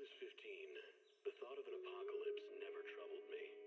was 15, the thought of an apocalypse never troubled me.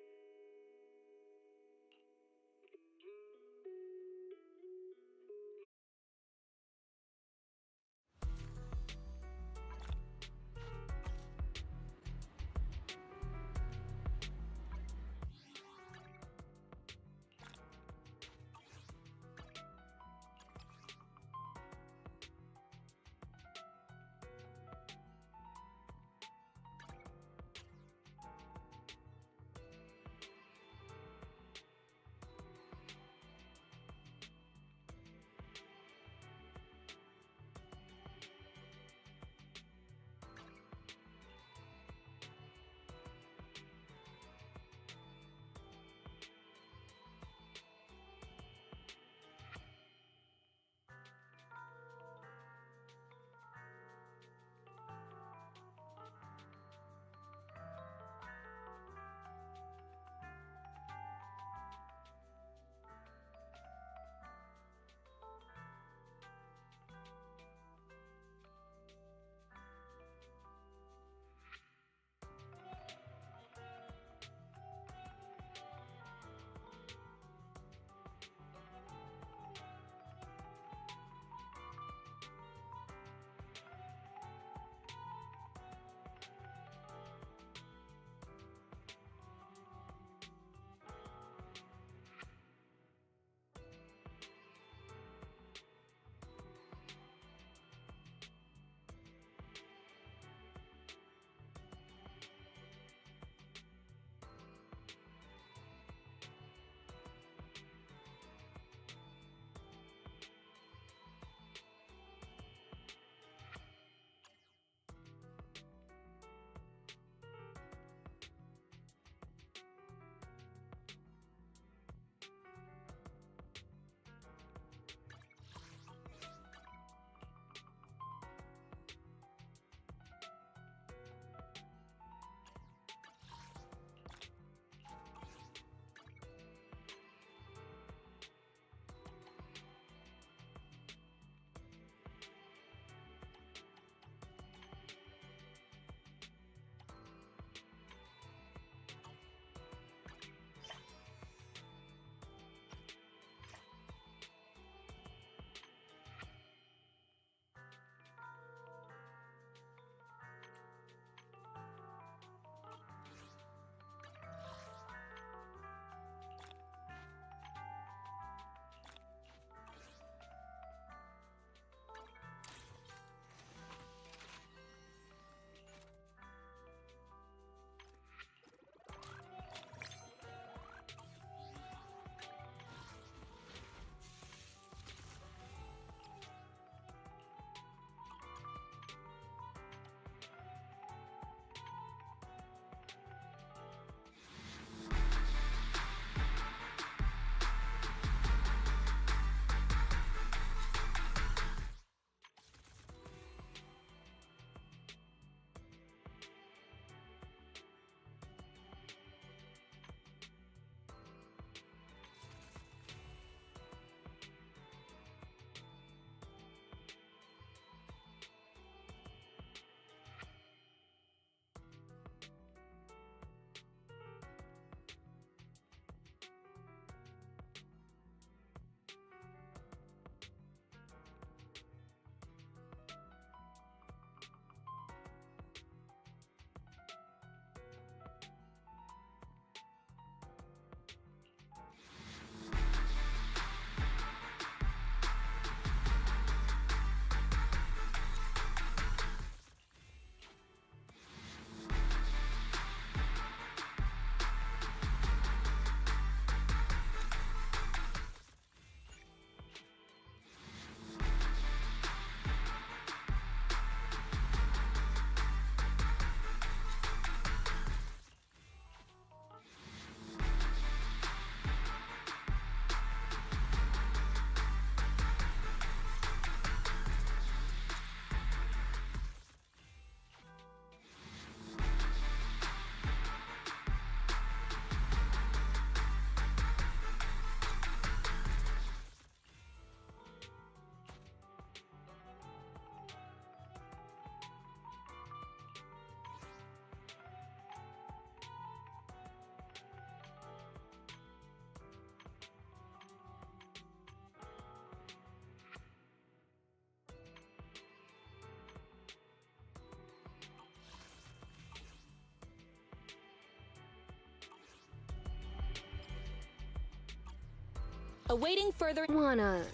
Awaiting further. Wanna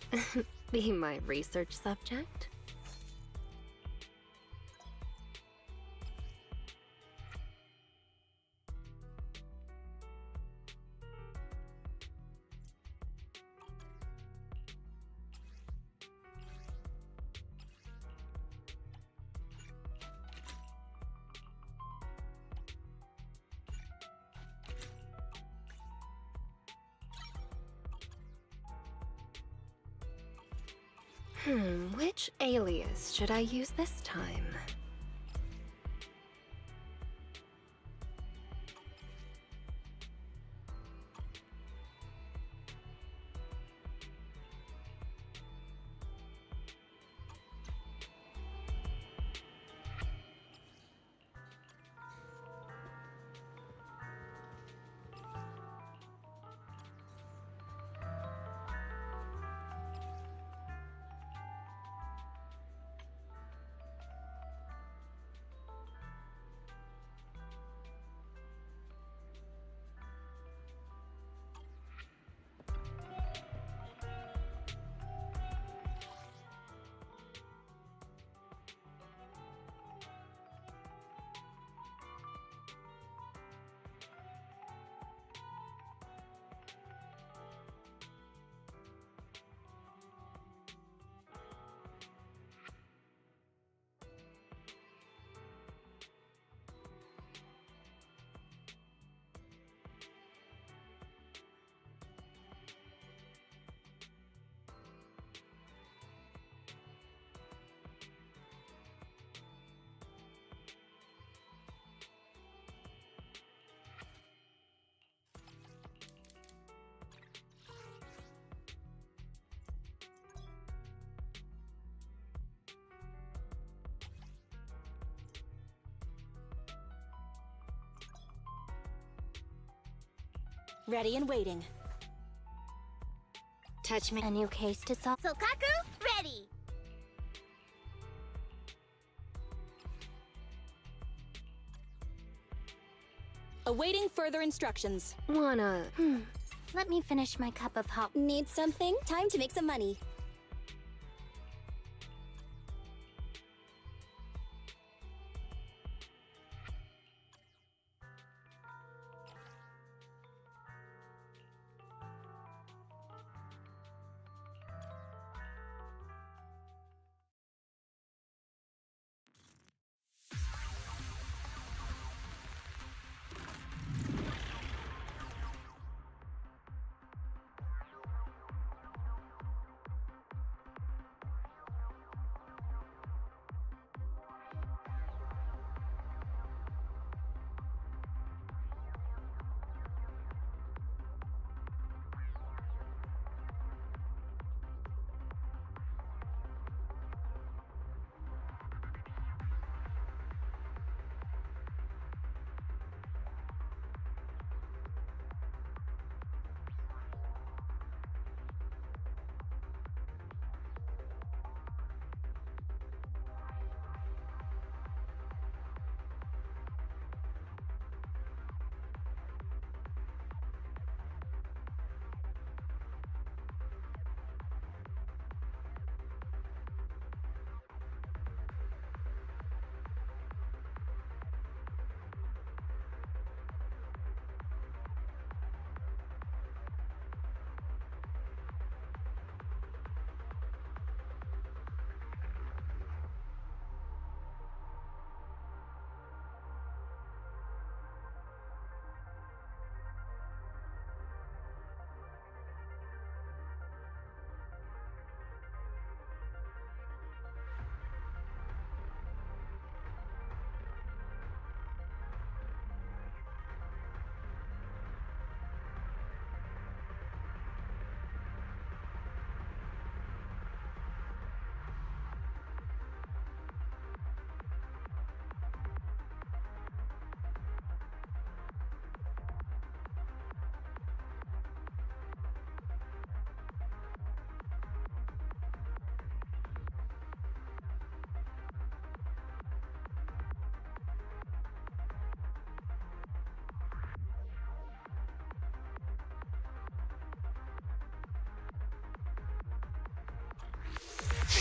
be my research subject? Which alias should I use this time? Ready and waiting. Touch me. A new case to solve. Sokaku, ready! Awaiting further instructions. Wanna... Let me finish my cup of hot. Need something? Time to make some money.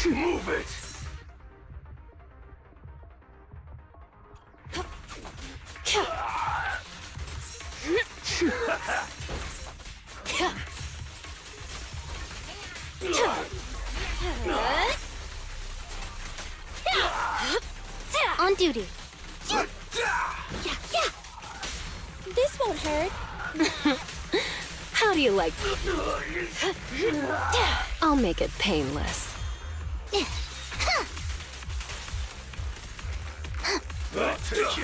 Move it! On duty. This won't hurt. How do you like? I'll make it painless. I'll take you.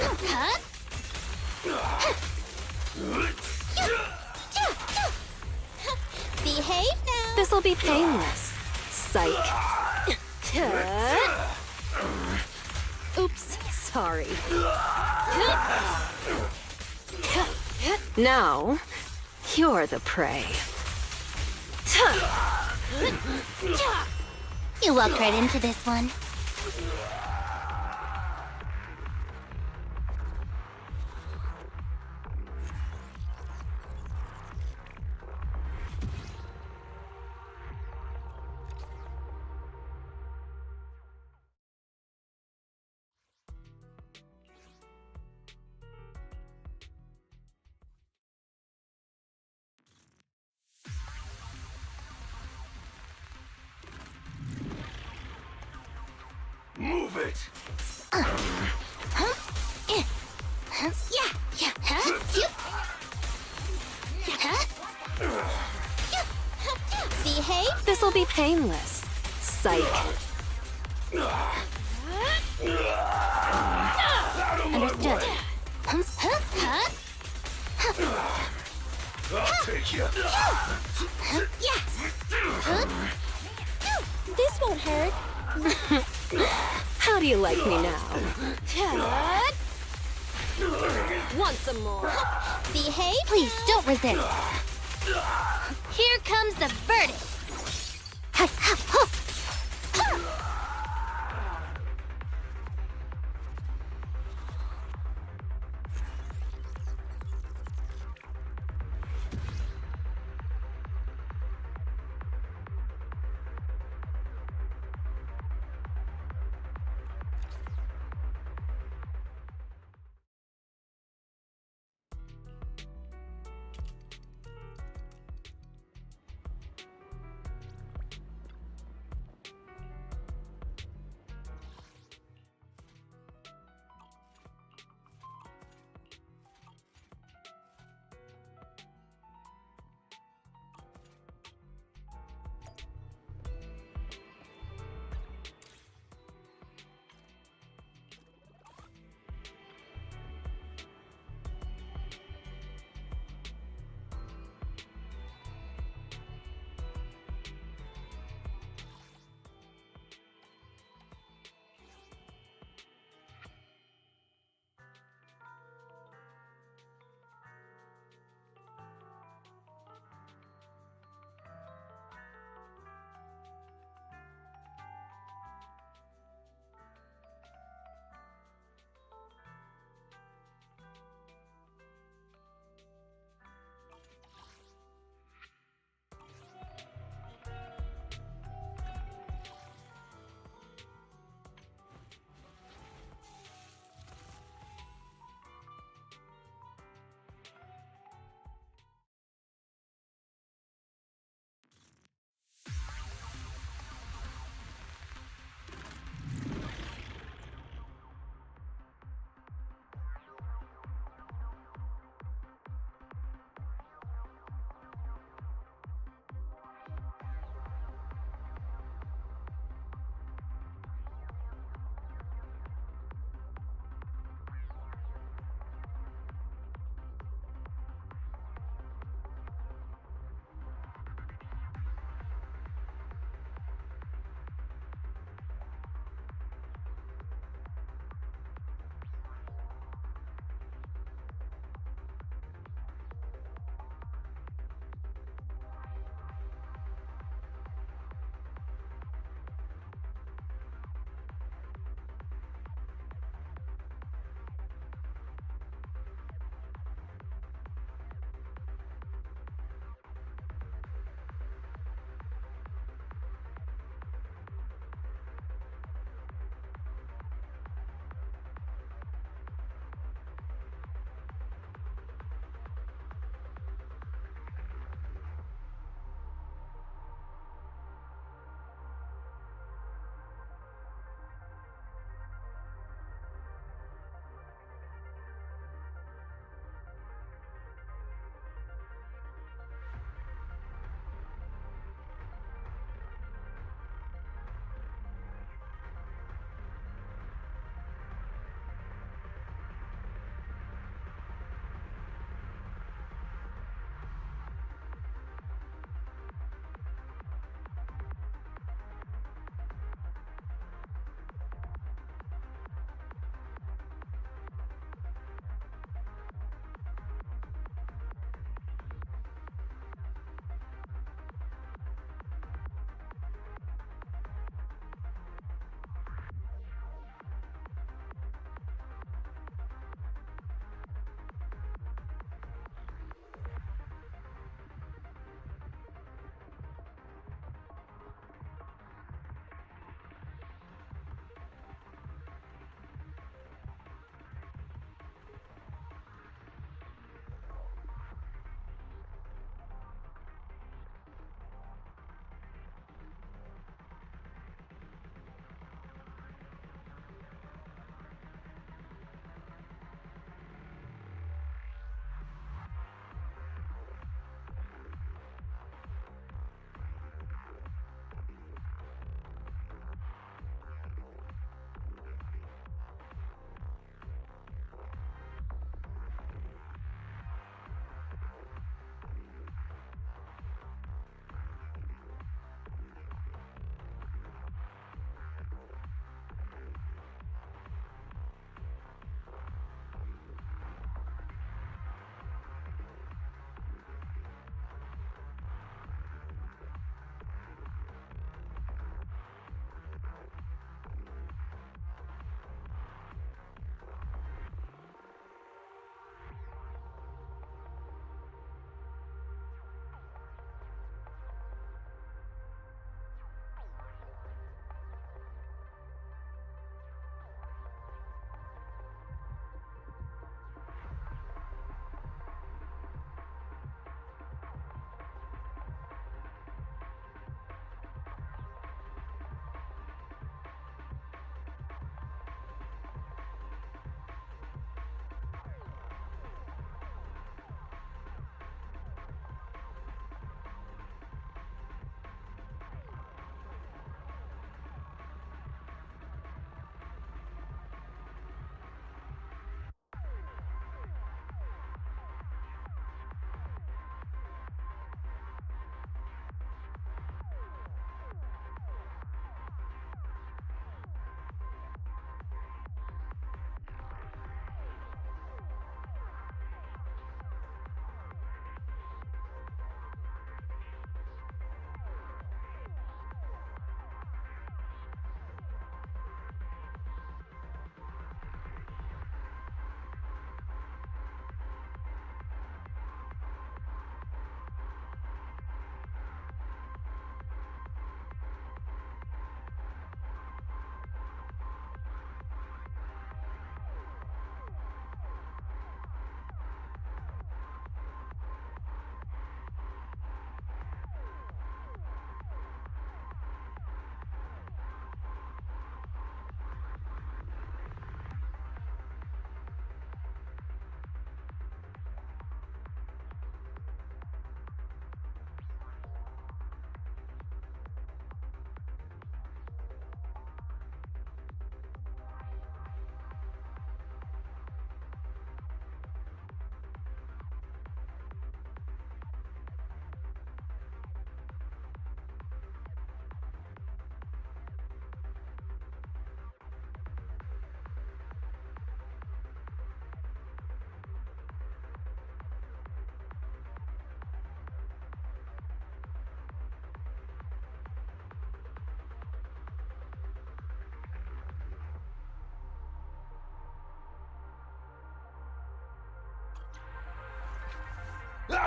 Behave now. This'll be painless. Psych. Oops, sorry. Now, you're the prey. You walked right into this one. Move it! Behave. This'll be painless. Psych. Understood. I'll take you. This won't hurt. How do you like me now? Want some more? Behave. Please don't resist. Here comes the verdict.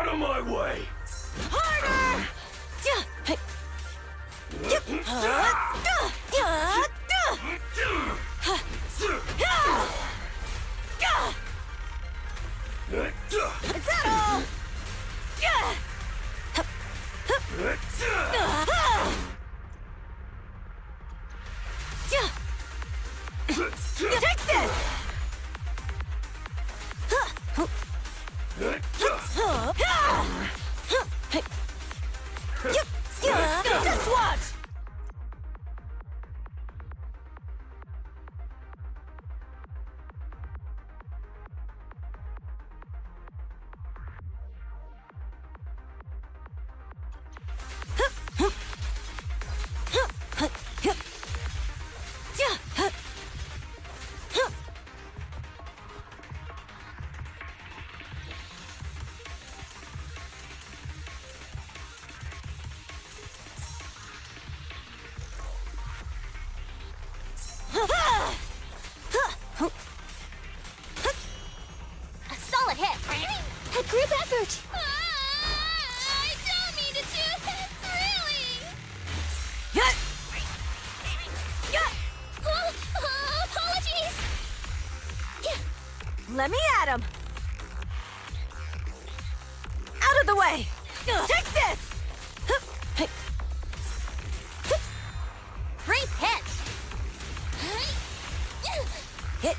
Out of my way! Harder! Is that all? Take this! Just watch! A solid hit. A group effort. I don't mean to do this, really. Apologies. Let me at him! Out of the way! Take this! Great hit. Hit.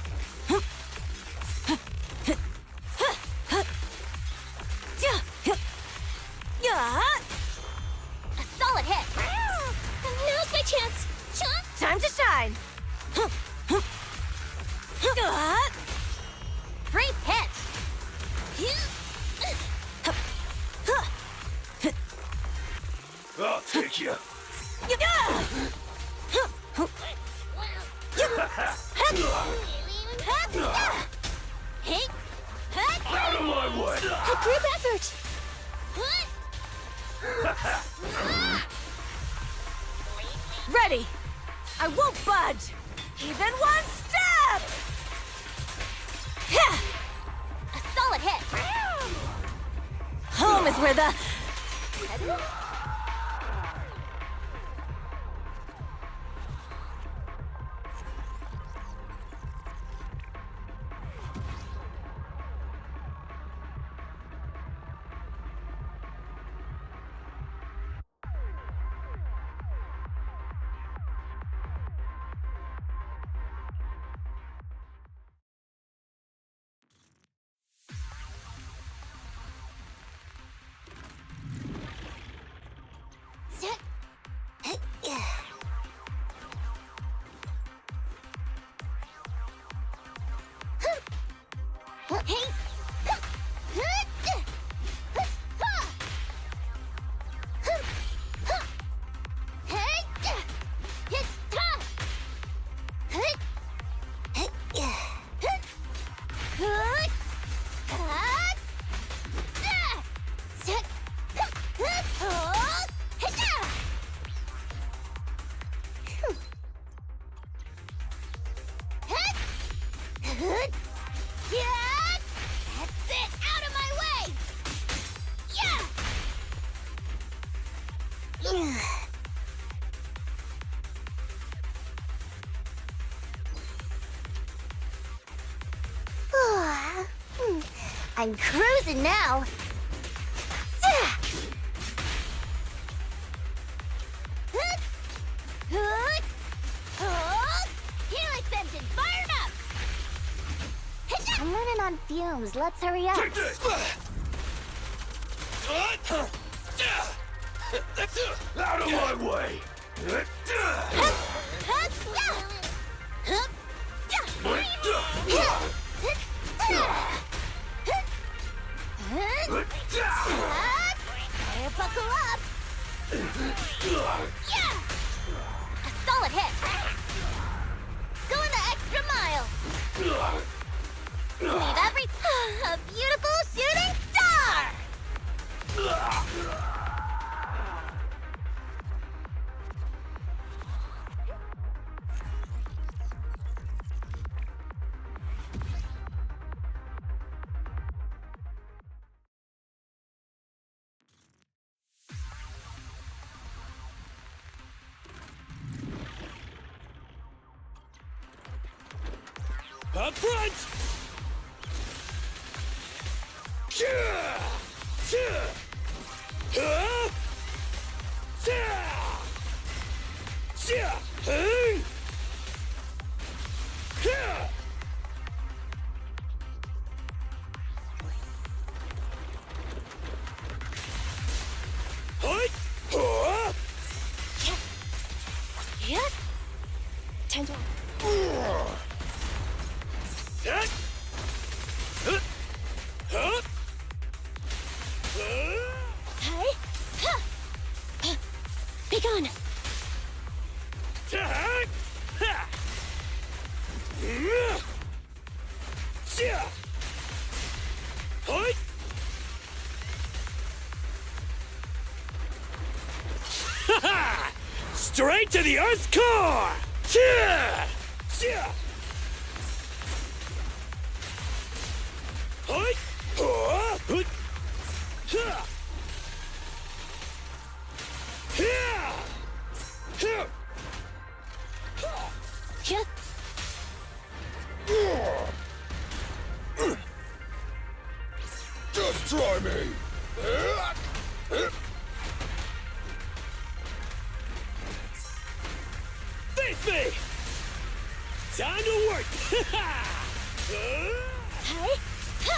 A solid hit. Now's my chance. Time to shine! Great hit. I'll take you. Hey. Out of my way! A group effort. Ready! I won't budge! Even one step! A solid hit. Home is where the... Hey. That's it! Out of my way! Yeah! I'm cruising now. Helix engine fired up! I'm running on fumes. Let's hurry up. Take this! Out of my way! Buckle up! Yeah! A solid hit! Going the extra mile! Leave every... A beautiful shooting star! Up front! Yeah! Yeah! Huh? Yeah! Yeah! Hey! Yeah! Hi! Huh? Yeah. Time to. That. Huh? Huh? Hey. Ha. Be gone. Tag. Ha. Yeah. Hi. Ha ha! Straight to the Earth's core. Yeah. Yeah. Hi. Huh? Ha. Yeah. Yeah. Yeah. Just try me. Face me. Time to work. Hey. Ha.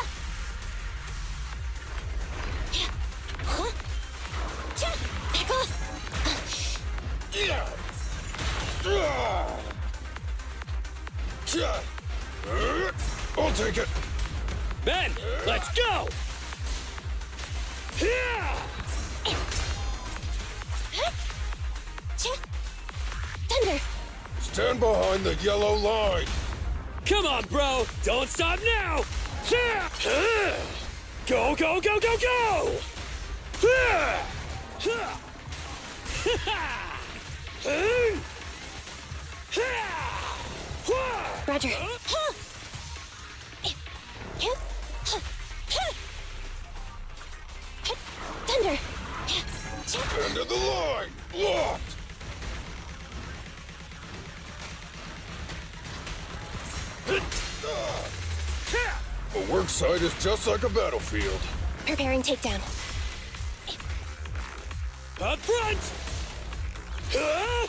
Yeah. Huh. Cha. Back off. I'll take it. Ben, let's go. Cha. Thunder. Stand behind the yellow line. Come on, bro. Don't stop now. Go, go, go, go, go. Roger. Thunder. End of the line. Blocked. A work site is just like a battlefield. Preparing takedown. Up front! Huh?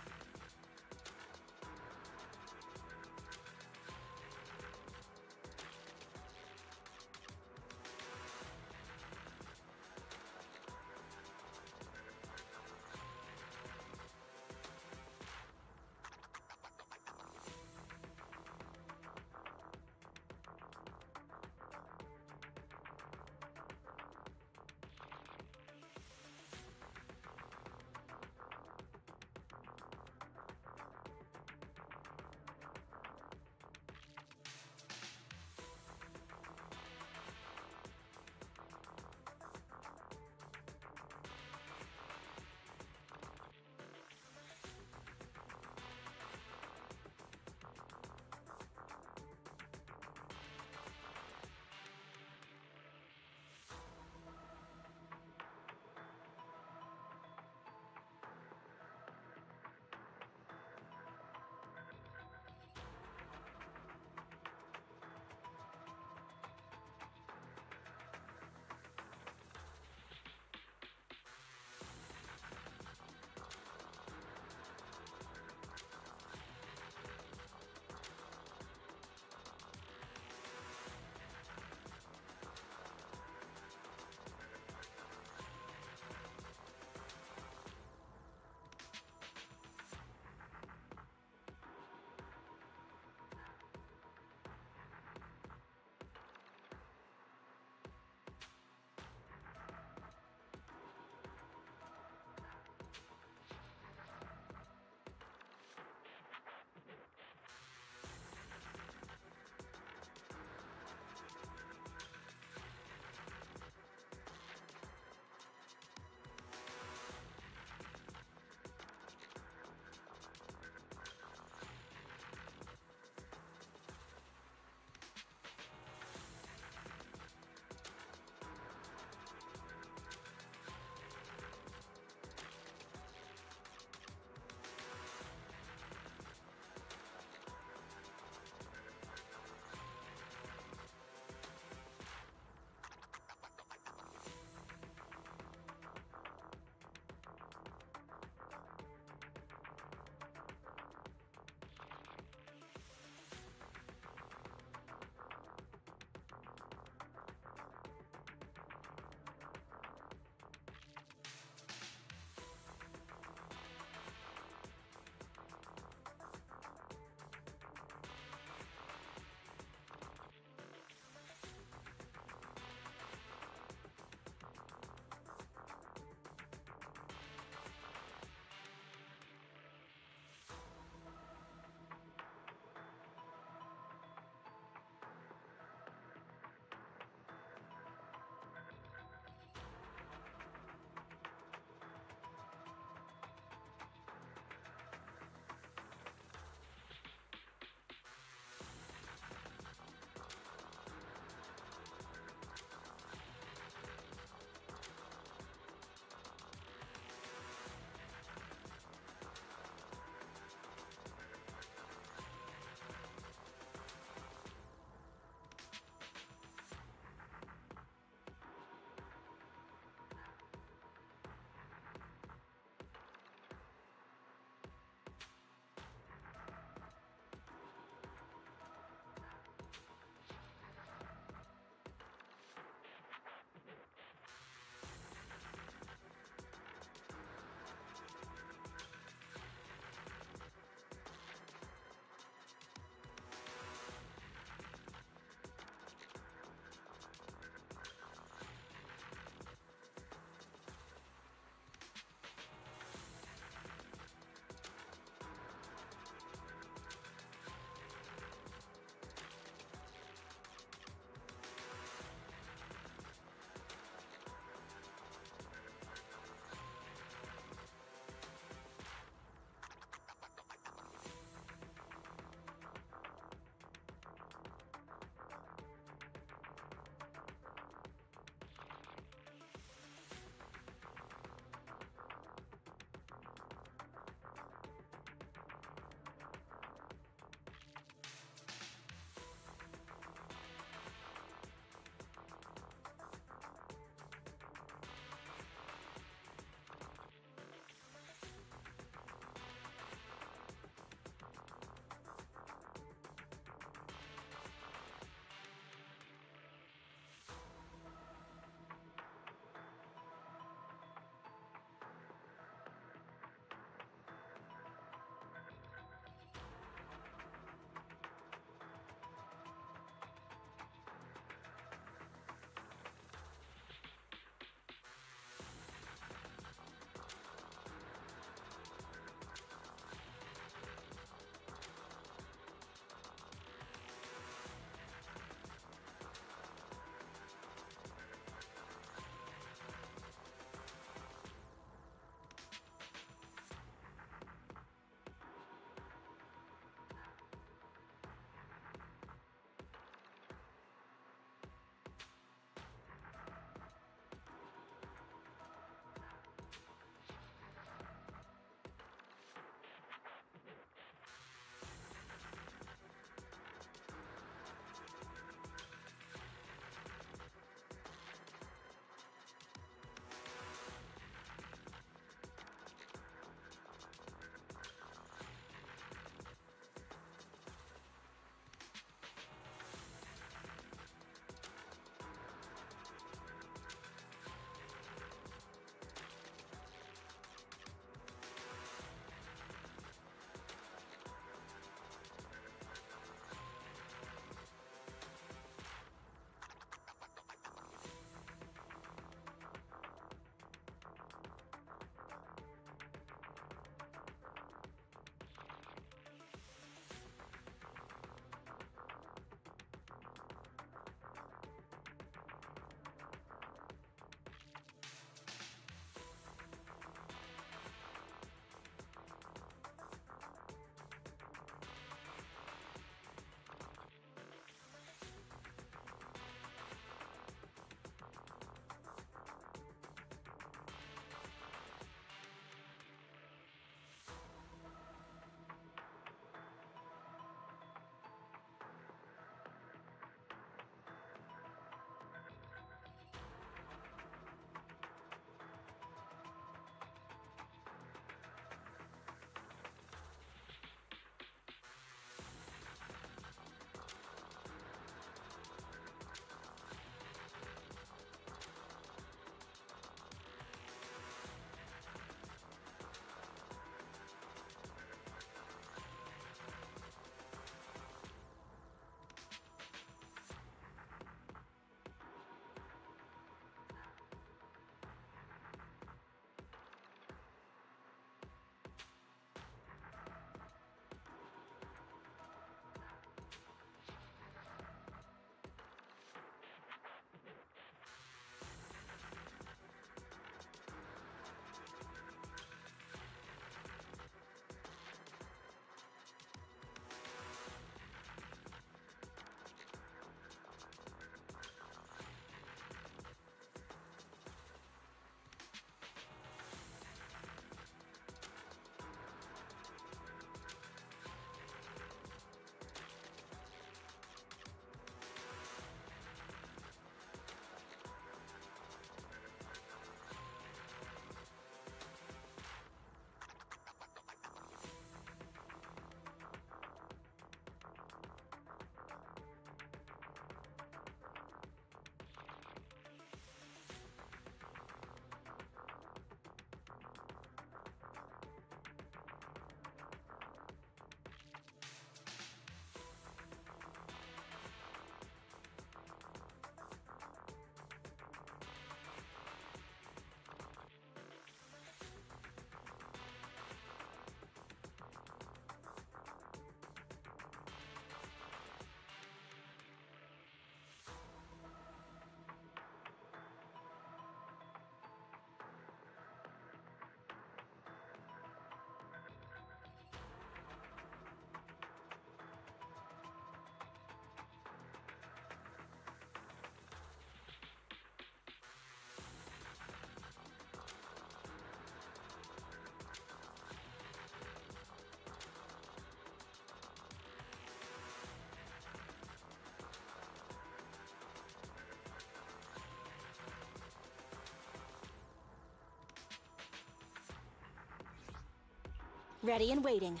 Ready and waiting.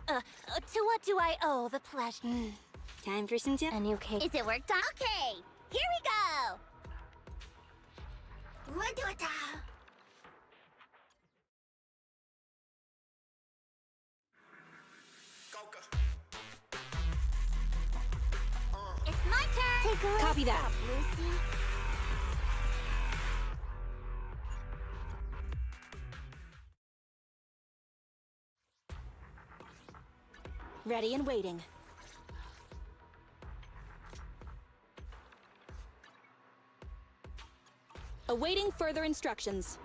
To what do I owe the pleasure? Time for some a new cake. Is it worked out? Okay, here we go! We'll do it now. It's my turn! Take a look. Copy that. Lucy. Ready and waiting. Awaiting further instructions.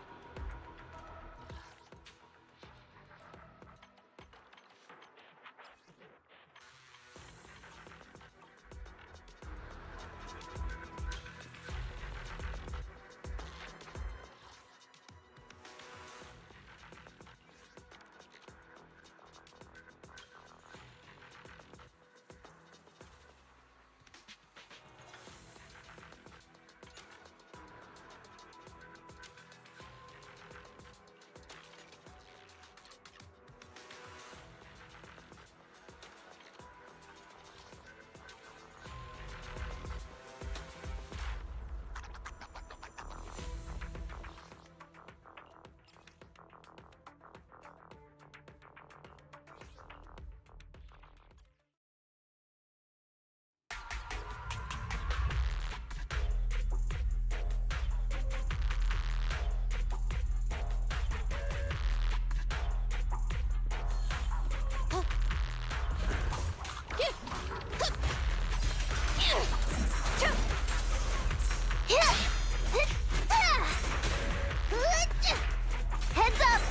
Heads up!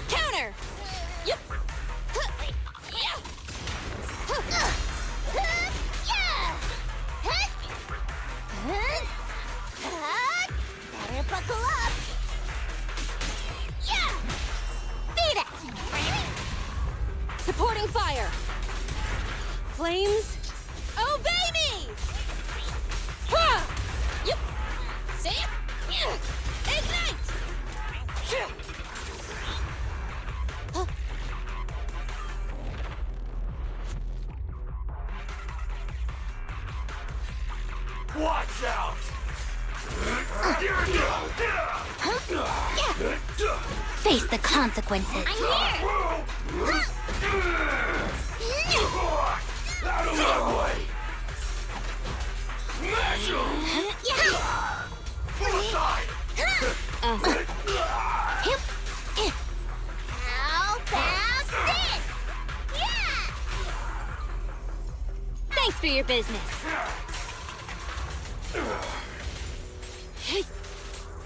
Counter! Yep. Better buckle up! Yeah! Beat it! Supporting fire! Flames, obey me! Ha! Yep. See? Ignite! Watch out! Face the consequences. I'm here! Out of my way! Smash 'em! Side! How about this? Yeah! Thanks for your business.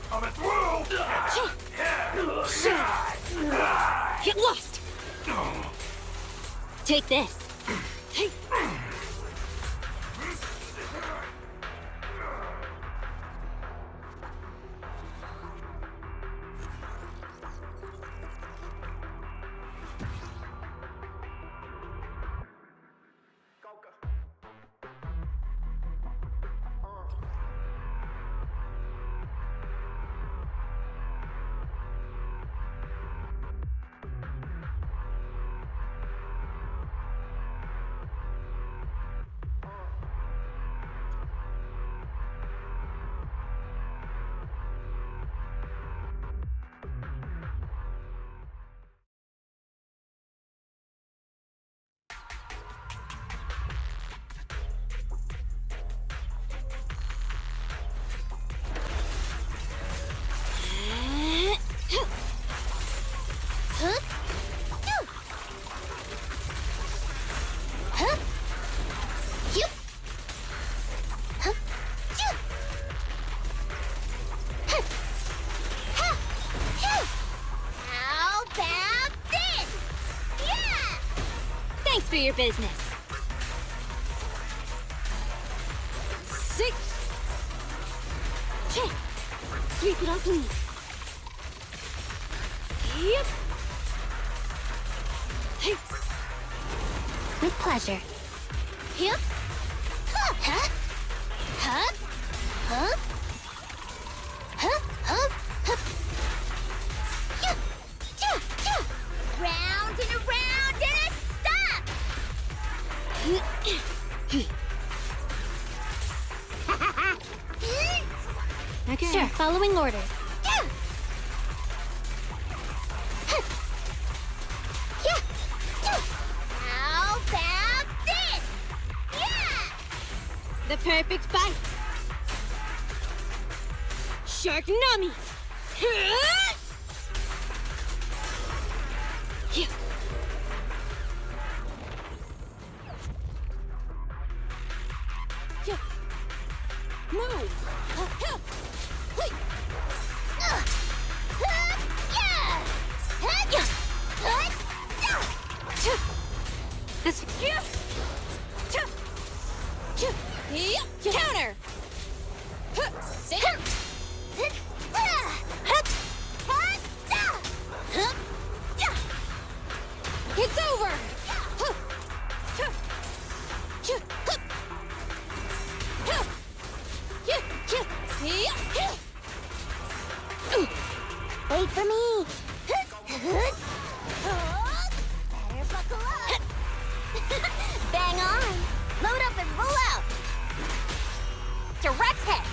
Coming through! Get lost. Take this. How about this? Yeah! Thanks for your business. Sick! Check. Sweep it all clean. Yep. With pleasure. Yep. Huh? Huh? Huh? Huh? Huh? Huh? Huh? Yeah. Yeah. Yeah. Round and around and it stop. Okay. Sure, following orders. Yeah. Huh. Yeah. Yeah. How about this? Yeah. The perfect bite. Sharknami. Yeah. Yeah. Move. Wait. Yeah. Yeah. This. Yeah. Counter. See? It's over. Wait for me. Better buckle up. Bang on. Load up and roll out. Direct hit.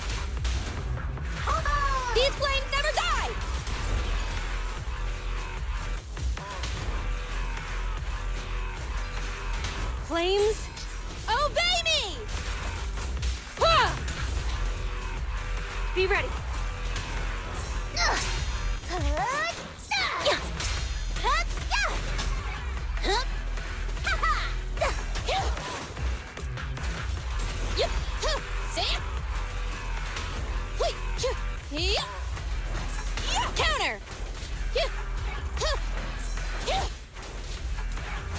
Hold on. These flames never die. Flames, obey me! Ha! Be ready. Counter!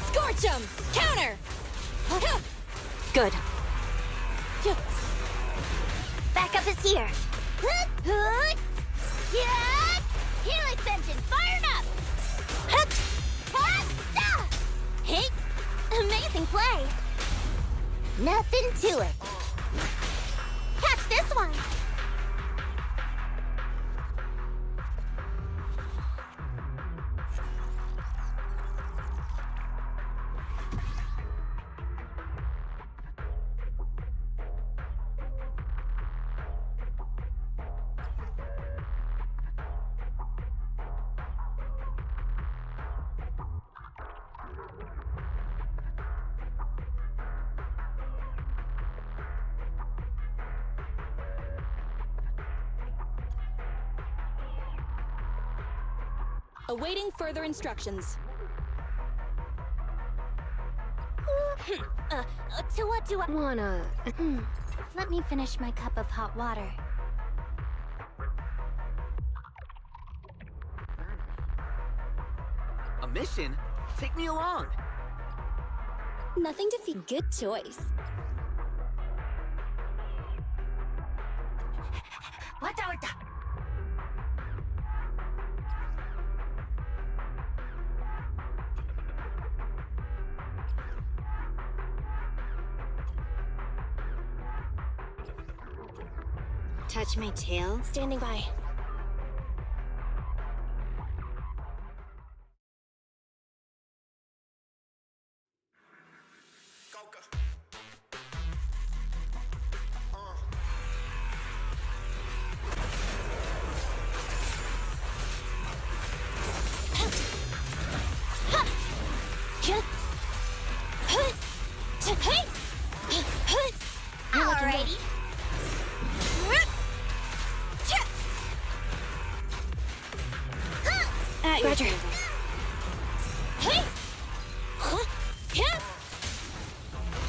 Scorch 'em! Counter! Good. Backup is here. Helix engine fired up! Hey! Amazing play! Nothing to it. Catch this one! Awaiting further instructions. To what do I... Wanna. Let me finish my cup of hot water. A mission? Take me along. Nothing to feed. Good choice. Touch my tail? Standing by. Alrighty. Roger. Hey!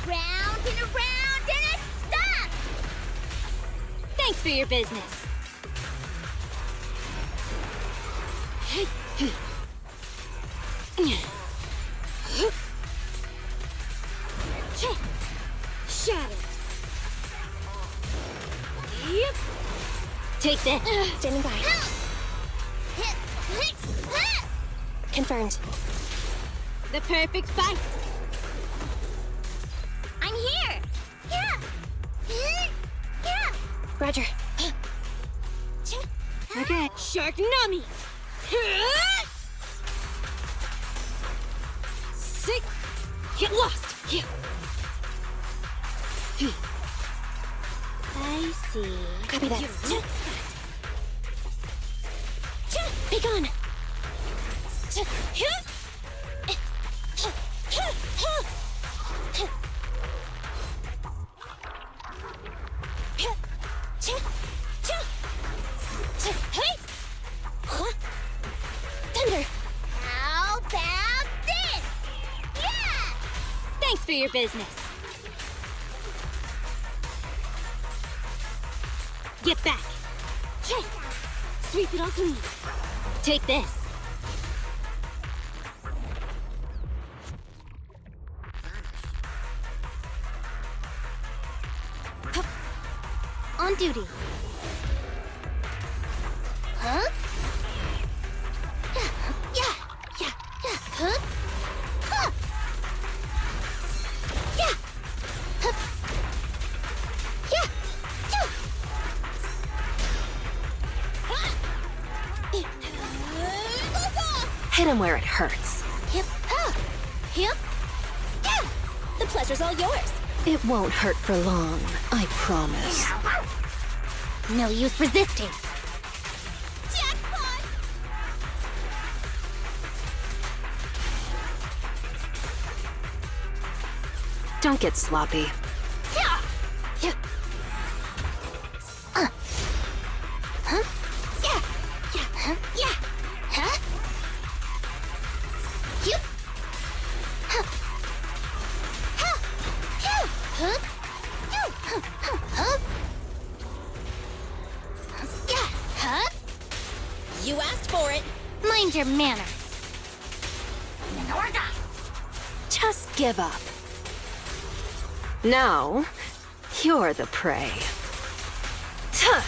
Round and around and it stops! Thanks for your business. Shattered. Yep. Take that. Standing by. Confirmed. The perfect fight. I'm here! Yeah! Yeah! Roger. Okay. Shark Nami. Sick. Get lost. Yeah. I see. Copy that. Be gone. Thunder. How about this? Yeah! Thanks for your business. Get back. Check. Sweep it all clean. Take this. Hup. On duty. Huh? Yeah. Huh? Huh. Yeah. Hup. Yeah. Choo. Hit him where it hurts. Hip. Huh. Hip. Yeah. The pleasure's all yours. It won't hurt for long, I promise. No use resisting. Jackpot! Don't get sloppy. Yeah. Yeah. Huh? Yeah. Yeah. Huh? Yeah. Huh? You. Huh. Huh. Phew. Huh? Phew. Huh. Huh. Huh? Yeah. Huh? You asked for it. Mind your manners. Just give up. Now, you're the prey. Tuh.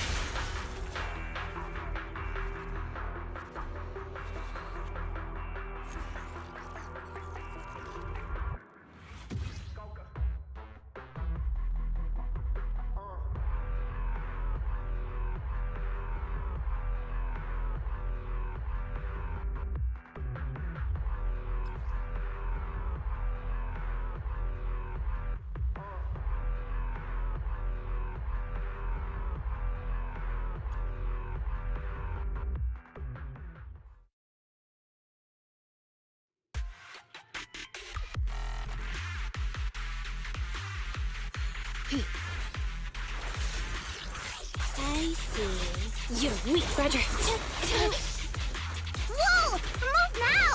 I see. You're weak. Roger. Whoa! Move now!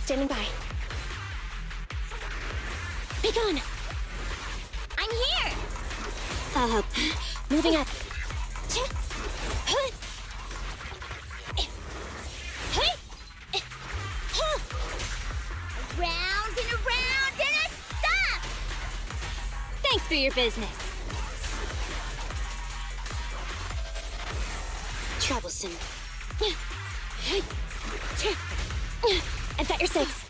Standing by. Be gone. I'm here! I'll help. Moving up. Round and around and a stop! Thanks for your business. Troublesome. I've got your six.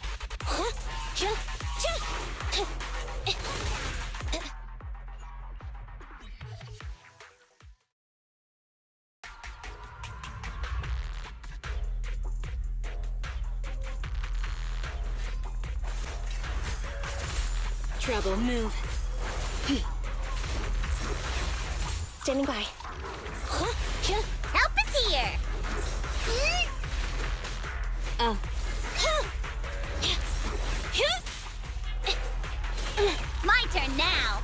Trouble, move. Standing by. Help is here! Oh. My turn now!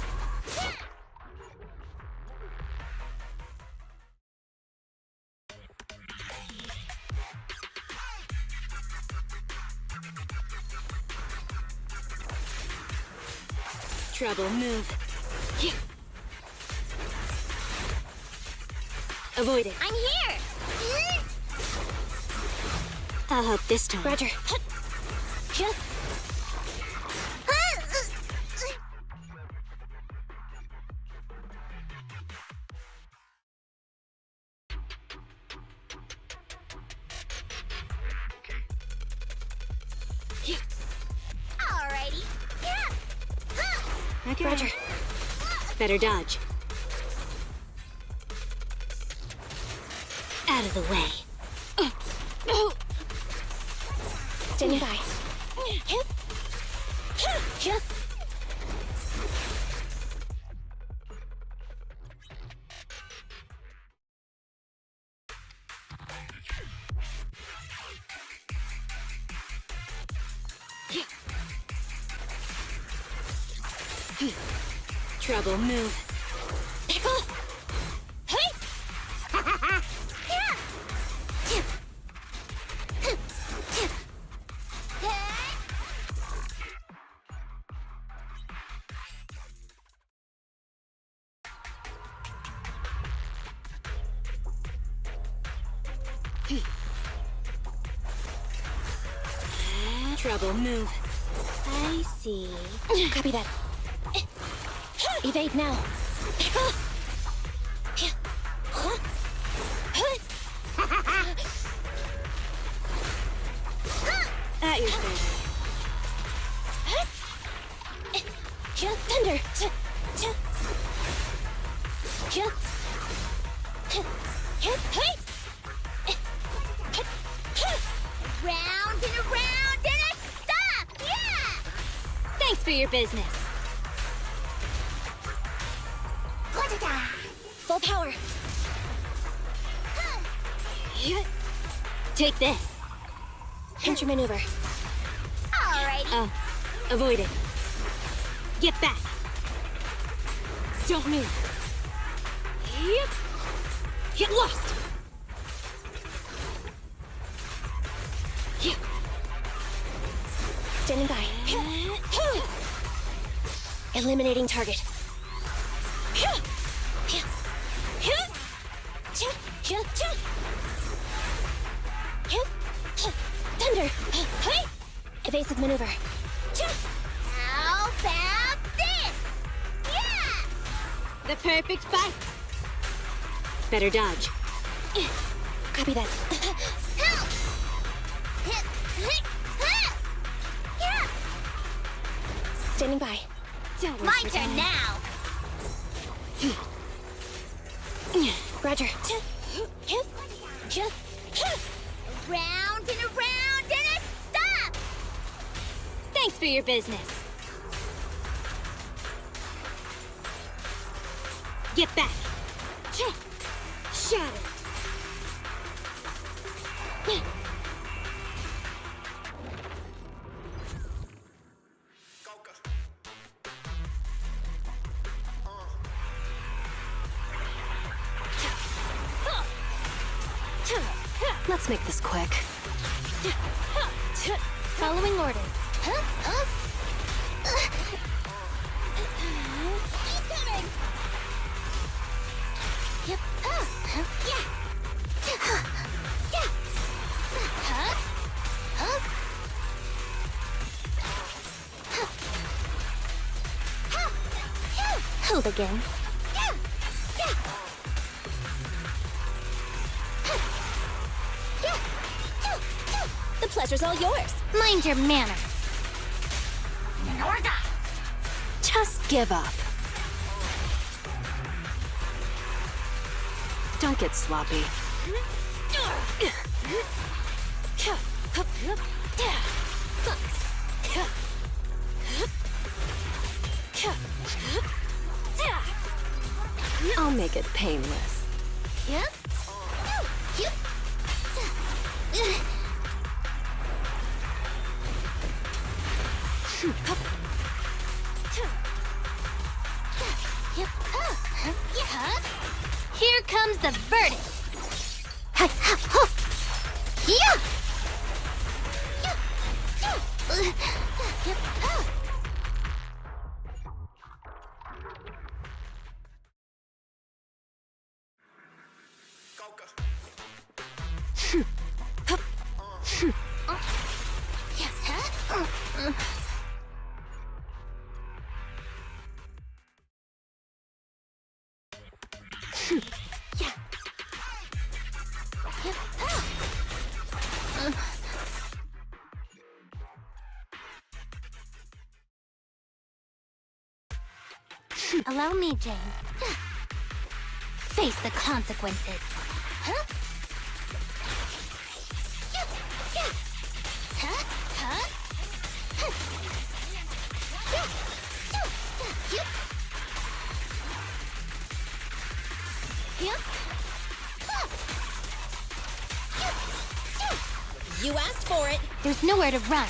Trouble, move. Avoid it. I'm here! I'll help this time. Roger. Roger. Better dodge. Out of the way. Standing by. Hip. Hip. Trouble, move. Back off. Hey. Yeah. Tip. Tip. Tip. Trouble, move. I see. Copy that. Evade now. Back off. At your service. Thunder. Round and around and a stop. Yeah. Thanks for your business. Full power. Take this. Pincher maneuver. Alrighty. Avoid it. Get back. Don't move. Yep. Get lost. Yep. Standing by. Eliminating target. Thunder. Evasive maneuver. How about this? Yeah! The perfect fight. Better dodge. Copy that. Yeah! Standing by. My turn now. Roger. Round and around and a stop. Thanks for your business. Get back. Shatter. Let's make this quick. Following orders. Incoming! Yep. Yeah. Who begins? The pleasure's all yours. Mind your manners. Just give up. Don't get sloppy. I'll make it painless. Yep. Yep. Here comes the verdict. Allow me, Jane. Face the consequences. Huh? You asked for it. There's nowhere to run.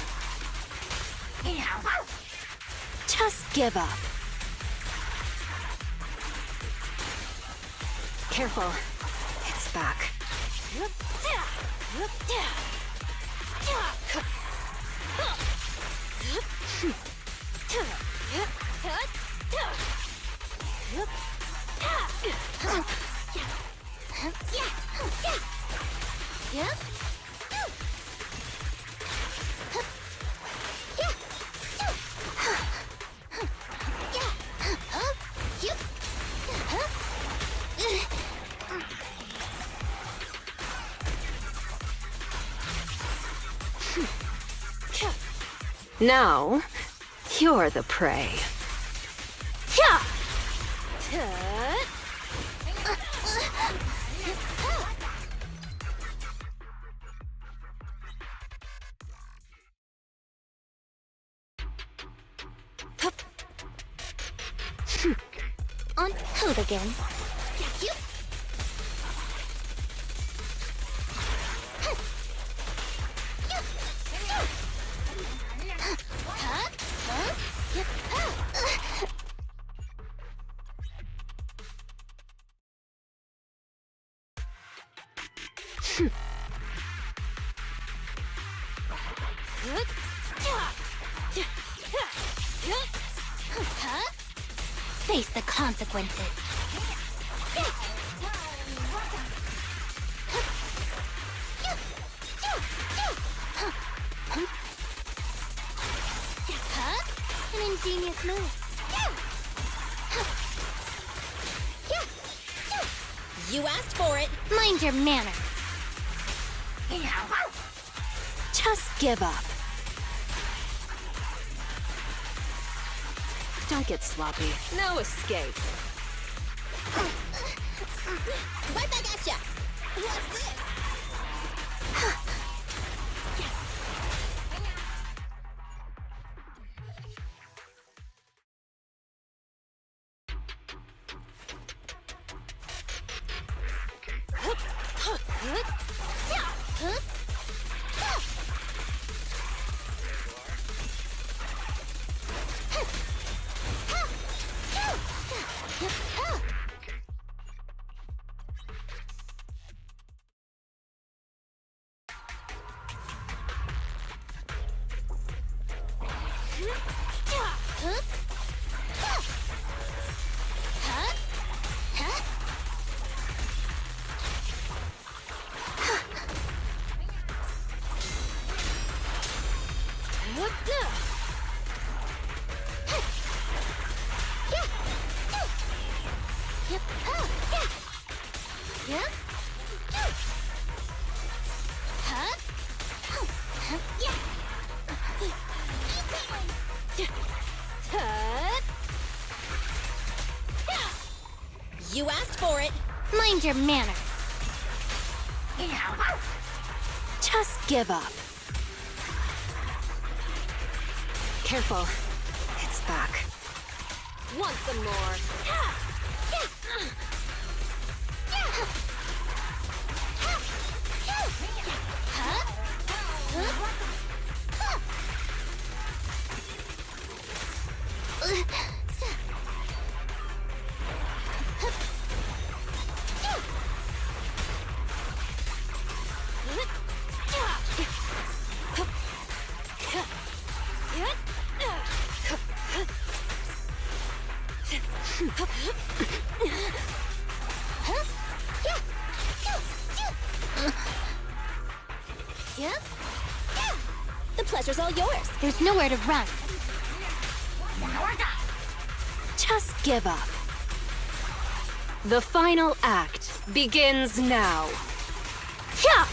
Just give up. Careful. It's back. Now, you're the prey. On hold again. Face the consequences. An ingenious move. You asked for it. Mind your manners. Just give up. Don't get sloppy. No escape. Right back at ya. What's this? You asked for it. Mind your manners. Just give up. Careful. It's back. Want some more? The pleasure's all yours. There's nowhere to run. Just give up. The final act begins now. Yeah!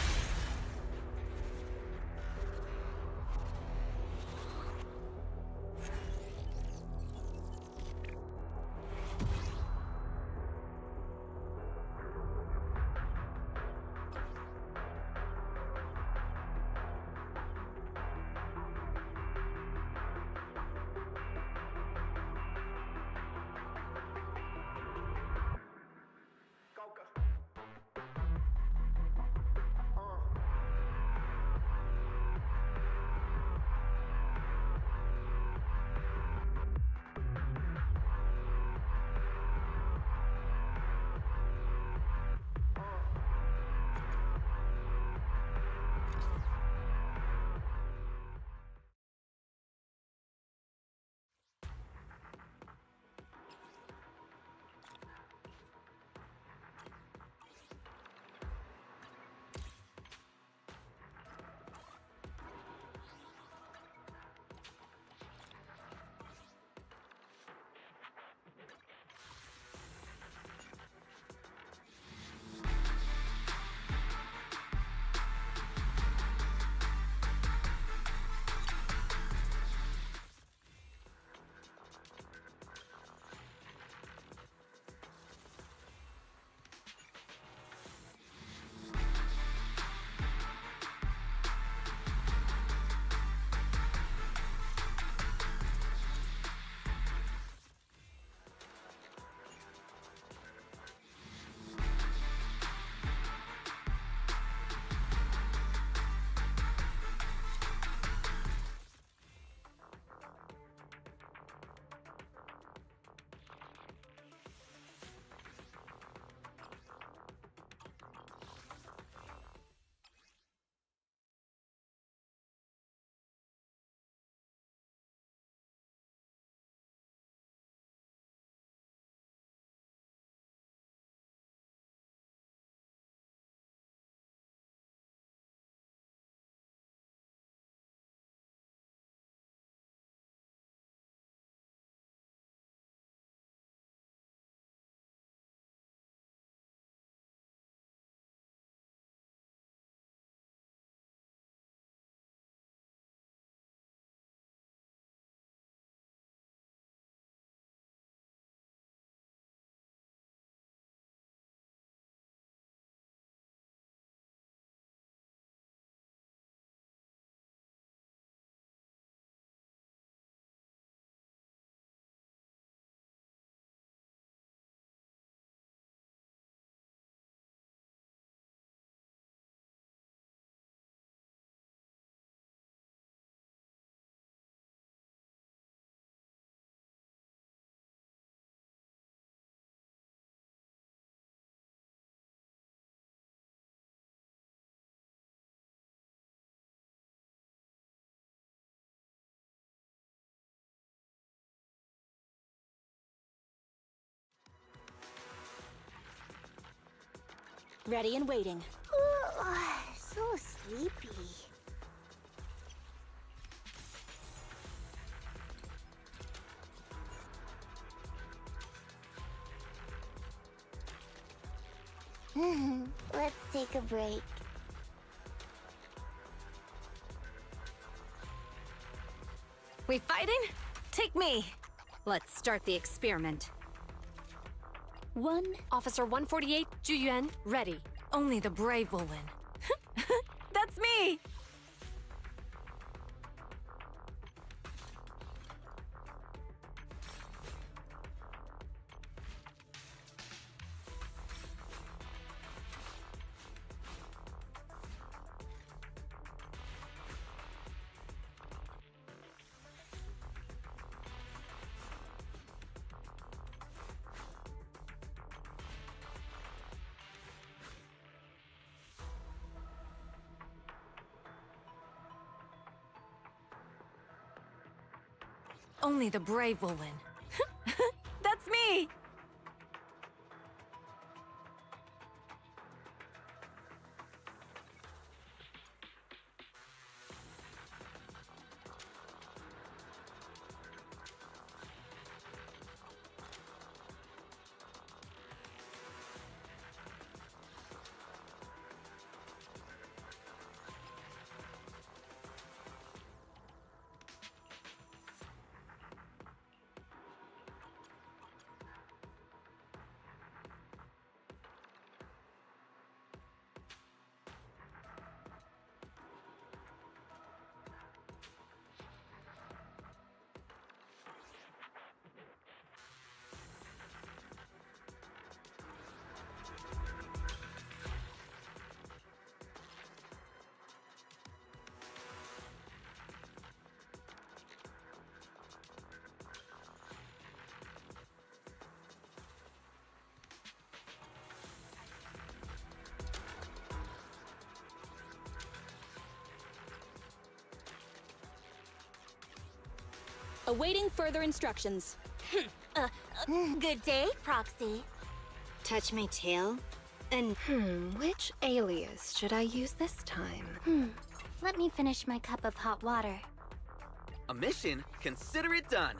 Ready and waiting. Ooh, so sleepy. Let's take a break. We fighting? Take me. Let's start the experiment. Officer 148, Zhu Yuan, ready. Only the brave will win. That's me! Only the brave will win. That's me! Awaiting further instructions. Good day, Proxy. Touch my tail? And Which alias should I use this time? Let me finish my cup of hot water. A mission? Consider it done.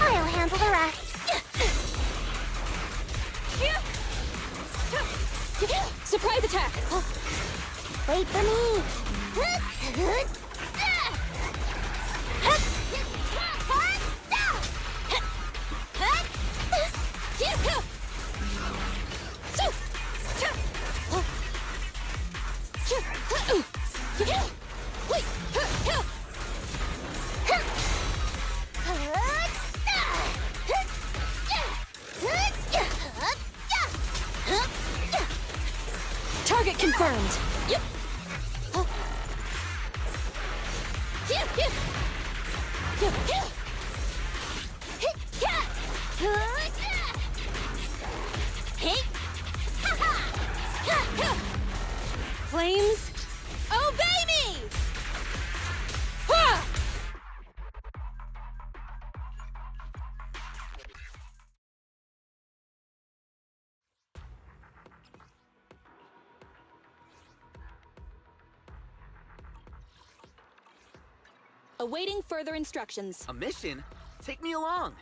I'll handle the rest. surprise attack! Wait for me. Target confirmed. Yep. Flames, obey me! Ha! Awaiting further instructions. A mission? Take me along.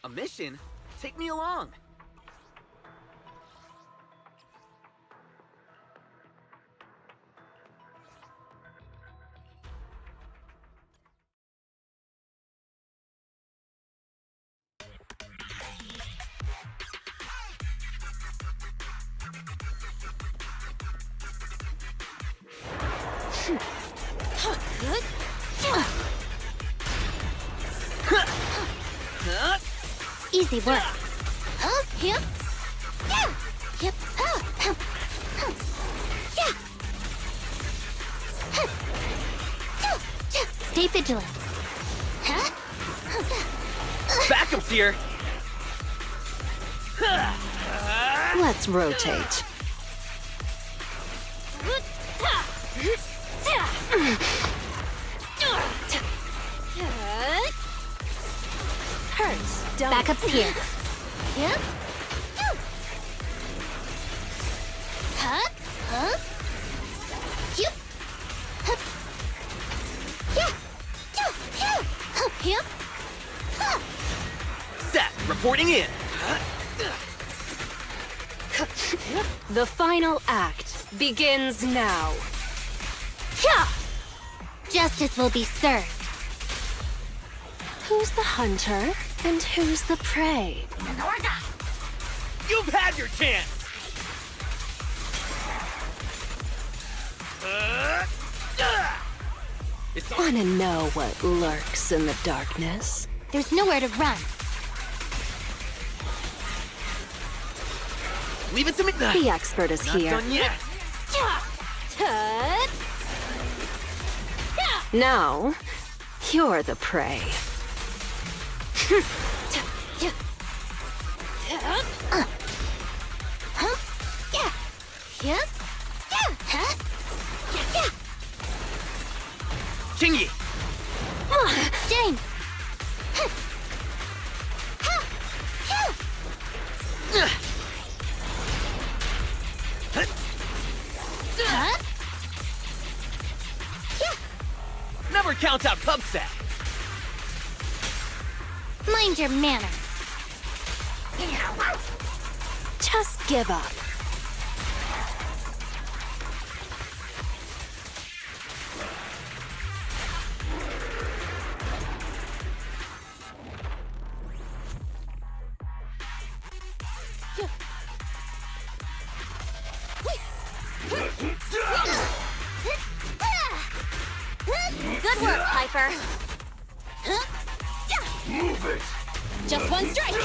A mission? Take me along. Easy work. Huh? Yep. Yeah. Yep. Huh. Huh. Huh. Yeah. Huh. Huh. Yeah. Stay vigilant. Huh? Backup's here. Let's rotate. Hurts, don't. Backup's here. Yep. Huh? Huh? Yep. Huh. Yeah. Yeah. Huh. Yep. Huh. Set, reporting in. The final act begins now. Yeah. Justice will be served. Who's the hunter and who's the prey? You've had your chance. It's on. Wanna know what lurks in the darkness? There's nowhere to run. Leave it to me. The expert is Not here. done yet. Now, you're the prey. Huh? Yeah. Yep. Yeah. Huh? Yeah. Chingy. Jane. Huh. Huh. Huh. Huh? Never count out Pubset. Mind your manners. Just give up. Good work, Piper. Move it! Just one strike.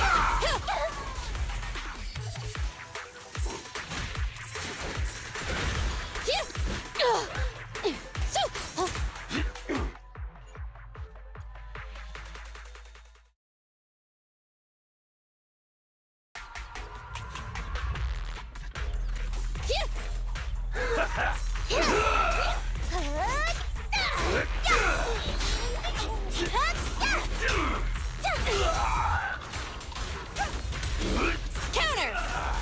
Counter!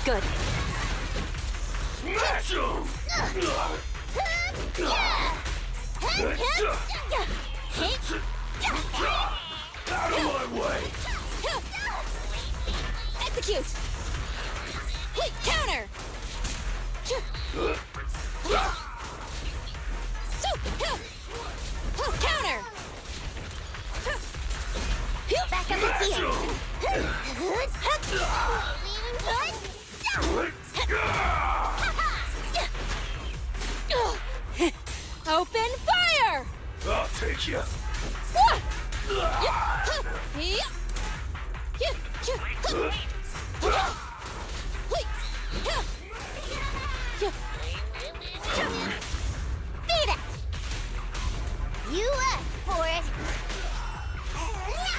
Good. Smash him! Out of my way! Execute! Counter! Counter! Back up the field! Open fire! I'll take you. Beat it! You asked for it!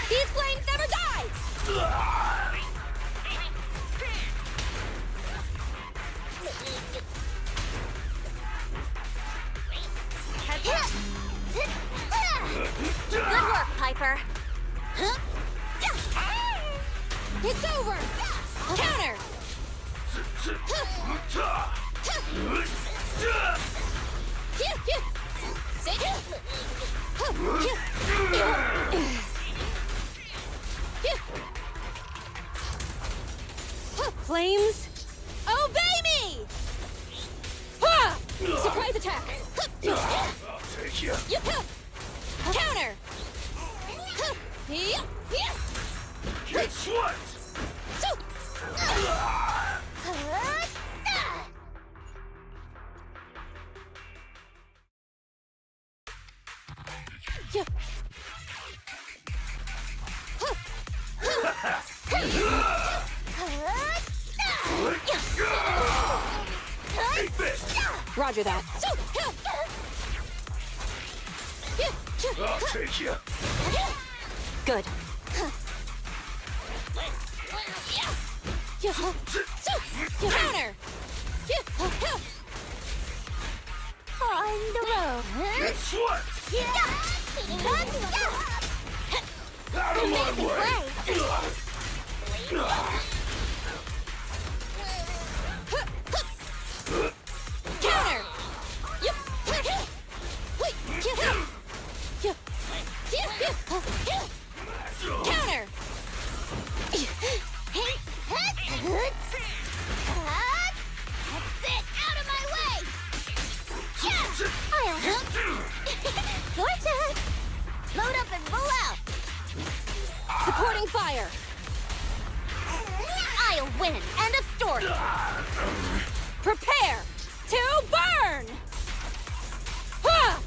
These flames never die! Good work, Piper. It's over! Counter! Yeah. Roger that. I'll take you. Good. Counter! On the road. Guess what? Out of my way! Counter! Counter! That's it! Out of my way! I'll help. Your turn! Load up and roll out! Supporting fire! I'll win! End of story! Prepare to burn! Ha!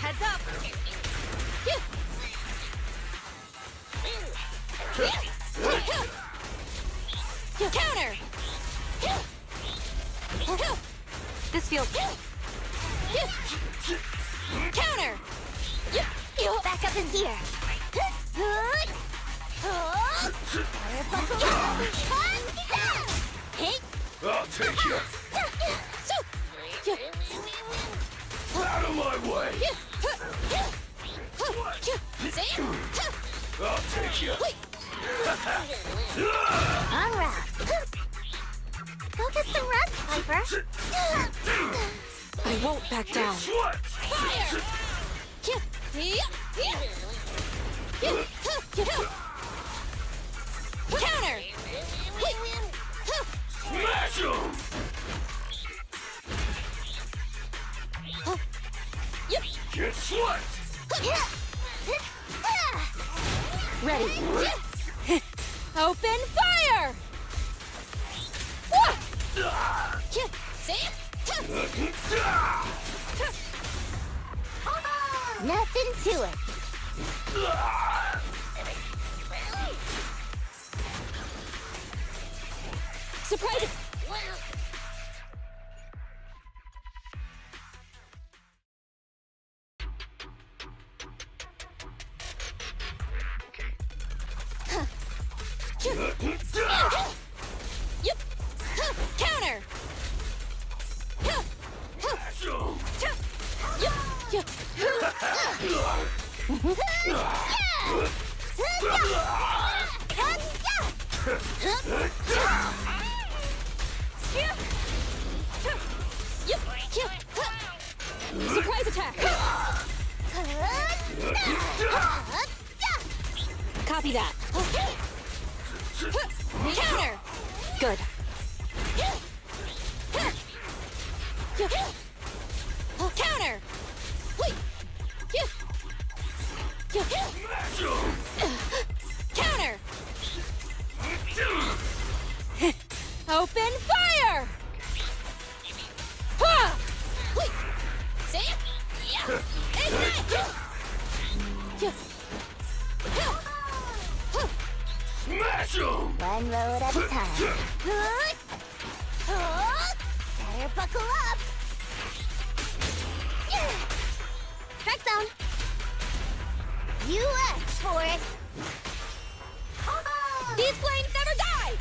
Heads up! Counter! This feels... Counter! Back up in here. I'll take you. Out of my way! I'll take you. On route. Go get some rest, Piper. I won't back down. Guess what? Counter! Smash 'em! Guess what? Ready. Open fire! Nothing to it. Surprise! Yep. Counter. Smash 'em! Yep. Surprise attack. Copy that. Counter. Good. Counter. Smash 'em! Counter. Open fire. Ha! See? Smash 'em! One load at a time. Better buckle up! Strike zone! You asked for it! These flames never die.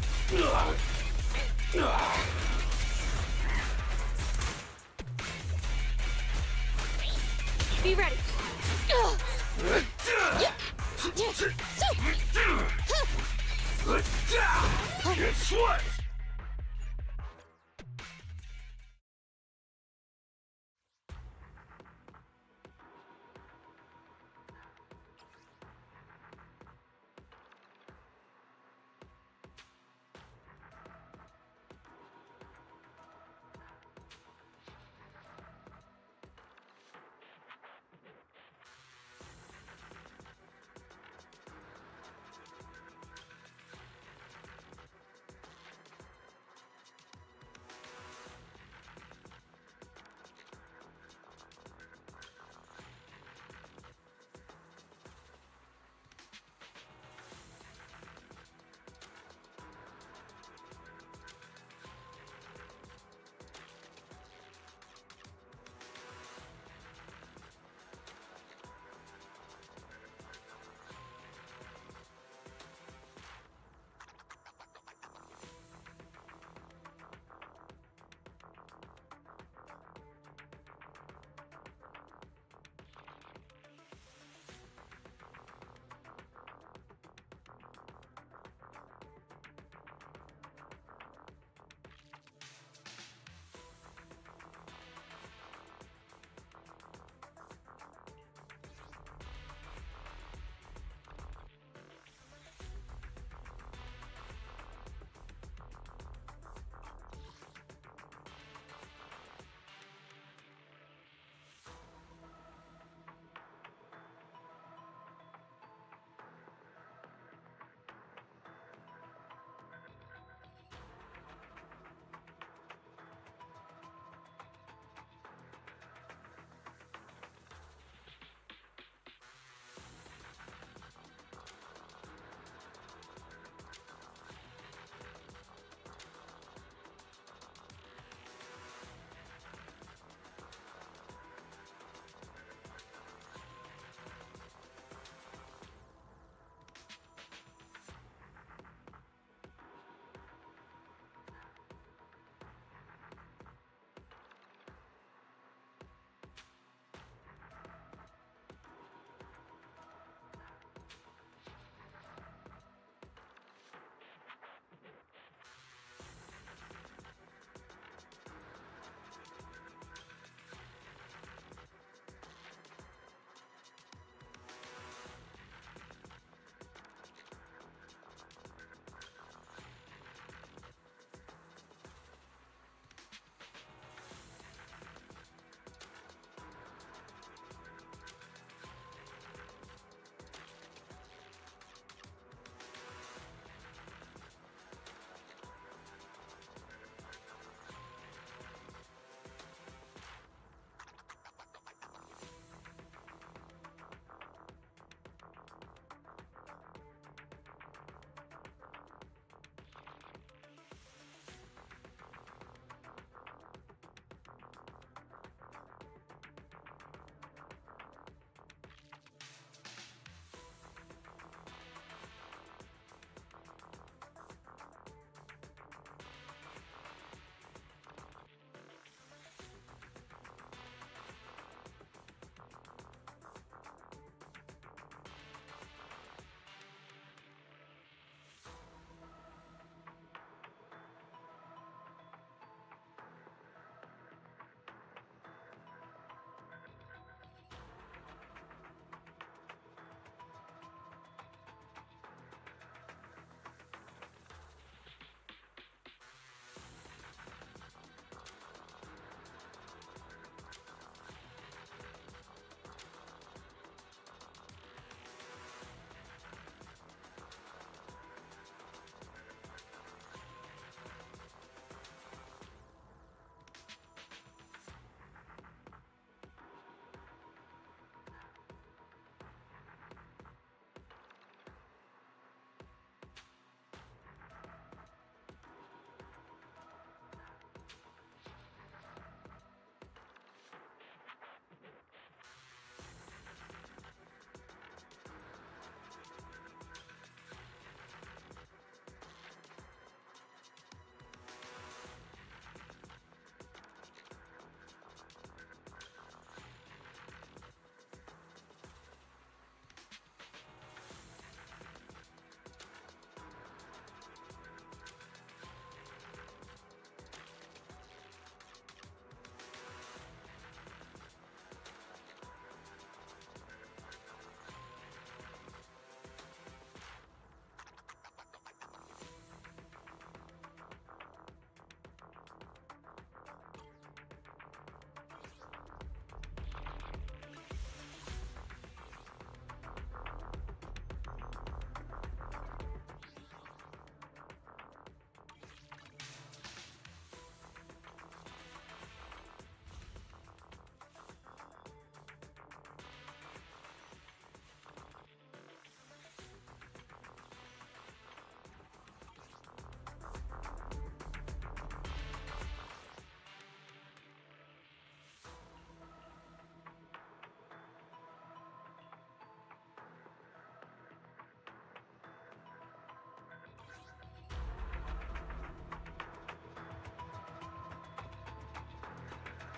Be ready. Guess what?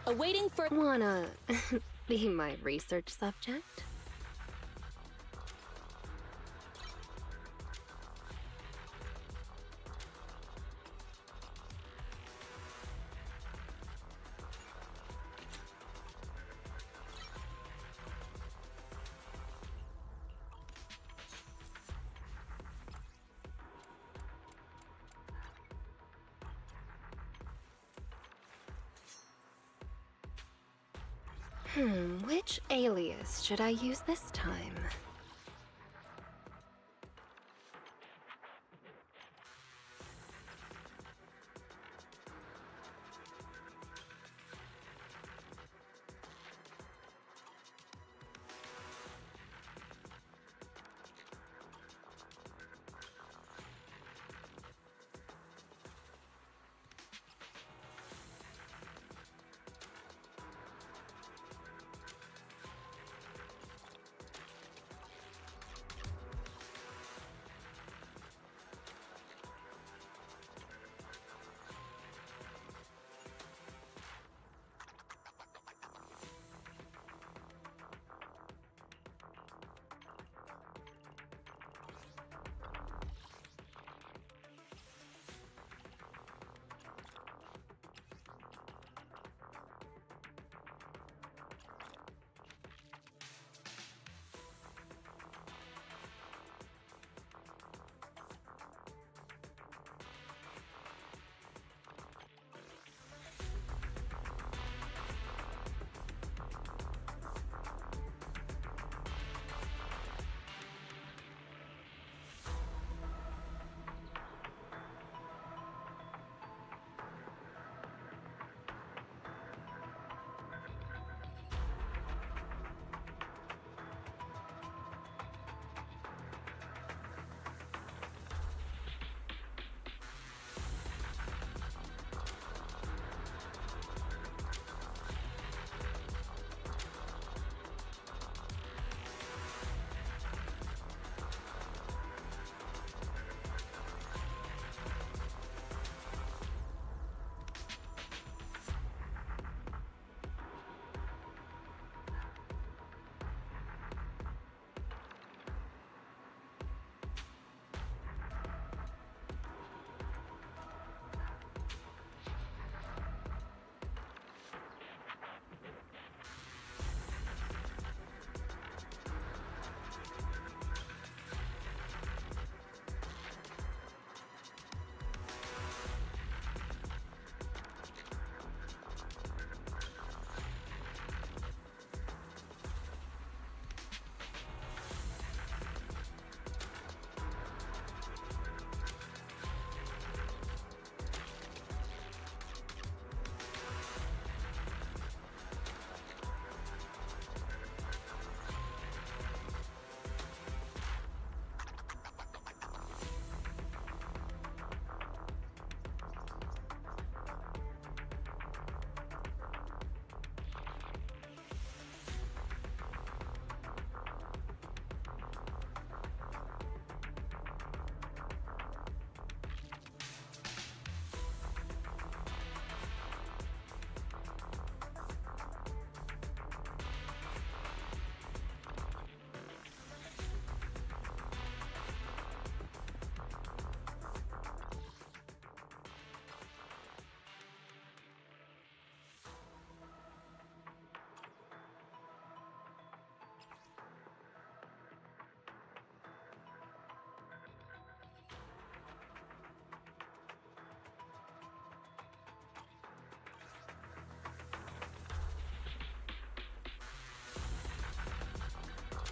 Awaiting for. Wanna be my research subject? Which alias should I use this time?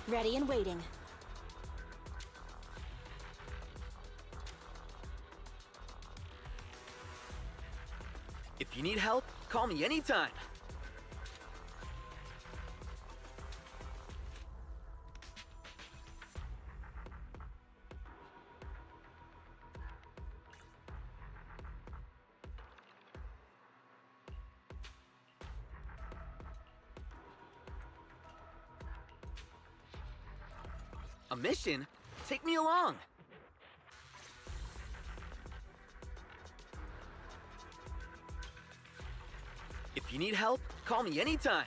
Ready and waiting. If you need help, call me anytime. A mission? Take me along. If you need help, call me anytime.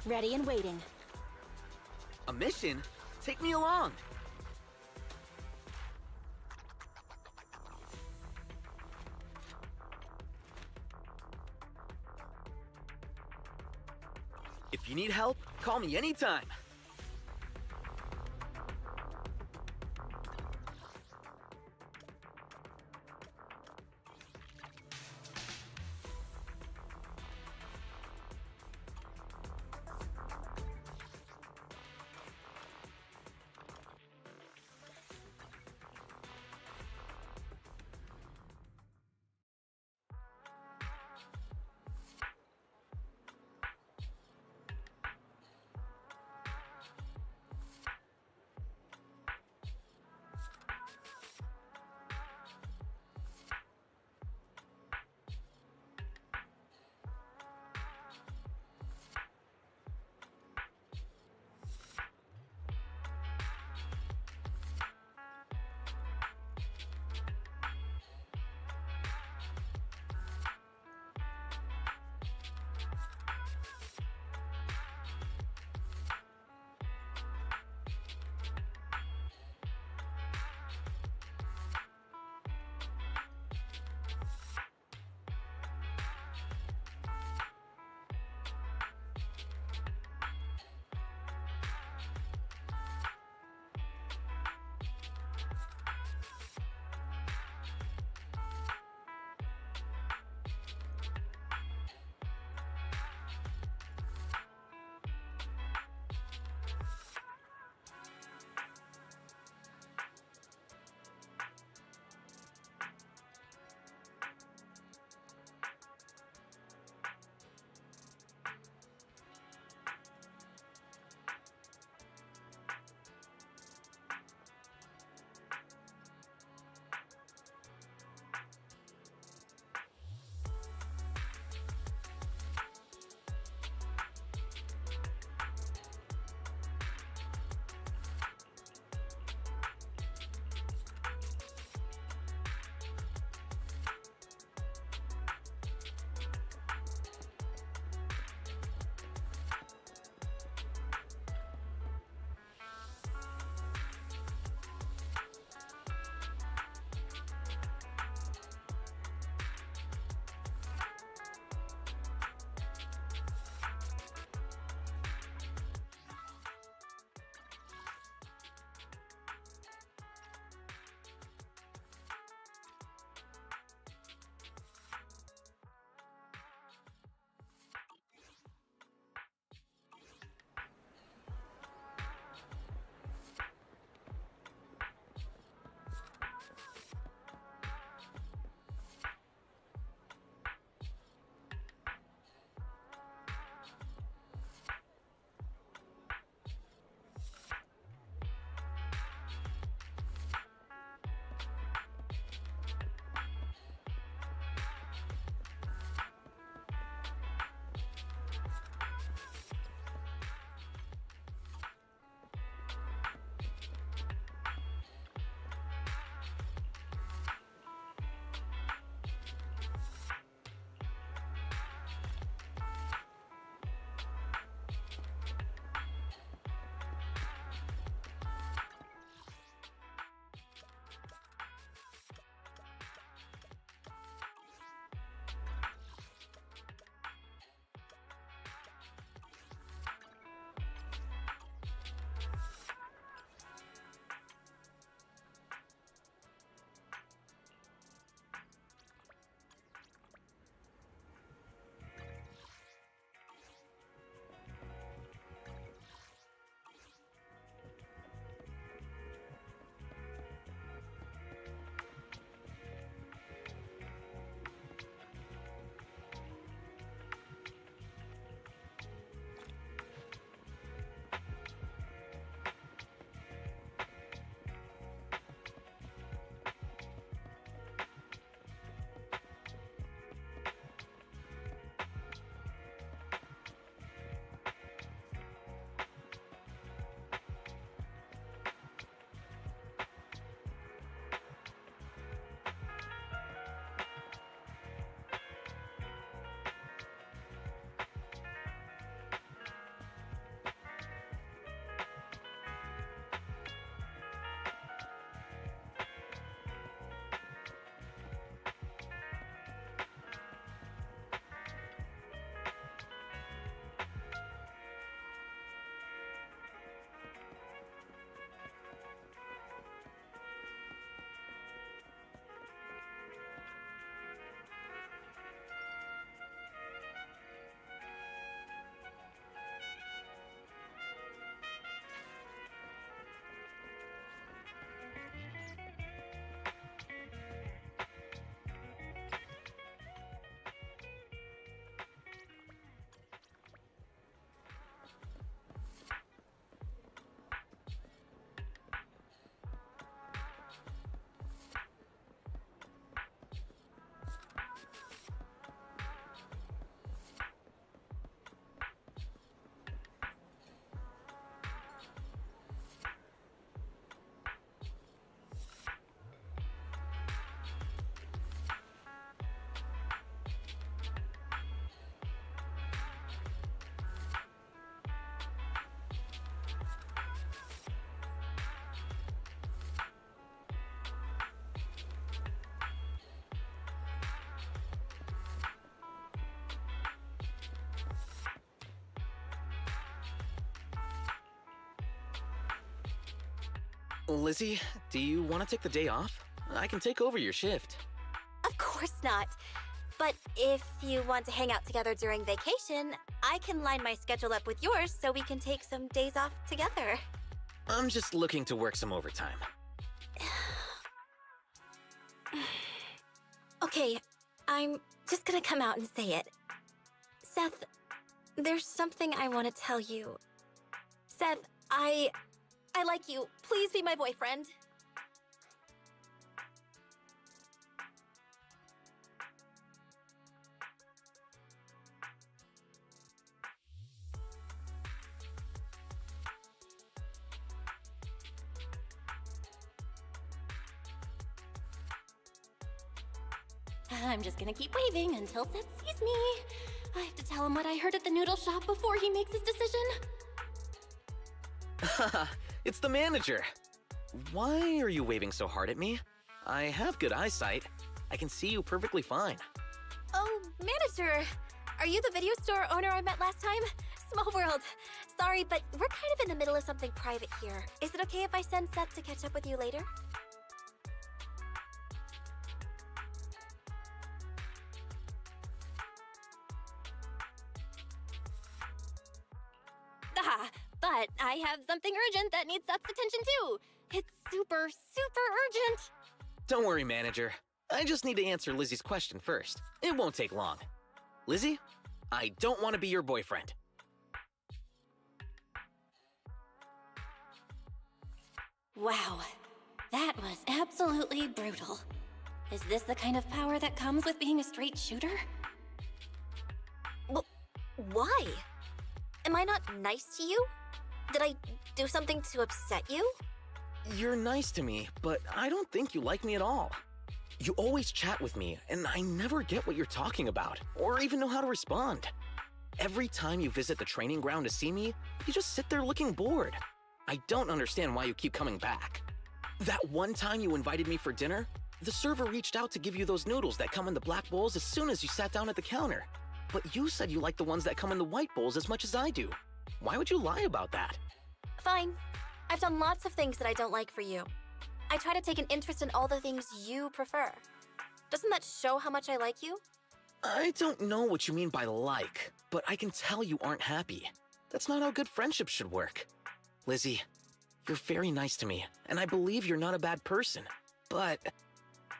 Ready and waiting. A mission? Take me along. If you need help, call me anytime. Lizzie, do you want to take the day off? I can take over your shift. Of course not. But if you want to hang out together during vacation, I can line my schedule up with yours so we can take some days off together. I'm just looking to work some overtime. Okay, I'm just gonna come out and say it. Seth, there's something I want to tell you. Seth, I like you. Please be my boyfriend. I'm just gonna keep waving until Seth sees me. I have to tell him what I heard at the noodle shop before he makes his decision. Haha, it's the manager. Why are you waving so hard at me? I have good eyesight. I can see you perfectly fine. Oh, manager. Are you the video store owner I met last time? Small world. Sorry, but we're kind of in the middle of something private here. Is it okay if I send Seth to catch up with you later? But I have something urgent that needs Seth's attention too. It's super, super urgent. Don't worry, manager. I just need to answer Lizzie's question first. It won't take long. Lizzie, I don't want to be your boyfriend. Wow, that was absolutely brutal. Is this the kind of power that comes with being a straight shooter? Why? Am I not nice to you? Did I do something to upset you? You're nice to me, but I don't think you like me at all. You always chat with me, and I never get what you're talking about, or even know how to respond. Every time you visit the training ground to see me, you just sit there looking bored. I don't understand why you keep coming back. That one time you invited me for dinner, the server reached out to give you those noodles that come in the black bowls as soon as you sat down at the counter. But you said you like the ones that come in the white bowls as much as I do. Why would you lie about that? Fine. I've done lots of things that I don't like for you. I try to take an interest in all the things you prefer. Doesn't that show how much I like you? I don't know what you mean by like, but I can tell you aren't happy. That's not how good friendships should work. Lizzie, you're very nice to me, and I believe you're not a bad person. But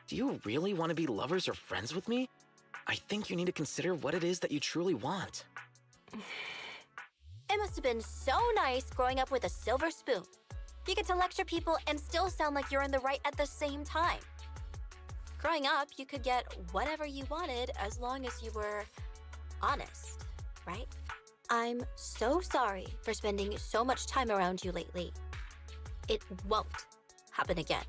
do you really want to be lovers or friends with me? I think you need to consider what it is that you truly want. It must have been so nice growing up with a silver spoon. You get to lecture people and still sound like you're in the right at the same time. Growing up, you could get whatever you wanted as long as you were honest, right? I'm so sorry for spending so much time around you lately. It won't happen again.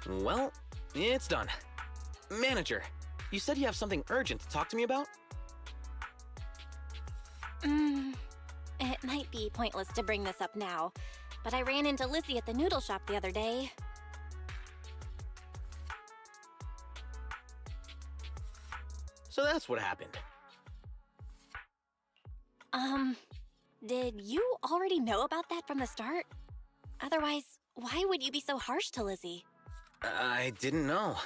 Well, it's done. Manager, you said you have something urgent to talk to me about? It might be pointless to bring this up now, but I ran into Lizzie at the noodle shop the other day. So that's what happened. Did you already know about that from the start? Otherwise, why would you be so harsh to Lizzie? I didn't know.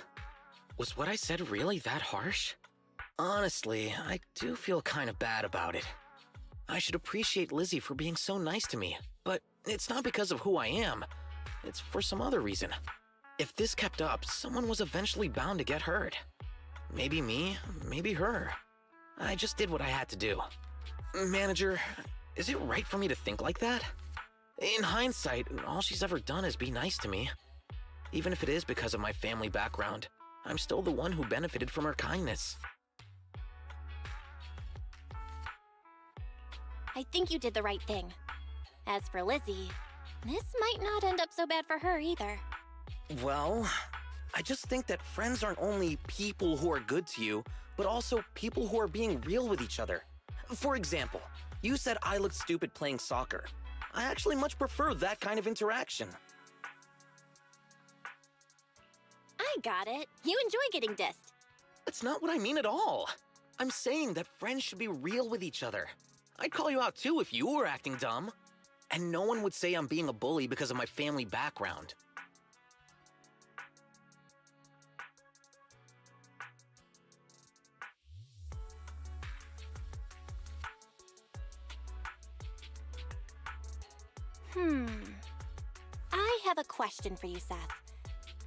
Was what I said really that harsh? Honestly, I do feel kind of bad about it. I should appreciate Lizzie for being so nice to me, but it's not because of who I am. It's for some other reason. If this kept up, someone was eventually bound to get hurt. Maybe me, maybe her. I just did what I had to do. Manager, is it right for me to think like that? In hindsight, all she's ever done is be nice to me. Even if it is because of my family background, I'm still the one who benefited from her kindness. I think you did the right thing. As for Lizzie, this might not end up so bad for her either. Well, I just think that friends aren't only people who are good to you, but also people who are being real with each other. For example, you said I looked stupid playing soccer. I actually much prefer that kind of interaction. I got it. You enjoy getting dissed. That's not what I mean at all. I'm saying that friends should be real with each other. I'd call you out too if you were acting dumb. And no one would say I'm being a bully because of my family background. I have a question for you, Seth.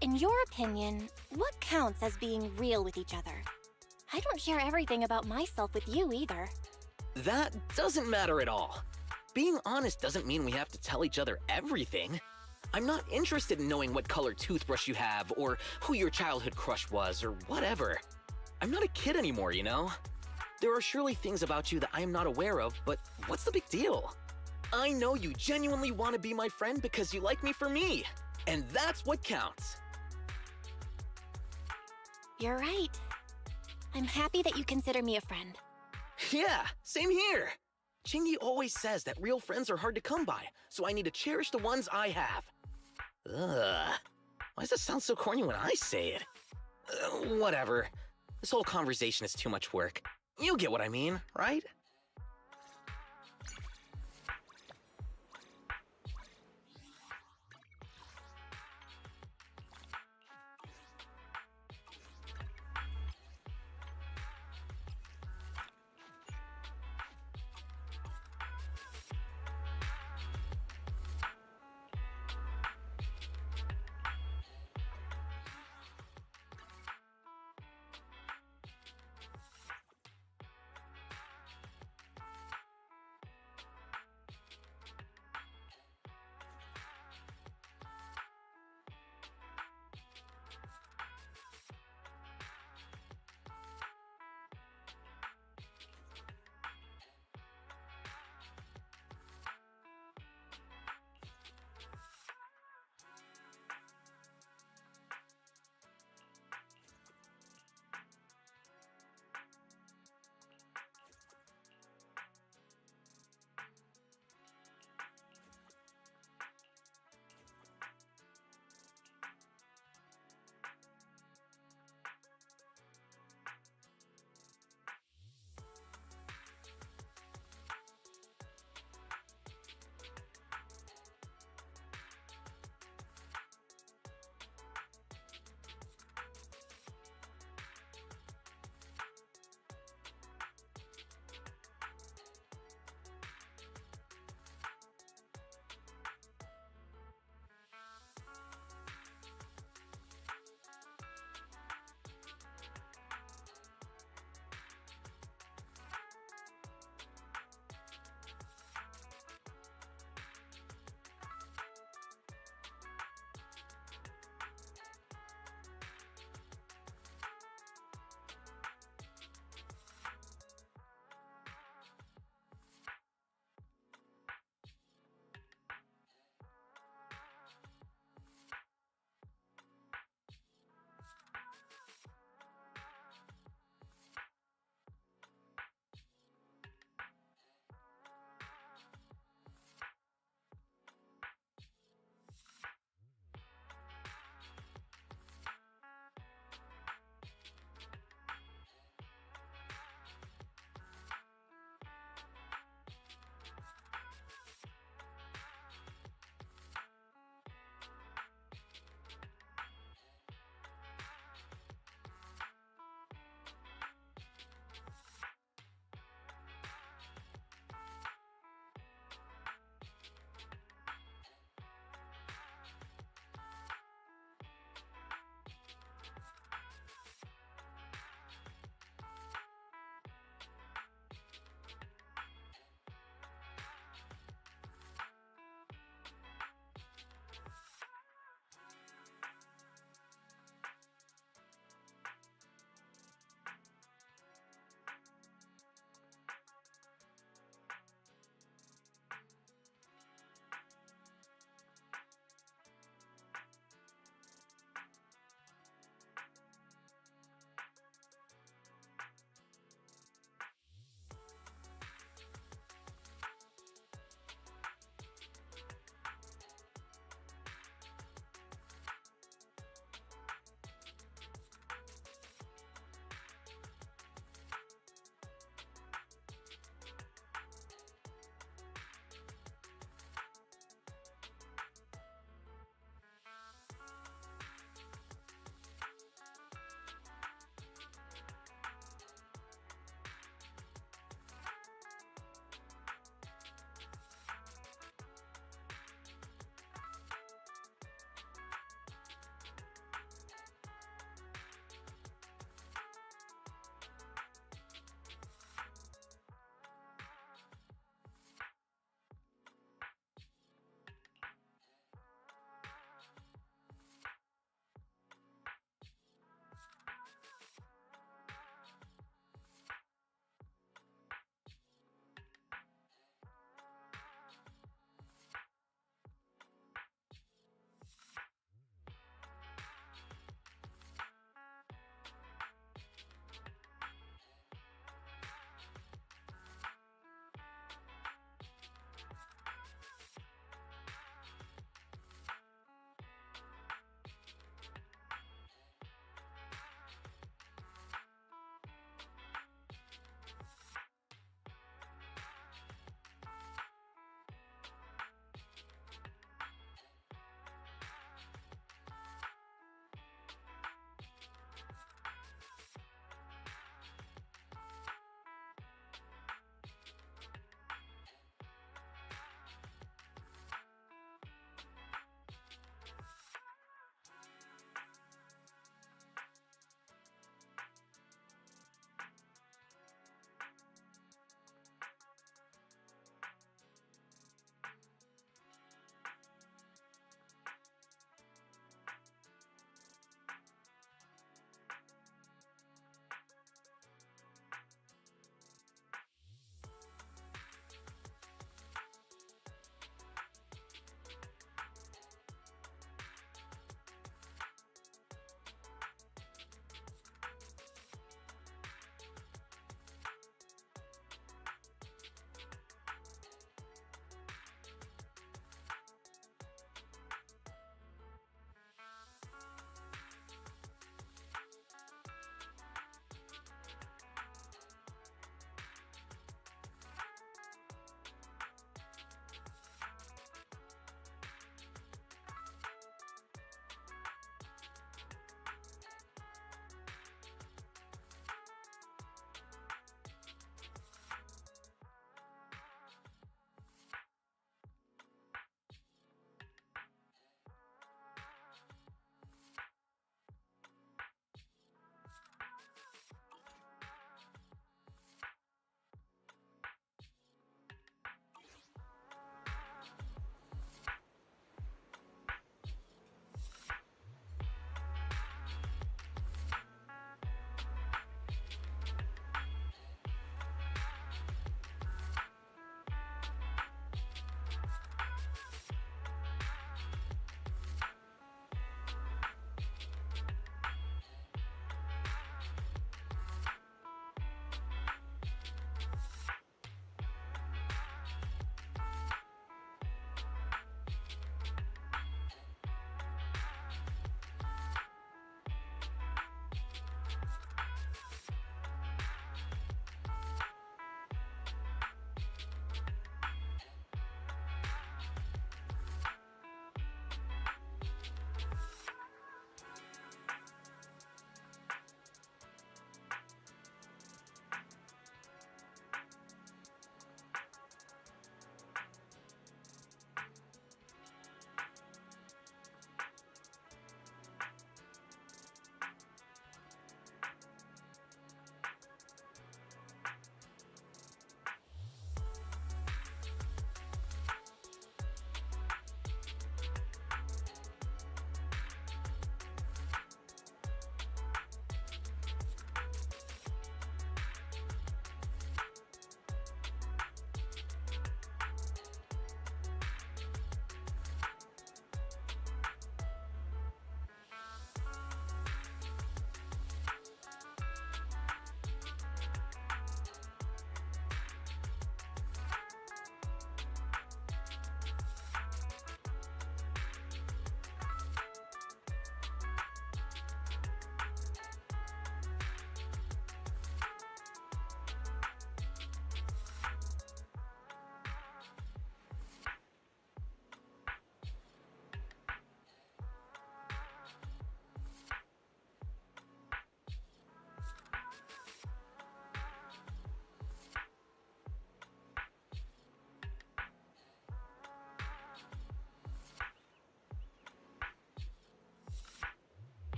In your opinion, what counts as being real with each other? I don't share everything about myself with you either. That doesn't matter at all. Being honest doesn't mean we have to tell each other everything. I'm not interested in knowing what color toothbrush you have, or who your childhood crush was, or whatever. I'm not a kid anymore, you know? There are surely things about you that I am not aware of, but what's the big deal? I know you genuinely want to be my friend because you like me for me, and that's what counts. You're right. I'm happy that you consider me a friend. Yeah, same here. Chingy always says that real friends are hard to come by, so I need to cherish the ones I have. Ugh. Why does that sound so corny when I say it? Whatever. This whole conversation is too much work. You get what I mean, right?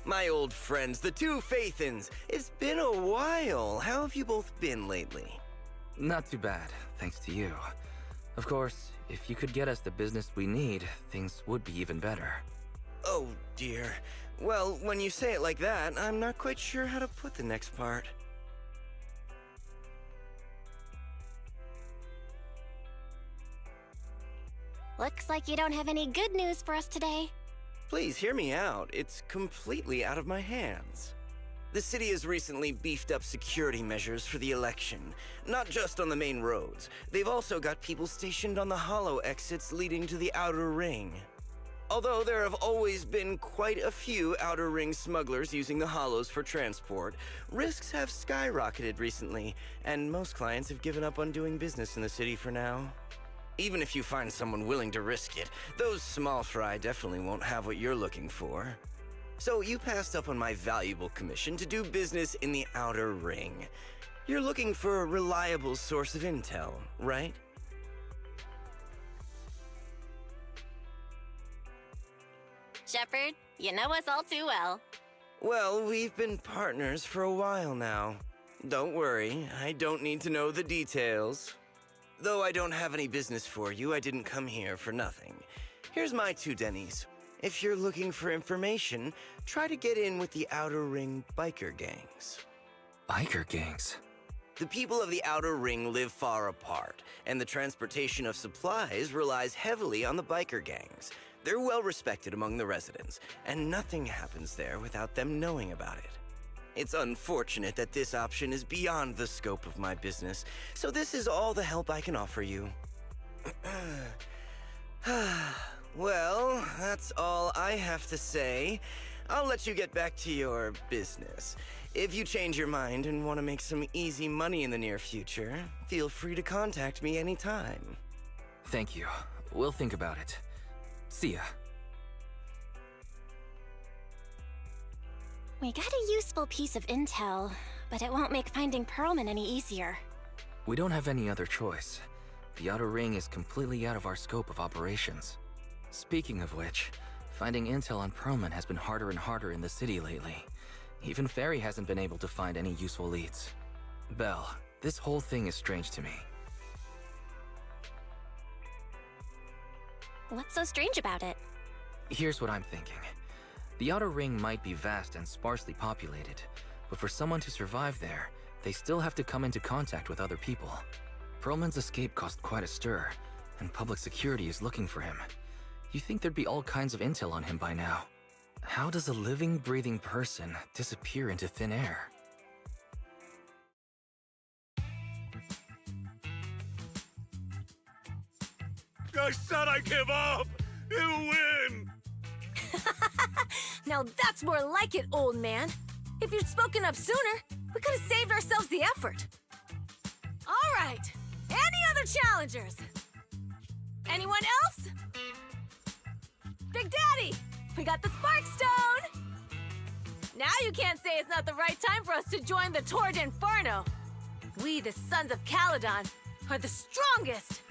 My old friends, the two Faithins. It's been a while. How have you both been lately? Not too bad, thanks to you. Of course, if you could get us the business we need, things would be even better. Oh, dear. Well, when you say it like that, I'm not quite sure how to put the next part. Looks like you don't have any good news for us today. Please hear me out. It's completely out of my hands. The city has recently beefed up security measures for the election, not just on the main roads. They've also got people stationed on the hollow exits leading to the outer ring. Although there have always been quite a few outer ring smugglers using the hollows for transport, risks have skyrocketed recently, and most clients have given up on doing business in the city for now. Even if you find someone willing to risk it, those small fry definitely won't have what you're looking for. So you passed up on my valuable commission to do business in the outer ring. You're looking for a reliable source of intel, right? Shepard, you know us all too well. Well, we've been partners for a while now. Don't worry, I don't need to know the details. Though I don't have any business for you, I didn't come here for nothing. Here's my 2 Denny's. If you're looking for information, try to get in with the Outer Ring biker gangs. Biker gangs? The people of the Outer Ring live far apart, and the transportation of supplies relies heavily on the biker gangs. They're well respected among the residents, and nothing happens there without them knowing about it. It's unfortunate that this option is beyond the scope of my business, so this is all the help I can offer you. Well, that's all I have to say. I'll let you get back to your business. If you change your mind and want to make some easy money in the near future, feel free to contact me anytime. Thank you. We'll think about it. See ya. We got a useful piece of intel, but it won't make finding Pearlman any easier. We don't have any other choice. The Outer Ring is completely out of our scope of operations. Speaking of which, finding intel on Pearlman has been harder and harder in the city lately. Even Fairy hasn't been able to find any useful leads. Belle, this whole thing is strange to me. What's so strange about it? Here's what I'm thinking. The Outer Ring might be vast and sparsely populated, but for someone to survive there, they still have to come into contact with other people. Pearlman's escape caused quite a stir, and public security is looking for him. You'd think there'd be all kinds of intel on him by now. How does a living, breathing person disappear into thin air? I said I give up! You win! Now that's more like it, old man. If you'd spoken up sooner, we could have saved ourselves the effort. All right. Any other challengers? Anyone else? Big Daddy, we got the Spark Stone! Now you can't say it's not the right time for us to join the Torrid Inferno. We, the Sons of Caledon, are the strongest.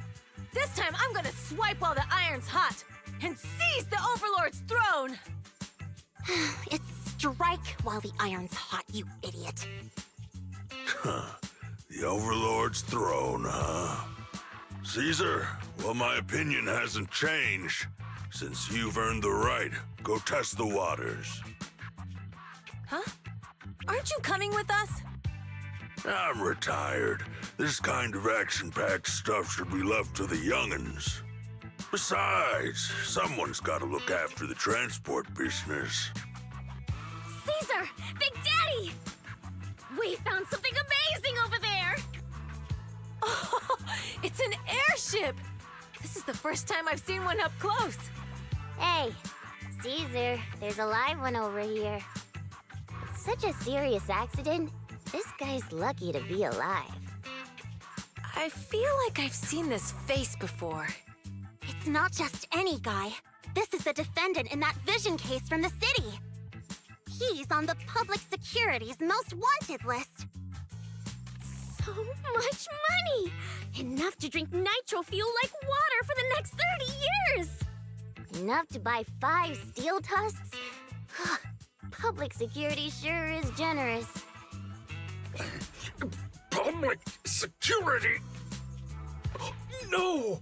This time I'm gonna swipe while the iron's hot and seize the Overlord's throne! It's strike while the iron's hot, you idiot. The Overlord's throne, huh? Caesar, well, my opinion hasn't changed. Since you've earned the right, go test the waters. Huh? Aren't you coming with us? I'm retired. This kind of action-packed stuff should be left to the young'uns. Besides, someone's got to look after the transport business. Caesar! Big Daddy! We found something amazing over there! Oh, it's an airship! This is the first time I've seen one up close. Hey, Caesar, there's a live one over here. It's such a serious accident. This guy's lucky to be alive. I feel like I've seen this face before. It's not just any guy. This is the defendant in that vision case from the city. He's on the public security's most wanted list. So much money! Enough to drink nitro fuel like water for the next 30 years! Enough to buy 5 steel tusks? Public security sure is generous. Public security? No!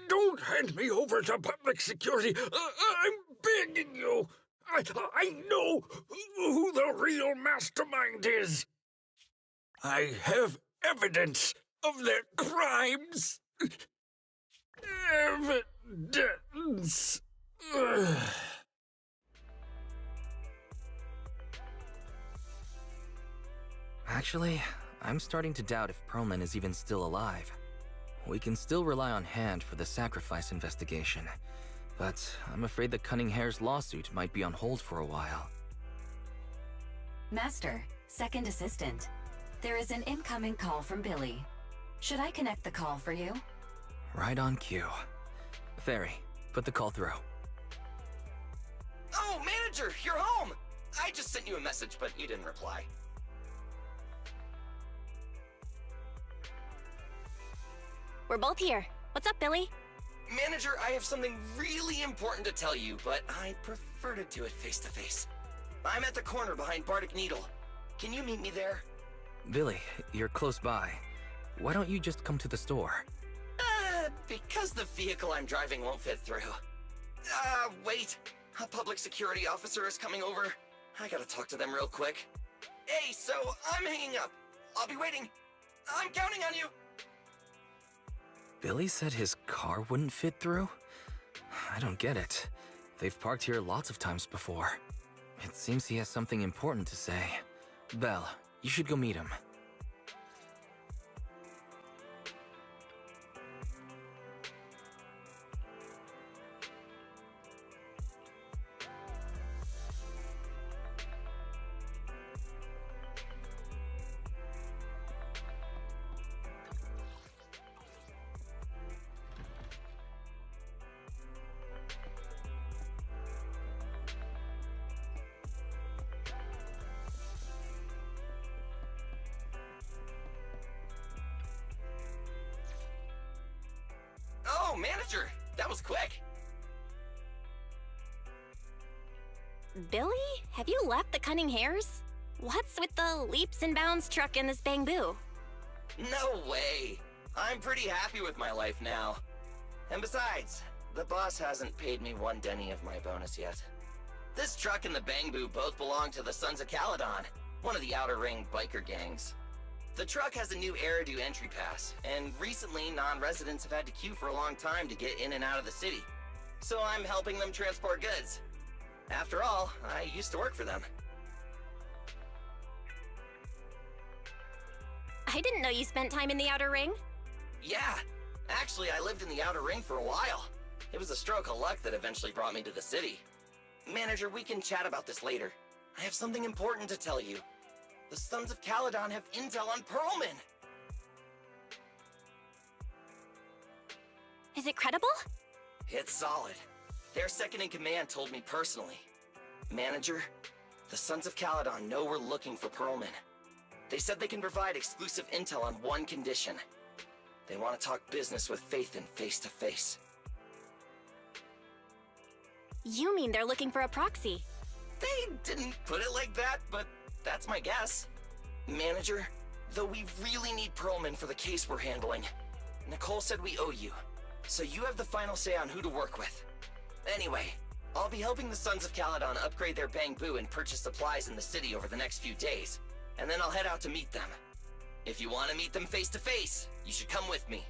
Don't hand me over to public security! I'm begging you! I know who the real mastermind is! I have evidence of their crimes! Evidence! Actually, I'm starting to doubt if Perlman is even still alive. We can still rely on Hand for the sacrifice investigation, but I'm afraid the Cunning Hare's lawsuit might be on hold for a while. Master, second assistant. There is an incoming call from Billy. Should I connect the call for you? Right on cue. Fairy, put the call through. Oh, manager, you're home! I just sent you a message, but you didn't reply. We're both here. What's up, Billy? Manager, I have something really important to tell you, but I'd prefer to do it face to face. I'm at the corner behind Bardic Needle. Can you meet me there? Billy, you're close by. Why don't you just come to the store? Because the vehicle I'm driving won't fit through. Wait. A public security officer is coming over. I gotta talk to them real quick. Hey, so I'm hanging up. I'll be waiting. I'm counting on you. Billy said his car wouldn't fit through? I don't get it. They've parked here lots of times before. It seems he has something important to say. Belle, you should go meet him. Oh, manager, that was quick. Billy? Have you left the Cunning Hares? What's with the leaps and bounds truck and this bamboo? No way. I'm pretty happy with my life now. And besides, the boss hasn't paid me 1 Denny of my bonus yet. This truck and the Bangbu both belong to the Sons of Caledon, one of the Outer Ring biker gangs. The truck has a new Eridu entry pass, and recently non-residents have had to queue for a long time to get in and out of the city. So I'm helping them transport goods. After all, I used to work for them. I didn't know you spent time in the Outer Ring. Yeah, actually I lived in the Outer Ring for a while. It was a stroke of luck that eventually brought me to the city. Manager, we can chat about this later. I have something important to tell you. The Sons of Caledon have intel on Perlman! Is it credible? It's solid. Their second-in-command told me personally. Manager, the Sons of Caledon know we're looking for Perlman. They said they can provide exclusive intel on one condition. They want to talk business with Phaethon face-to-face. You mean they're looking for a proxy? They didn't put it like that, but that's my guess. Manager, though we really need Perlman for the case we're handling, Nicole said we owe you, so you have the final say on who to work with. Anyway, I'll be helping the Sons of Caledon upgrade their Bangbu and purchase supplies in the city over the next few days, and then I'll head out to meet them. If you want to meet them face to face, you should come with me.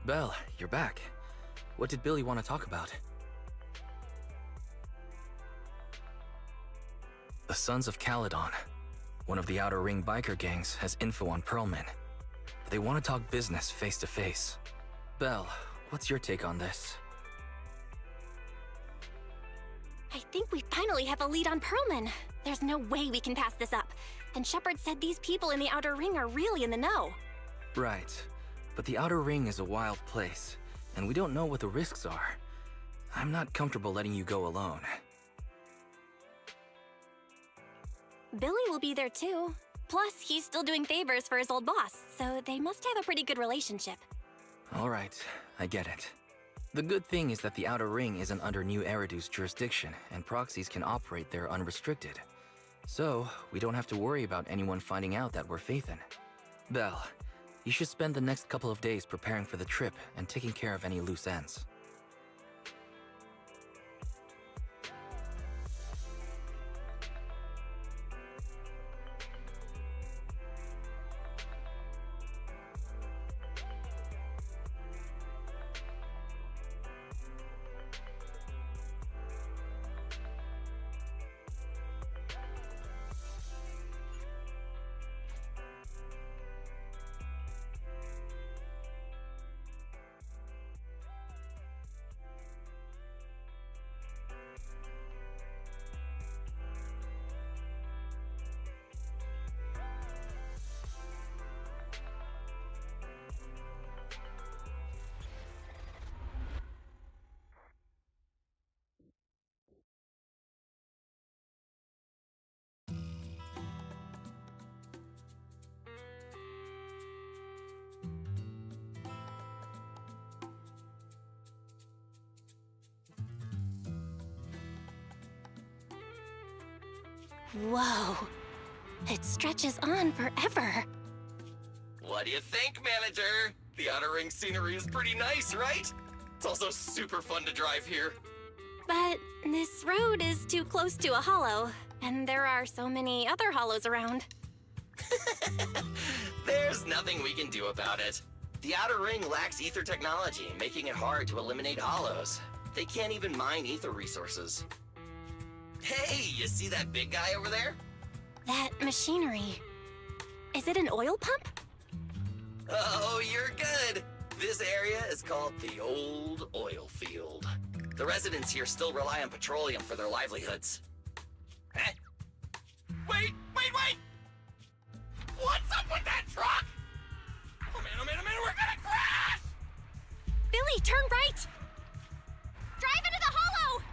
Belle, you're back. What did Billy want to talk about? The Sons of Caledon, one of the Outer Ring biker gangs, has info on Perlman. They want to talk business face to face. Belle, what's your take on this? I think we finally have a lead on Perlman. There's no way we can pass this up. And Shepard said these people in the Outer Ring are really in the know. Right. But the Outer Ring is a wild place, and we don't know what the risks are. I'm not comfortable letting you go alone. Billy will be there too. Plus, he's still doing favors for his old boss, so they must have a pretty good relationship. All right, I get it. The good thing is that the Outer Ring isn't under New Eridu's jurisdiction, and proxies can operate there unrestricted. So, we don't have to worry about anyone finding out that we're Phaethon. Belle, you should spend the next couple of days preparing for the trip and taking care of any loose ends. Whoa. It stretches on forever. What do you think, manager? The Outer Ring scenery is pretty nice, right? It's also super fun to drive here. But this road is too close to a hollow, and there are so many other hollows around. There's nothing we can do about it. The Outer Ring lacks ether technology, making it hard to eliminate hollows. They can't even mine ether resources. Hey, you see that big guy over there? That machinery. Is it an oil pump? Oh, you're good. This area is called the Old Oil Field. The residents here still rely on petroleum for their livelihoods. Huh? Wait! What's up with that truck? Oh man, we're gonna crash! Billy, turn right! Drive into the hollow!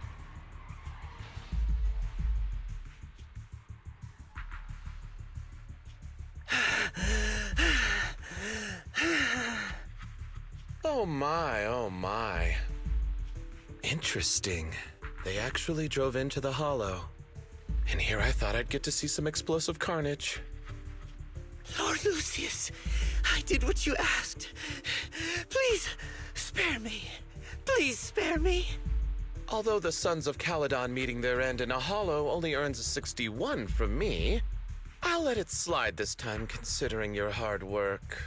Oh my. Interesting. They actually drove into the hollow. And here I thought I'd get to see some explosive carnage. Lord Lucius, I did what you asked. Please, spare me. Please spare me. Although the Sons of Caledon meeting their end in a hollow only earns a 61 from me, I'll let it slide this time considering your hard work.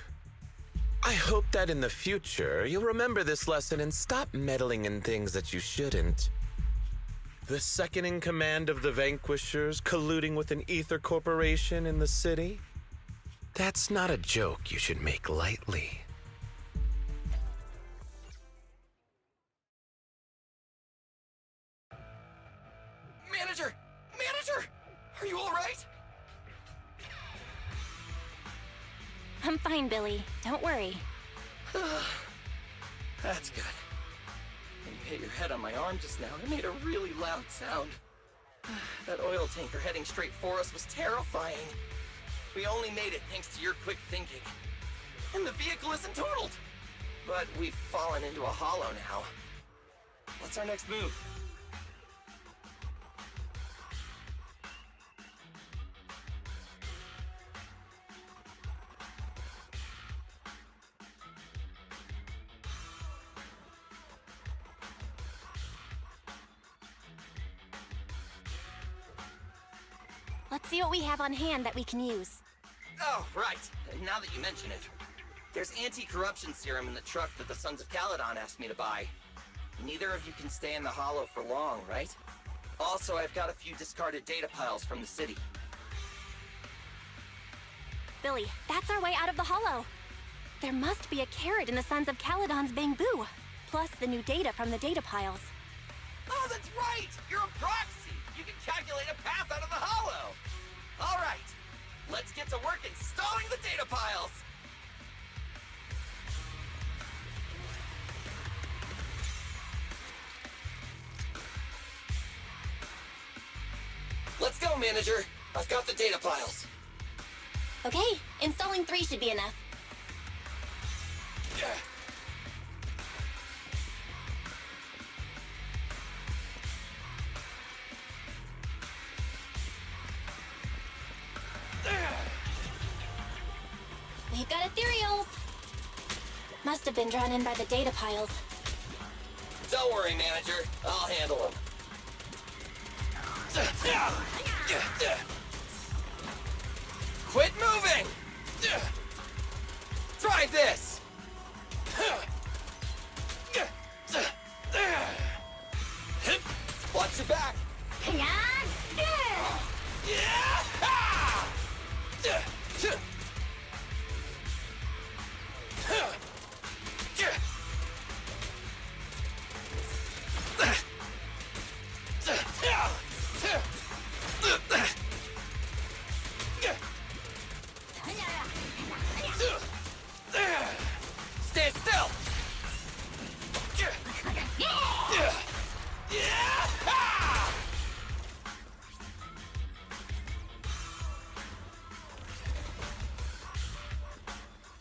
I hope that in the future you'll remember this lesson and stop meddling in things that you shouldn't. The second in command of the Vanquishers colluding with an ether corporation in the city? That's not a joke you should make lightly. Manager! Are you alright? I'm fine, Billy. Don't worry. That's good. When you hit your head on my arm just now, it made a really loud sound. That oil tanker heading straight for us was terrifying. We only made it thanks to your quick thinking. And the vehicle isn't totaled. But we've fallen into a hollow now. What's our next move? Let's see what we have on hand that we can use. Oh, right. Now that you mention it. There's anti-corruption serum in the truck that the Sons of Caledon asked me to buy. Neither of you can stay in the hollow for long, right? Also, I've got a few discarded data piles from the city. Billy, that's our way out of the hollow. There must be a carrot in the Sons of Caledon's bamboo, plus the new data from the data piles. Oh, that's right! You're a proxy! You can calculate a path out of the hollow! All right, let's get to work installing the data piles! Let's go, manager! I've got the data files. Okay, installing 3 should be enough. We've got ethereals. Must have been drawn in by the data piles. Don't worry, manager. I'll handle them. Quit moving! Try this! Watch your back! Stand still!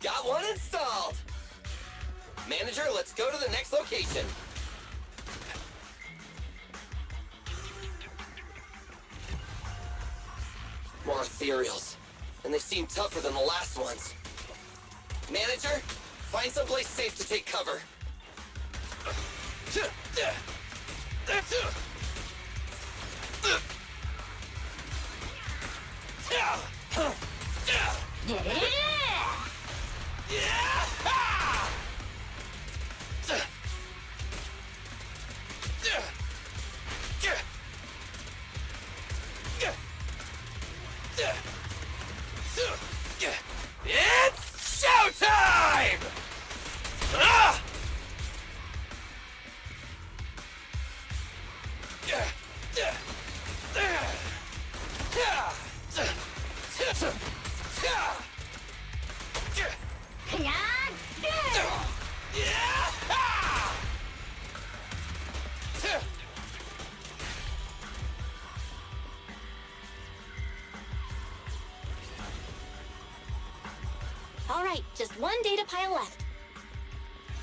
Got one installed! Manager, let's go to the next location. More ethereals. And they seem tougher than the last ones. Manager, find someplace safe to take cover. It's showtime! Ah! All right, just 1 data pile left.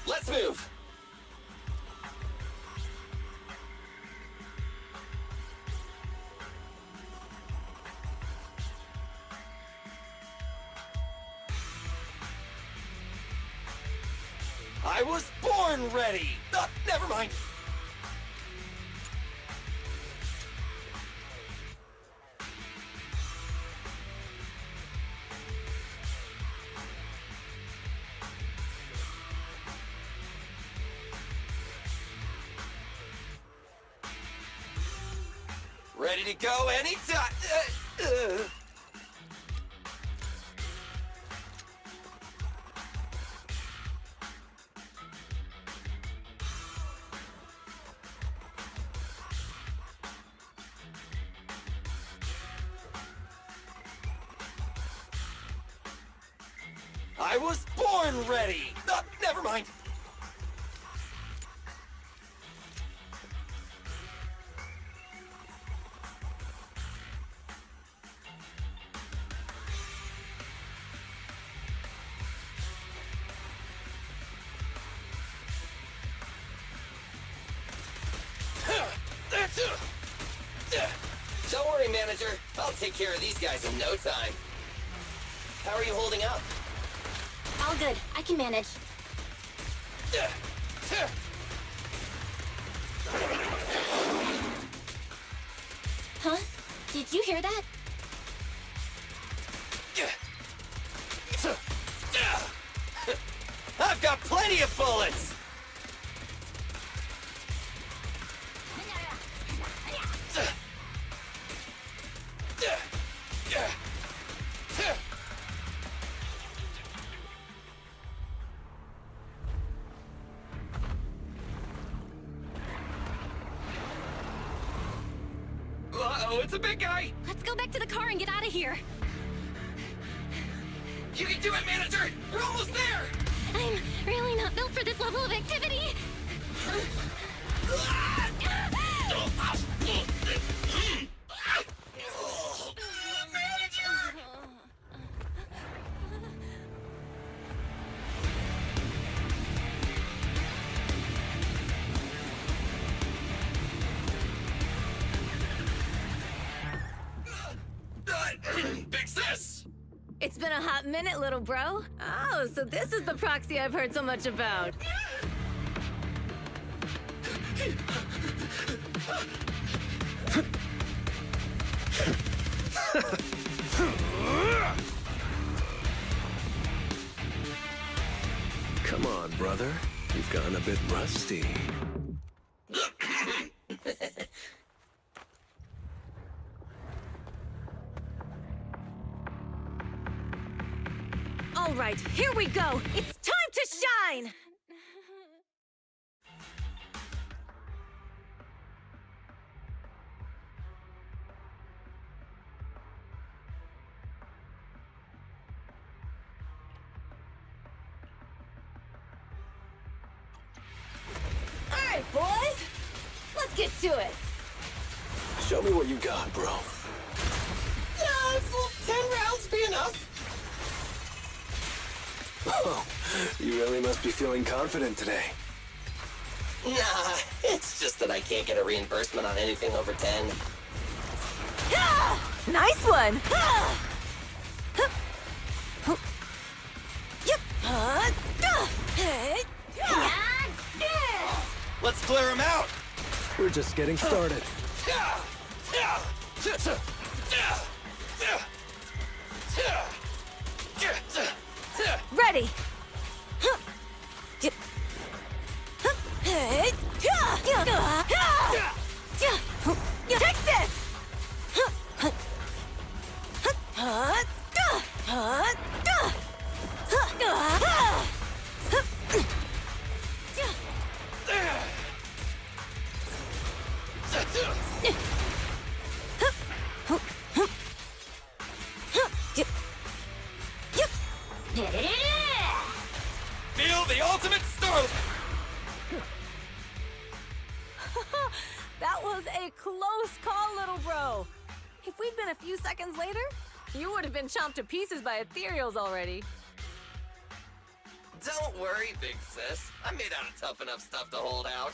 Let's move! I was born ready! Never mind. Ready to go anytime. I was born ready! Never mind. Don't worry, manager. I'll take care of these guys in no time. How are you holding up? All good. I can manage. Huh? Did you hear that? I've got plenty of bullets! Uh-oh, it's a big guy! Let's go back to the car and get out of here. You can do it, manager! We're almost there! I'm really not built for this level of activity. Big sis! It's been a hot minute, little bro. Oh, so this is the proxy I've heard so much about. Come on, brother. You've gotten a bit rusty. All right, here we go. It's time to shine! All right, boys. Let's get to it. Show me what you got, bro. Yeah, will 10 rounds be enough? Oh, you really must be feeling confident today. Nah, it's just that I can't get a reimbursement on anything over 10. Nice one! Let's clear him out! We're just getting started. Ready! Take this! Feel the ultimate Starlight! That was a close call, little bro. If we'd been a few seconds later, you would have been chomped to pieces by ethereals already. Don't worry, big sis. I'm made out of tough enough stuff to hold out.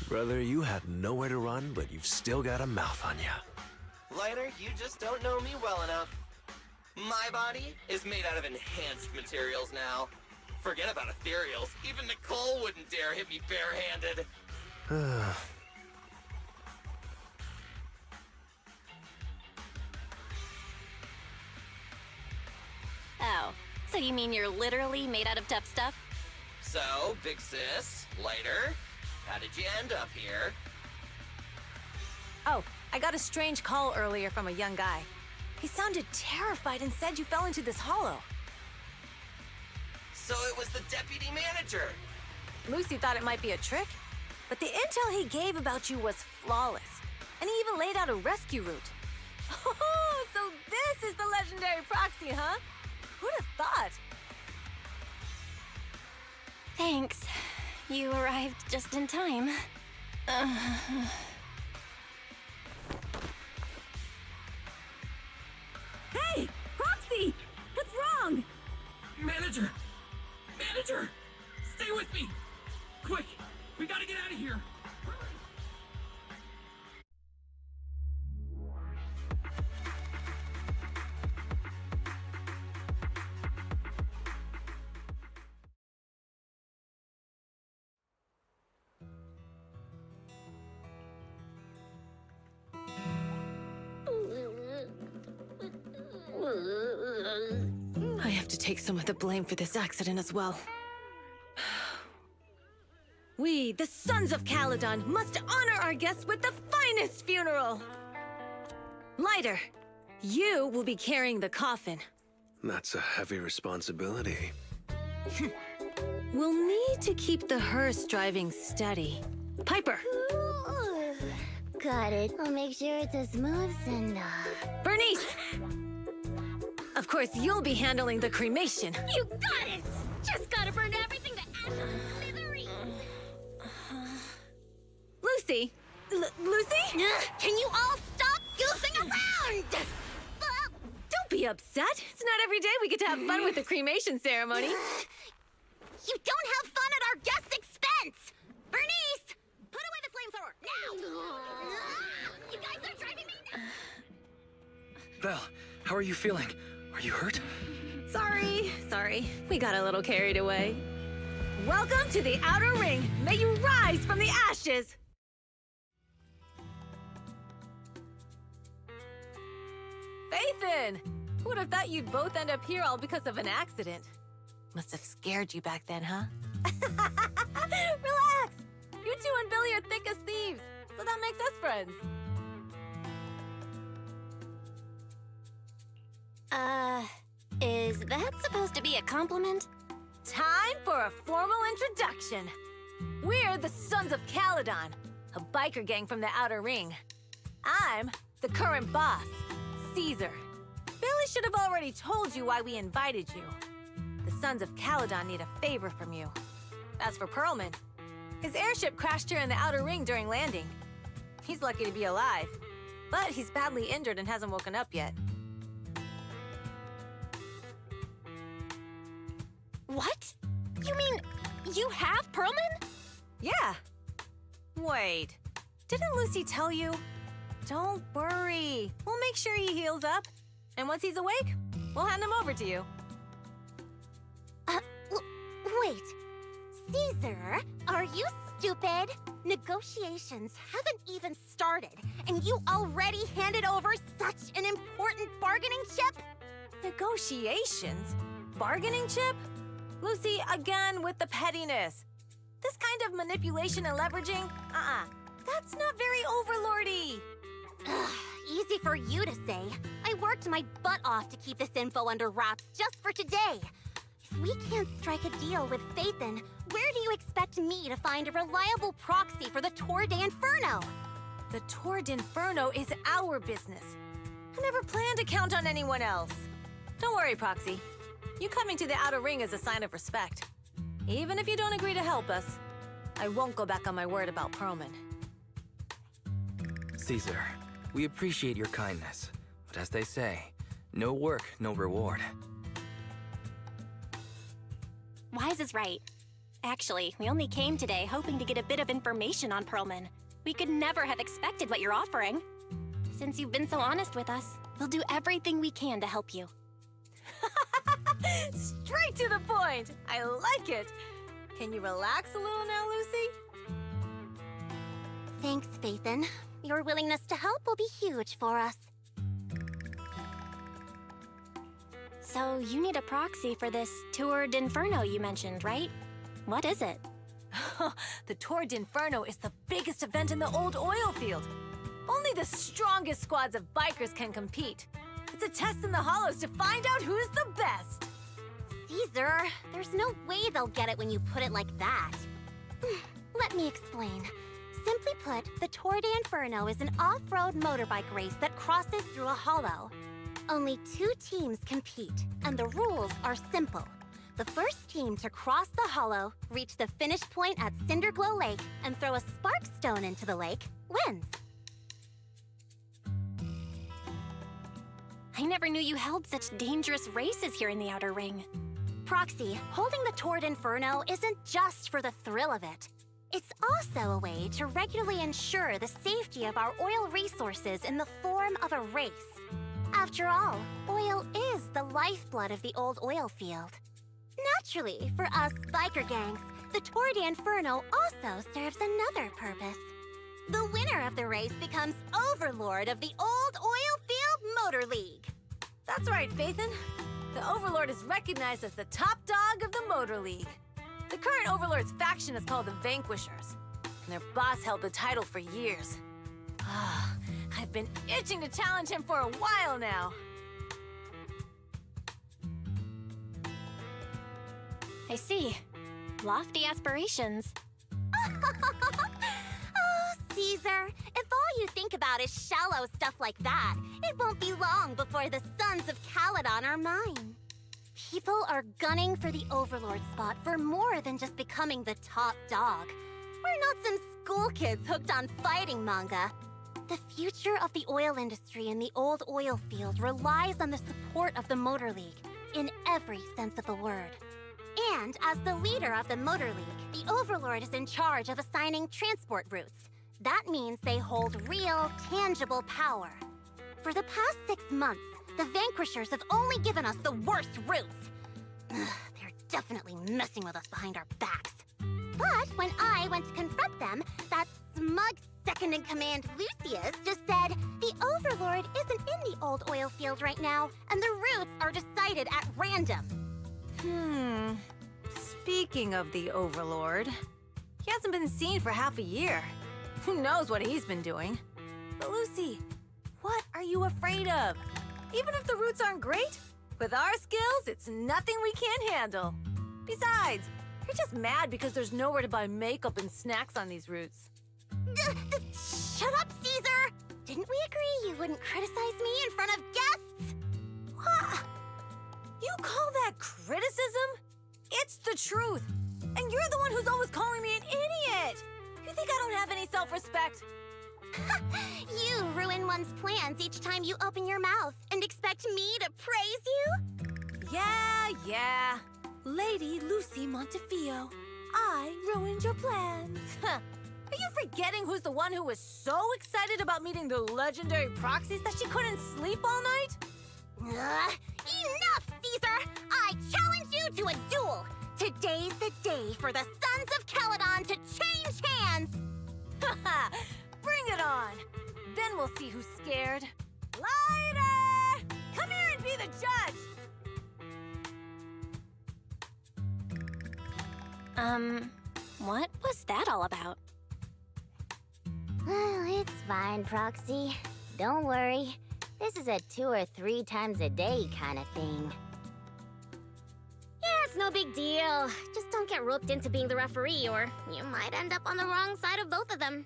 Brother, you have nowhere to run, but you've still got a mouth on you. Lighter, you just don't know me well enough. My body is made out of enhanced materials now. Forget about ethereals. Even Nicole wouldn't dare hit me barehanded. Oh, so you mean you're literally made out of tough stuff? So, big sis, Lighter, how did you end up here? Oh, I got a strange call earlier from a young guy. He sounded terrified and said you fell into this hollow. So it was the deputy manager. Lucy thought it might be a trick, but the intel he gave about you was flawless. And he even laid out a rescue route. Oh, so this is the legendary proxy, huh? Who'd have thought? Thanks. You arrived just in time. Hey! Proxy! What's wrong? Manager! Manager! Stay with me! Quick! We gotta get out of here! I have to take some of the blame for this accident as well. We, the Sons of Caledon, must honor our guests with the finest funeral! Lighter, you will be carrying the coffin. That's a heavy responsibility. We'll need to keep the hearse driving steady. Piper! Ooh, got it. I'll make sure it's as smooth and Bernice! Of course, you'll be handling the cremation. You got it! Just gotta burn everything to ash and smithereens! Lucy! Lucy? Can you all stop goofing around? Don't be upset. It's not every day we get to have fun with the cremation ceremony. You don't have fun at our guest expense! Bernice! Put away the flamethrower, now! You guys Vel, how are you feeling? Are you hurt? Sorry. We got a little carried away. Welcome to the Outer Ring. May you rise from the ashes. Phaethon! Who would have thought you'd both end up here all because of an accident? Must have scared you back then, huh? Relax! You two and Billy are thick as thieves, so that makes us friends. Is that supposed to be a compliment? Time for a formal introduction. We're the Sons of Caledon, a biker gang from the Outer Ring. I'm the current boss, Caesar. Billy should have already told you why we invited you. The Sons of Caledon need a favor from you. As for Pearlman, his airship crashed here in the Outer Ring during landing. He's lucky to be alive, but he's badly injured and hasn't woken up yet. What? You mean you have Pearlman? Yeah. Wait, didn't Lucy tell you? Don't worry. We'll make sure he heals up. And once he's awake, we'll hand him over to you. Wait. Caesar, are you stupid? Negotiations haven't even started, and you already handed over such an important bargaining chip? Negotiations? Bargaining chip? Lucy, again with the pettiness. This kind of manipulation and leveraging? That's not very overlordy. Easy for you to say. I worked my butt off to keep this info under wraps just for today. If we can't strike a deal with Phaethon, where do you expect me to find a reliable proxy for the Tour d'Inferno? The Tour d'Inferno is our business. I never planned to count on anyone else. Don't worry, Proxy. You coming to the Outer Ring is a sign of respect. Even if you don't agree to help us, I won't go back on my word about Pearlman. Caesar, we appreciate your kindness, but as they say, no work, no reward. Wise is right. Actually, we only came today hoping to get a bit of information on Pearlman. We could never have expected what you're offering. Since you've been so honest with us, we'll do everything we can to help you. Straight to the point! I like it! Can you relax a little now, Lucy? Thanks, Phaethon. Your willingness to help will be huge for us. So you need a proxy for this Tour d'Inferno you mentioned, right? What is it? The Tour d'Inferno is the biggest event in the old oil field. Only the strongest squads of bikers can compete. It's a test in the hollows to find out who's the best. Caesar, there's no way they'll get it when you put it like that. Let me explain. Simply put, the Tour d'Inferno is an off-road motorbike race that crosses through a hollow. Only 2 teams compete, and the rules are simple. The first team to cross the hollow, reach the finish point at Cinderglow Lake, and throw a spark stone into the lake, wins. I never knew you held such dangerous races here in the Outer Ring. Proxy, holding the Tour d'Inferno isn't just for the thrill of it. It's also a way to regularly ensure the safety of our oil resources in the form of a race. After all, oil is the lifeblood of the old oil field. Naturally, for us biker gangs, the Tour d'Inferno also serves another purpose. The winner of the race becomes overlord of the old oil field motor league. That's right, Phaethon. The Overlord is recognized as the top dog of the Motor League. The current Overlord's faction is called the Vanquishers, and their boss held the title for years. I've been itching to challenge him for a while now. I see. Lofty aspirations. Oh, Caesar, if all you think about is shallow stuff like that, it won't be long before the Sons of Caledon are mine. People are gunning for the Overlord spot for more than just becoming the top dog. We're not some school kids hooked on fighting manga. The future of the oil industry in the old oil field relies on the support of the Motor League, in every sense of the word. And as the leader of the Motor League, the Overlord is in charge of assigning transport routes. That means they hold real, tangible power. For the past 6 months, the Vanquishers have only given us the worst roots. They're definitely messing with us behind our backs. But when I went to confront them, that smug second-in-command Lucius just said the Overlord isn't in the old oil field right now, and the routes are decided at random. Speaking of the Overlord, he hasn't been seen for half a year. Who knows what he's been doing? But Lucy, what are you afraid of? Even if the routes aren't great, with our skills, it's nothing we can't handle. Besides, you're just mad because there's nowhere to buy makeup and snacks on these routes. Shut up, Caesar! Didn't we agree you wouldn't criticize me in front of guests? What? You call that criticism? It's the truth. And you're the one who's always calling me an idiot. You think I don't have any self-respect? You ruin one's plans each time you open your mouth and expect me to praise you? Yeah. Lady Lucy Montefiore, I ruined your plans. Are you forgetting who's the one who was so excited about meeting the legendary Proxies that she couldn't sleep all night? Enough, Caesar! I challenge you to a duel! Today's the day for the Sons of Caledon to change hands! Bring it on! Then we'll see who's scared. Lighter! Come here and be the judge! What was that all about? Well, it's fine, Proxy. Don't worry. This is a 2 or 3 times a day kind of thing. Yeah, it's no big deal. Just don't get roped into being the referee, or you might end up on the wrong side of both of them.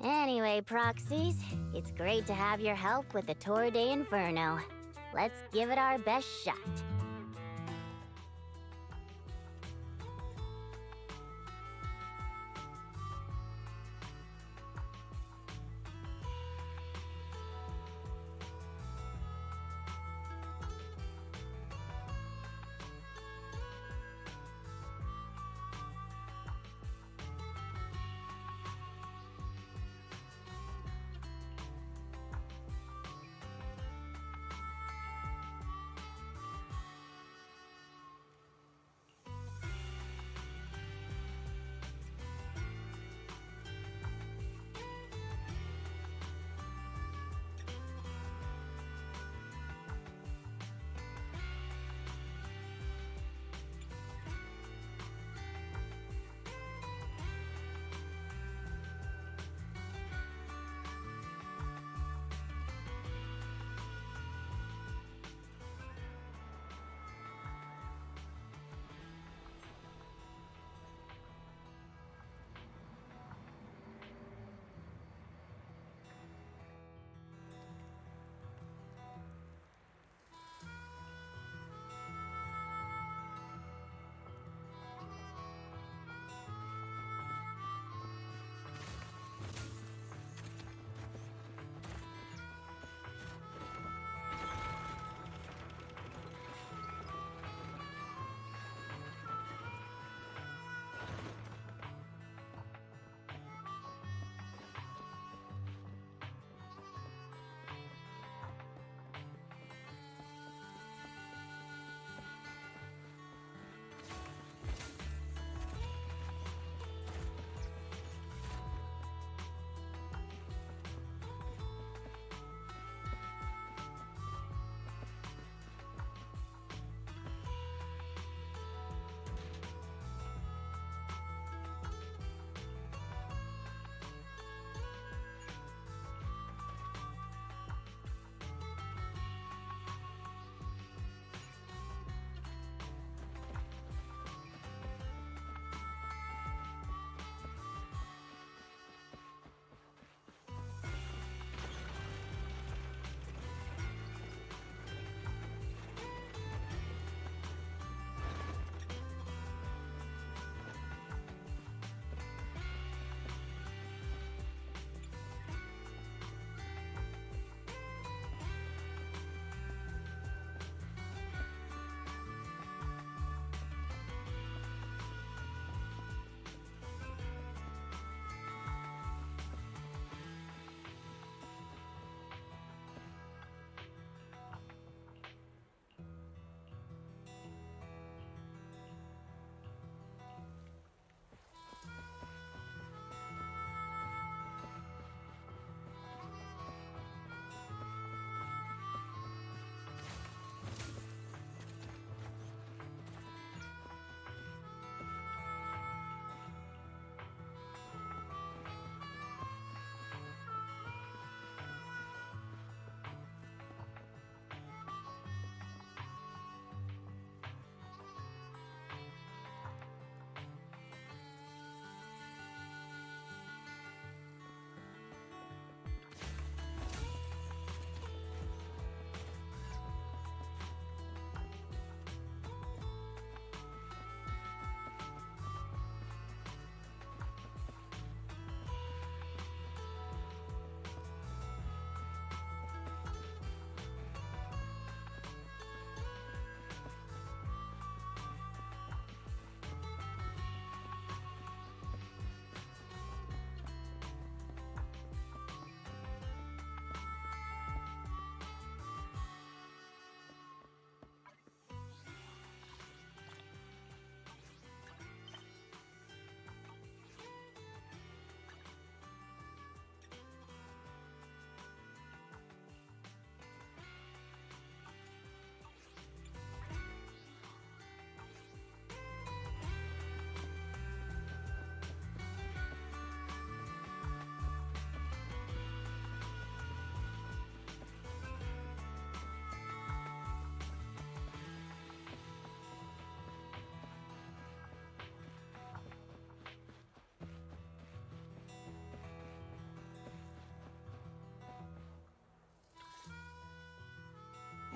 Anyway, Proxies, it's great to have your help with the Tour de Inferno. Let's give it our best shot.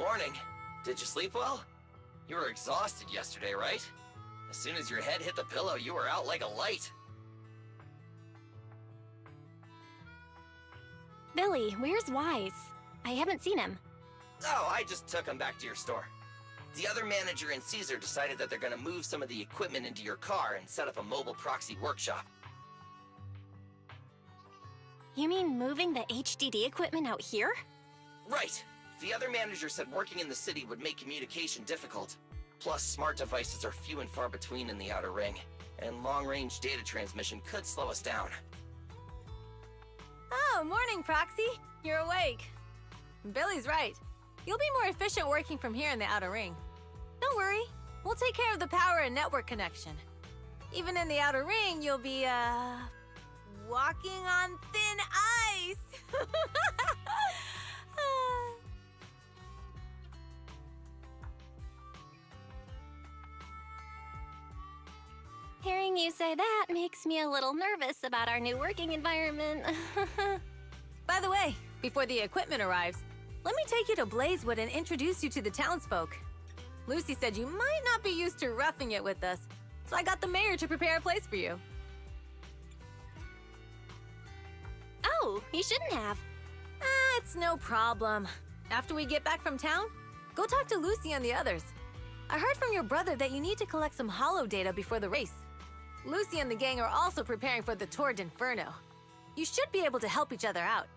morning. Did you sleep well? You were exhausted yesterday, right? As soon as your head hit the pillow, you were out like a light. Billy, where's Wise? I haven't seen him. Oh, I just took him back to your store. The other manager and Caesar decided that they're gonna move some of the equipment into your car and set up a mobile proxy workshop. You mean moving the HDD equipment out here? Right. The other manager said working in the city would make communication difficult. Plus, smart devices are few and far between in the Outer Ring, and long-range data transmission could slow us down. Oh, morning, Proxy. You're awake. Billy's right. You'll be more efficient working from here in the Outer Ring. Don't worry. We'll take care of the power and network connection. Even in the Outer Ring, you'll be, walking on thin ice. Hearing you say that makes me a little nervous about our new working environment. By the way, before the equipment arrives, let me take you to Blazewood and introduce you to the townsfolk. Lucy said you might not be used to roughing it with us, so I got the mayor to prepare a place for you. Oh, you shouldn't have. It's no problem. After we get back from town, go talk to Lucy and the others. I heard from your brother that you need to collect some holo data before the race. Lucy and the gang are also preparing for the Tour d'Inferno. You should be able to help each other out.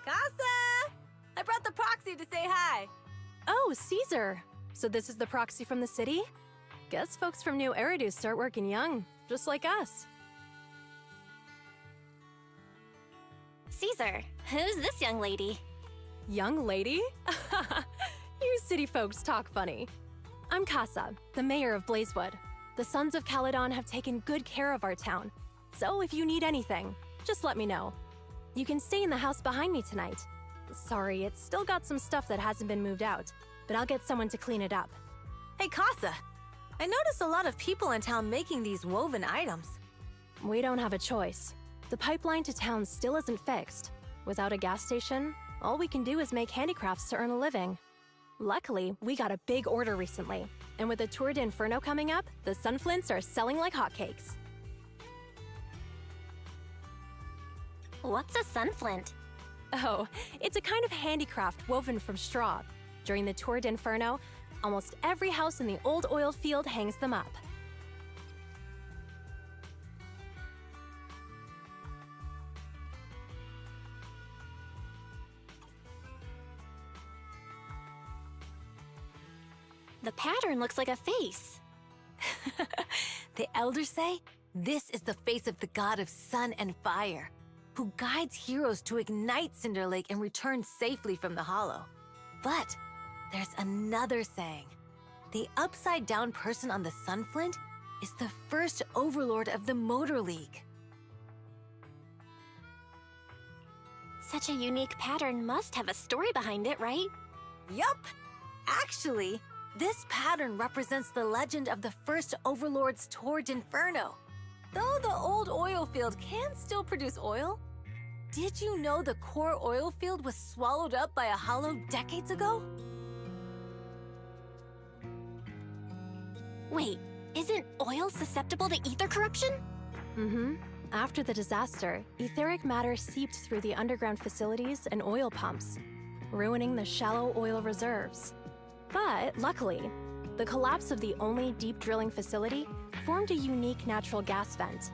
Casa! I brought the proxy to say hi. Oh, Caesar. So this is the proxy from the city? Guess folks from New Eridu start working young, just like us. Caesar, who's this young lady? Young lady? You city folks talk funny. I'm Casa, the mayor of Blazewood. The Sons of Caledon have taken good care of our town. So if you need anything, just let me know. You can stay in the house behind me tonight. Sorry, it's still got some stuff that hasn't been moved out, but I'll get someone to clean it up. Hey, Casa. I noticed a lot of people in town making these woven items. We don't have a choice. The pipeline to town still isn't fixed. Without a gas station, all we can do is make handicrafts to earn a living. Luckily, we got a big order recently, and with the Tour d'Inferno coming up, the Sunflints are selling like hotcakes. What's a sunflint? Oh, it's a kind of handicraft woven from straw. During the Tour d'Inferno, almost every house in the old oil field hangs them up. The pattern looks like a face. The elders say this is the face of the god of sun and fire, who guides heroes to ignite Cinder Lake and return safely from the hollow. But there's another saying. The upside-down person on the Sunflint is the first overlord of the Motor League. Such a unique pattern must have a story behind it, right? Yup! Actually, this pattern represents the legend of the first overlord's Tour d'Inferno. Though the old oil field can still produce oil, did you know the core oil field was swallowed up by a hollow decades ago? Wait, isn't oil susceptible to ether corruption? Mm-hmm. After the disaster, etheric matter seeped through the underground facilities and oil pumps, ruining the shallow oil reserves. But luckily, the collapse of the only deep drilling facility formed a unique natural gas vent.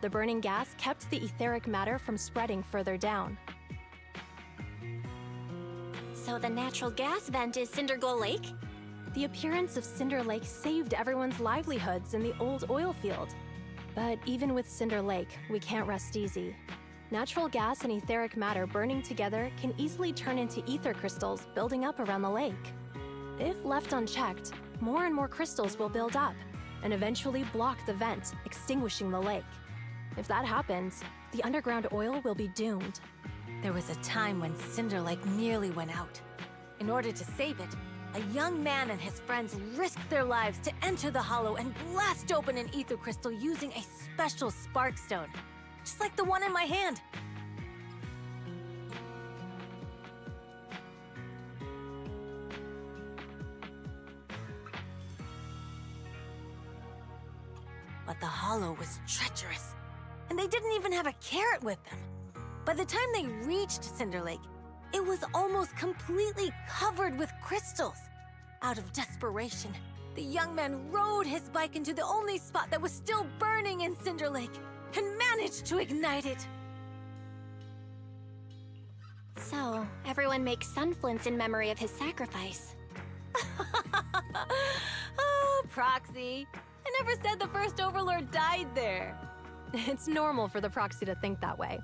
The burning gas kept the etheric matter from spreading further down. So the natural gas vent is Cindergoal Lake? The appearance of Cinder Lake saved everyone's livelihoods in the old oil field. But even with Cinder Lake, we can't rest easy. Natural gas and etheric matter burning together can easily turn into ether crystals building up around the lake. If left unchecked, more and more crystals will build up and eventually block the vent, extinguishing the lake. If that happens, the underground oil will be doomed. There was a time when Cinder Lake nearly went out. In order to save it, a young man and his friends risked their lives to enter the hollow and blast open an ether crystal using a special spark stone, just like the one in my hand. But the hollow was treacherous, and they didn't even have a carrot with them. By the time they reached Cinder Lake, it was almost completely covered with crystals. Out of desperation, the young man rode his bike into the only spot that was still burning in Cinder Lake and managed to ignite it. So, everyone makes sunflints in memory of his sacrifice. Oh, Proxy. I never said the first Overlord died there. It's normal for the Proxy to think that way.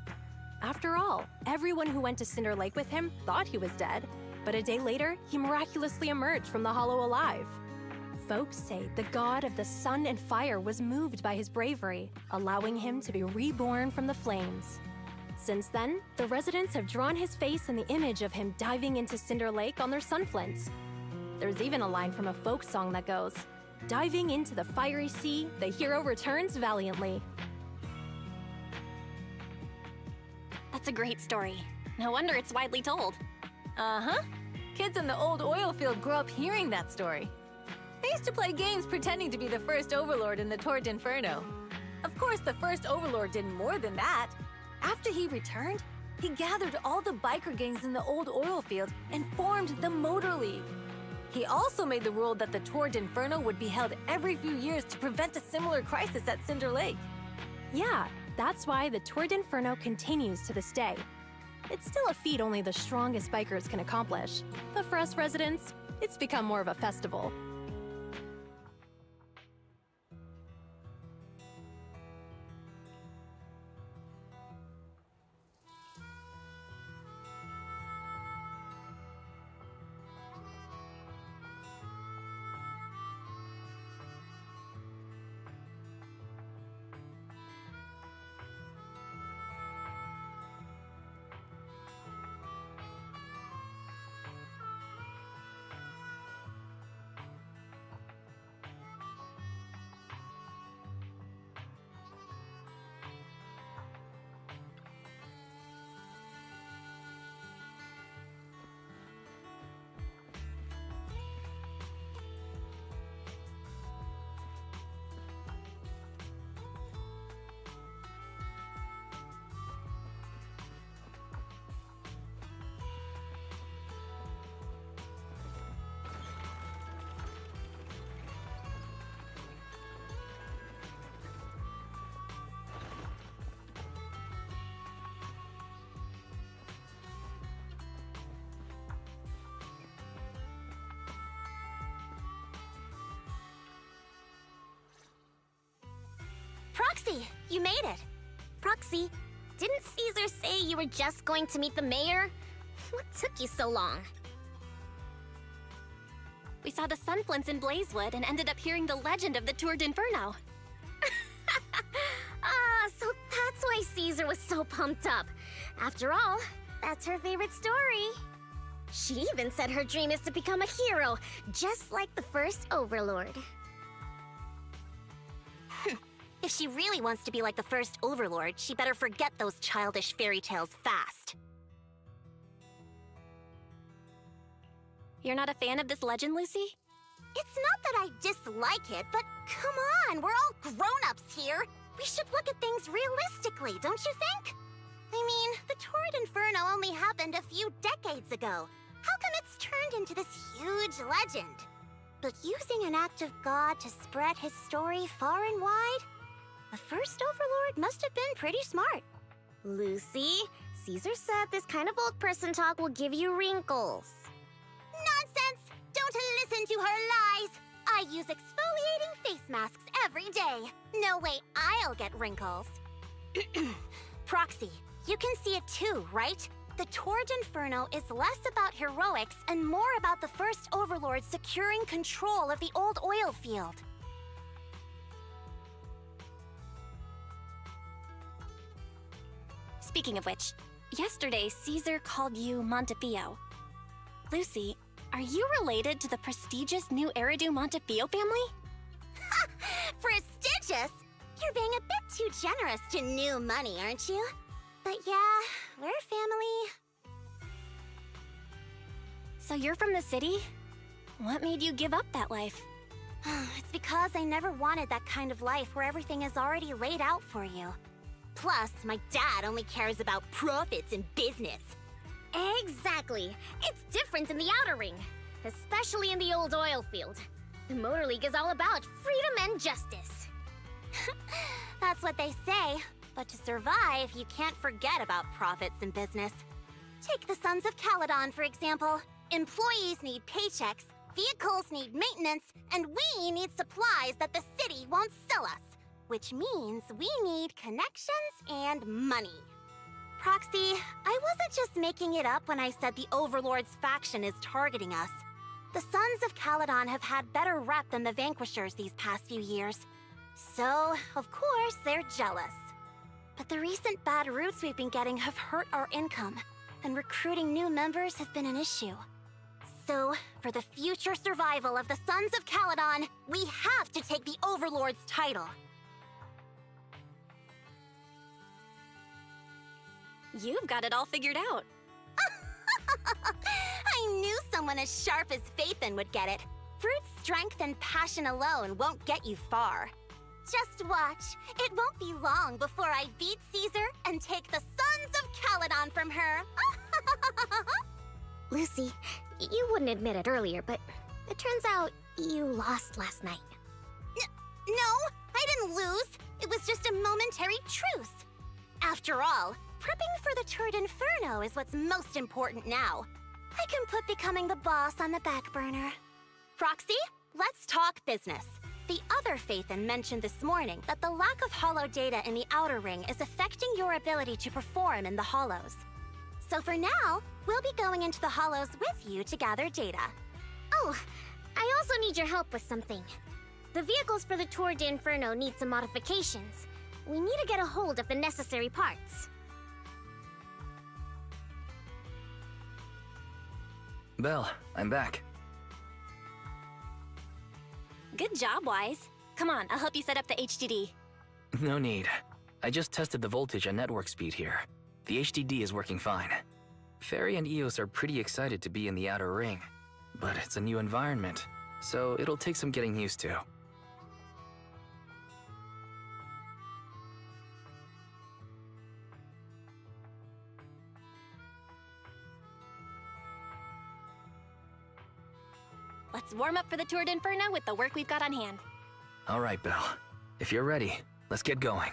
After all, everyone who went to Cinder Lake with him thought he was dead, but a day later, he miraculously emerged from the hollow alive. Folks say the god of the sun and fire was moved by his bravery, allowing him to be reborn from the flames. Since then, the residents have drawn his face in the image of him diving into Cinder Lake on their sunflints. There's even a line from a folk song that goes, "Diving into the fiery sea, the hero returns valiantly." That's a great story. No wonder it's widely told. Uh-huh. Kids in the old oil field grew up hearing that story. They used to play games pretending to be the first Overlord in the Tour d'Inferno. Of course, the first Overlord did more than that. After he returned, he gathered all the biker gangs in the old oil field and formed the Motor League. He also made the rule that the Tour d'Inferno would be held every few years to prevent a similar crisis at Cinder Lake. Yeah, that's why the Tour d'Inferno continues to this day. It's still a feat only the strongest bikers can accomplish, but for us residents, it's become more of a festival. Proxy, you made it. Proxy, didn't Caesar say you were just going to meet the mayor? What took you so long? We saw the sunflints in Blazewood and ended up hearing the legend of the Tour d'Inferno. So that's why Caesar was so pumped up. After all, that's her favorite story. She even said her dream is to become a hero, just like the first Overlord. If she really wants to be like the first Overlord, she better forget those childish fairy tales fast. You're not a fan of this legend, Lucy? It's not that I dislike it, but come on, we're all grown-ups here. We should look at things realistically, don't you think? I mean, the Tour d'Inferno only happened a few decades ago. How come it's turned into this huge legend? But using an act of God to spread his story far and wide? The first Overlord must have been pretty smart. Lucy, Caesar said this kind of old person talk will give you wrinkles. Nonsense! Don't listen to her lies! I use exfoliating face masks every day. No way I'll get wrinkles. Proxy, you can see it too, right? The Tour d'Inferno is less about heroics and more about the First Overlord securing control of the old oil field. Speaking of which, yesterday Caesar called you Montefiore. Lucy, are you related to the prestigious new Eridu Montefiore family? Prestigious? You're being a bit too generous to new money, aren't you? But yeah, we're family. So you're from the city? What made you give up that life? It's because I never wanted that kind of life where everything is already laid out for you. Plus, my dad only cares about profits and business. Exactly. It's different in the Outer Ring, especially in the old oil field. The Motor League is all about freedom and justice. That's what they say. But to survive, you can't forget about profits and business. Take the Sons of Caledon, for example. Employees need paychecks, vehicles need maintenance, and we need supplies that the city won't sell us. Which means we need connections and money. Proxy, I wasn't just making it up when I said the Overlord's faction is targeting us. The Sons of Caledon have had better rep than the Vanquishers these past few years. So, of course, they're jealous. But the recent bad routes we've been getting have hurt our income, and recruiting new members has been an issue. So, for the future survival of the Sons of Caledon, we have to take the Overlord's title. You've got it all figured out. I knew someone as sharp as Phaethon would get it. Brute strength and passion alone won't get you far. Just watch. It won't be long before I beat Caesar and take the Sons of Caledon from her. Lucy, you wouldn't admit it earlier, but it turns out you lost last night. No, I didn't lose. It was just a momentary truce. After all, prepping for the Tour d'Inferno is what's most important now. I can put becoming the boss on the back burner. Proxy, let's talk business. The other Phaethon mentioned this morning that the lack of hollow data in the Outer Ring is affecting your ability to perform in the Hollows. So for now, we'll be going into the Hollows with you to gather data. Oh, I also need your help with something. The vehicles for the Tour d'Inferno need some modifications. We need to get a hold of the necessary parts. Belle, I'm back. Good job, Wise. Come on, I'll help you set up the HDD. No need. I just tested the voltage and network speed here. The HDD is working fine. Fairy and Eos are pretty excited to be in the Outer Ring, but it's a new environment, so it'll take some getting used to. Let's warm up for the Tour d'Inferno with the work we've got on hand. All right, Belle. If you're ready, let's get going.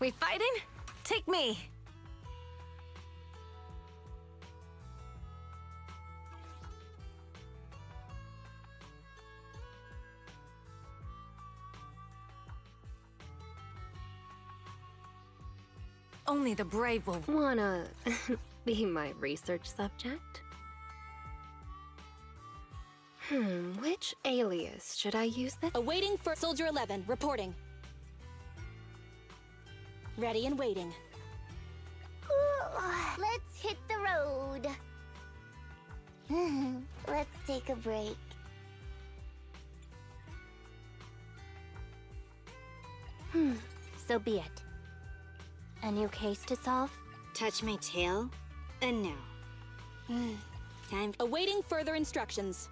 We fighting? Take me. Only the brave will... Wanna be my research subject? Which alias should I use this? Awaiting for Soldier 11, reporting. Ready and waiting. Let's hit the road. Let's take a break. So be it. A new case to solve? Touch my tail? And no. Time. Awaiting further instructions.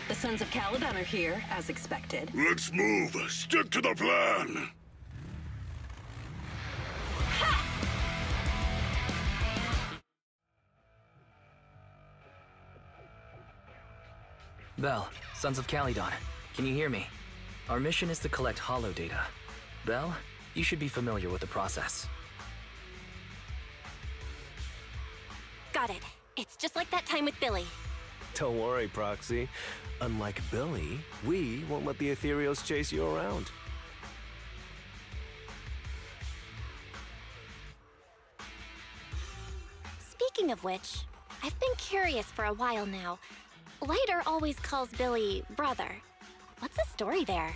The Sons of Caledon are here, as expected. Let's move. Stick to the plan. Belle, Sons of Caledon, can you hear me? Our mission is to collect holo data. Belle, you should be familiar with the process. Got it. It's just like that time with Billy. Don't worry, Proxy. Unlike Billy, we won't let the Ethereals chase you around. Speaking of which, I've been curious for a while now. Lighter always calls Billy brother. What's the story there?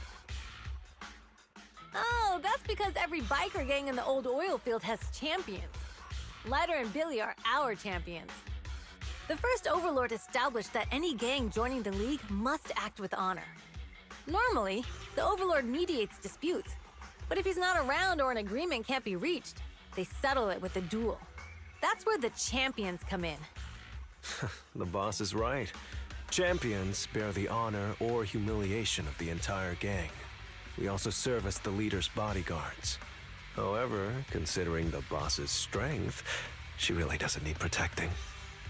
Oh, that's because every biker gang in the old oil field has champions. Lighter and Billy are our champions. The first Overlord established that any gang joining the League must act with honor. Normally, the Overlord mediates disputes, but if he's not around or an agreement can't be reached, they settle it with a duel. That's where the champions come in. The boss is right. Champions bear the honor or humiliation of the entire gang. We also serve as the leader's bodyguards. However, considering the boss's strength, she really doesn't need protecting.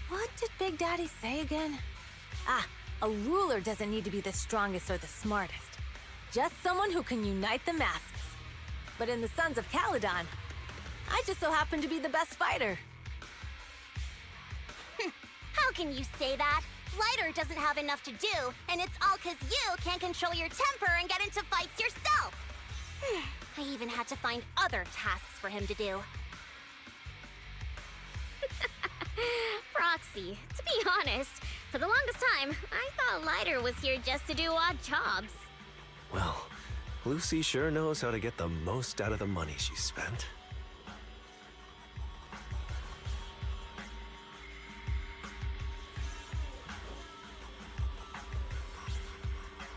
What did Big Daddy say again? Ah, a ruler doesn't need to be the strongest or the smartest. Just someone who can unite the masses. But in the Sons of Caledon, I just so happen to be the best fighter. How can you say that? Lighter doesn't have enough to do, and it's all 'cause you can't control your temper and get into fights yourself. I even had to find other tasks for him to do. Proxy, to be honest, for the longest time, I thought Lighter was here just to do odd jobs. Well, Lucy sure knows how to get the most out of the money she spent.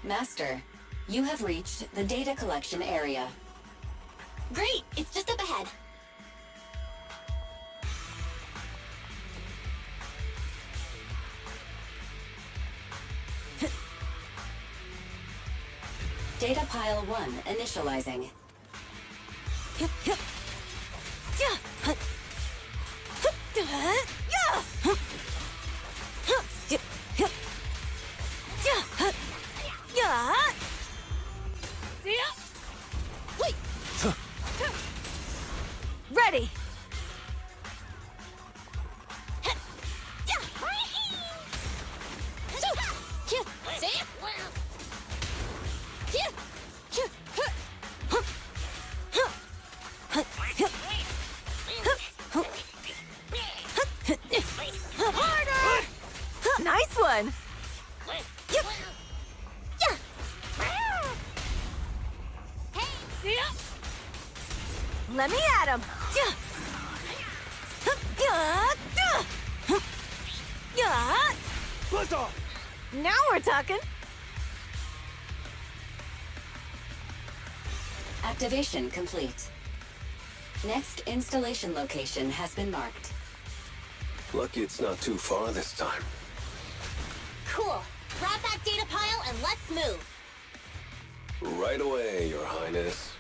Master, you have reached the data collection area. Great! It's just up ahead. Data pile 1 initializing. Ready! Harder! Nice one! Let me at him! Blast off! Now we're talking! Activation complete. Next installation location has been marked. Lucky it's not too far this time. Cool. Grab that data pile and let's move. Right away, Your Highness.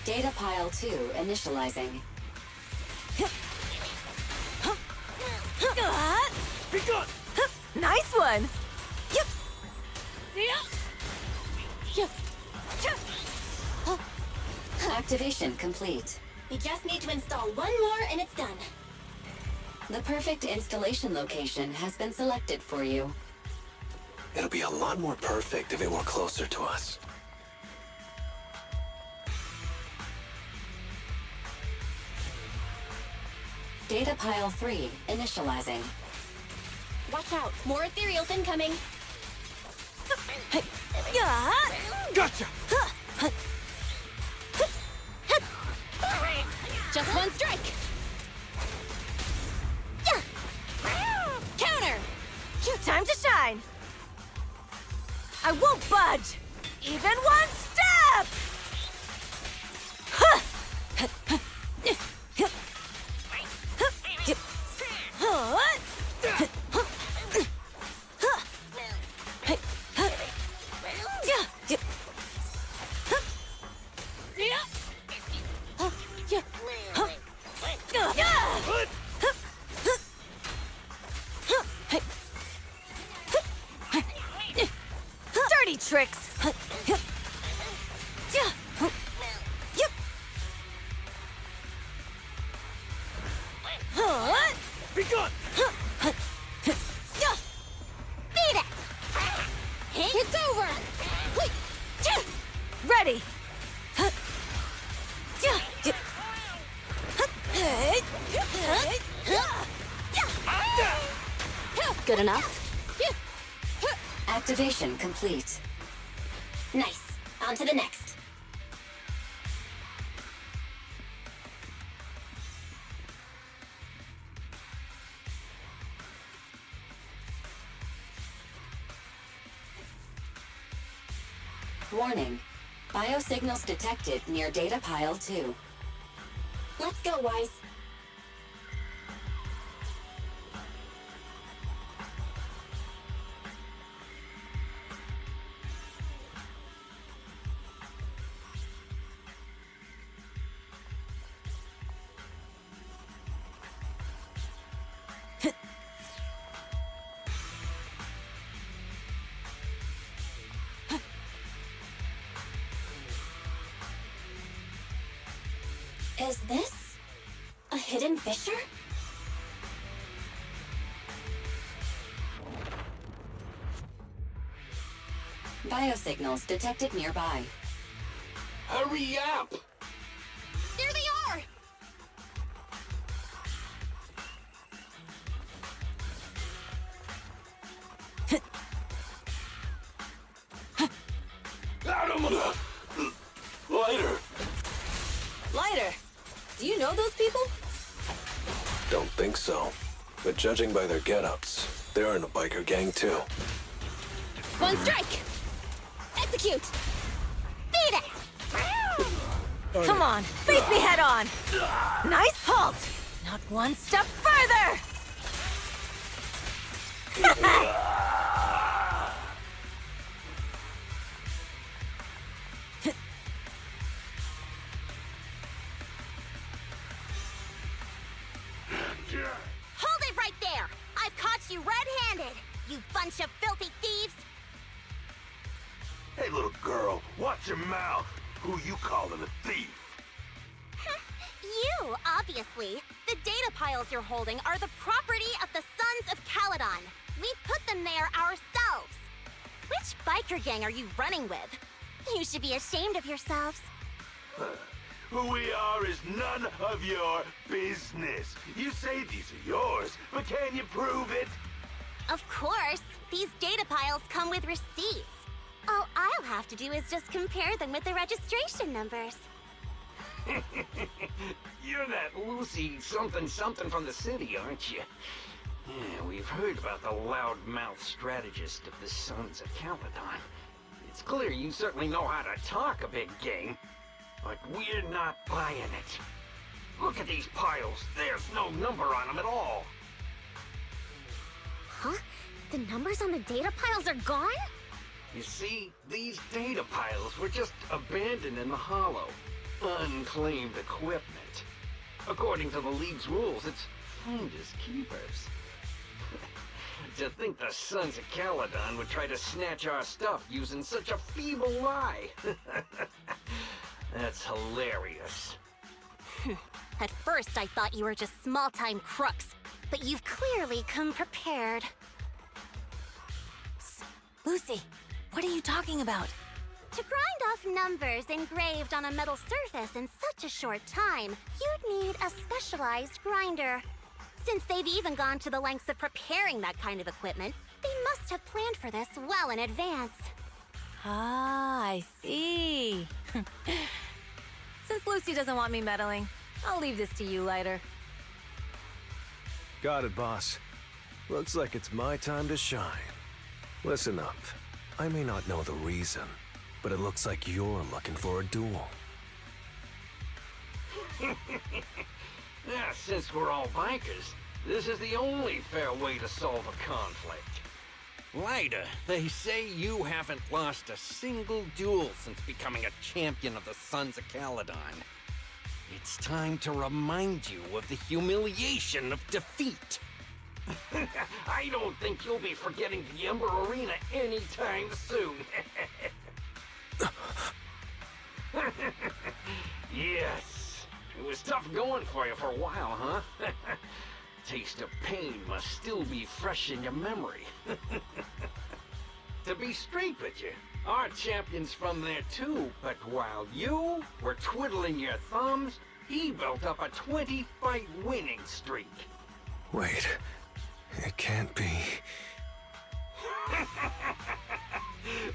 Data pile 2 initializing. Be gone! Nice one! Activation complete. We just need to install one more and it's done. The perfect installation location has been selected for you. It'll be a lot more perfect if it were closer to us. Data pile 3 initializing. Watch out, more ethereals incoming. Gotcha! Just one strike! Counter! Time to shine! I won't budge! Even one step! Dirty tricks! Be gone! Beat it! It's over! Ready! Good enough? Activation complete. Nice. On to the next. Warning. Biosignals detected near data pile 2. Let's go, Wise. Is this a hidden fissure? Biosignals detected nearby. Hurry up! There they are! Lighter! Lighter! Do you know those people? Don't think so. But judging by their get-ups, they're in a biker gang too. One strike! Execute! Beat it! Come on, face me head on! Nice halt! Not one step further! Hold it right there! I've caught you red-handed, you bunch of filthy thieves! Hey, little girl, watch your mouth. Who you calling a thief? You, obviously. The data piles you're holding are the property of the Sons of Caledon. We put them there ourselves. Which biker gang are you running with? You should be ashamed of yourselves. Who we are is none of your business. You say these are yours, but can you prove it? Of course. These data piles come with receipts. All I'll have to do is just compare them with the registration numbers. You're that Lucy something from the city, aren't you? Yeah, we've heard about the loudmouth strategist of the Sons of Caledon. It's clear you certainly know how to talk a big game, but we're not buying it. Look at these piles. There's no number on them at all. Huh? The numbers on the data piles are gone? You see, these data piles were just abandoned in the hollow. Unclaimed equipment. According to the League's rules, it's finders keepers. To think the Sons of Caledon would try to snatch our stuff using such a feeble lie. That's hilarious. At first, I thought you were just small-time crooks, but you've clearly come prepared. Lucy, what are you talking about? To grind off numbers engraved on a metal surface in such a short time, you'd need a specialized grinder. Since they've even gone to the lengths of preparing that kind of equipment, they must have planned for this well in advance. Ah, I see. Since Lucy doesn't want me meddling, I'll leave this to you, Lighter. Got it, boss. Looks like it's my time to shine. Listen up. I may not know the reason, but it looks like you're looking for a duel. Yeah, since we're all bikers, this is the only fair way to solve a conflict. Lighter, they say you haven't lost a single duel since becoming a champion of the Sons of Caledon. It's time to remind you of the humiliation of defeat. I don't think you'll be forgetting the Ember Arena anytime soon. Yes, it was tough going for you for a while, huh? Taste of pain must still be fresh in your memory. To be straight with you, our champion's from there too, but while you were twiddling your thumbs, he built up a 20-fight winning streak. Wait, it can't be.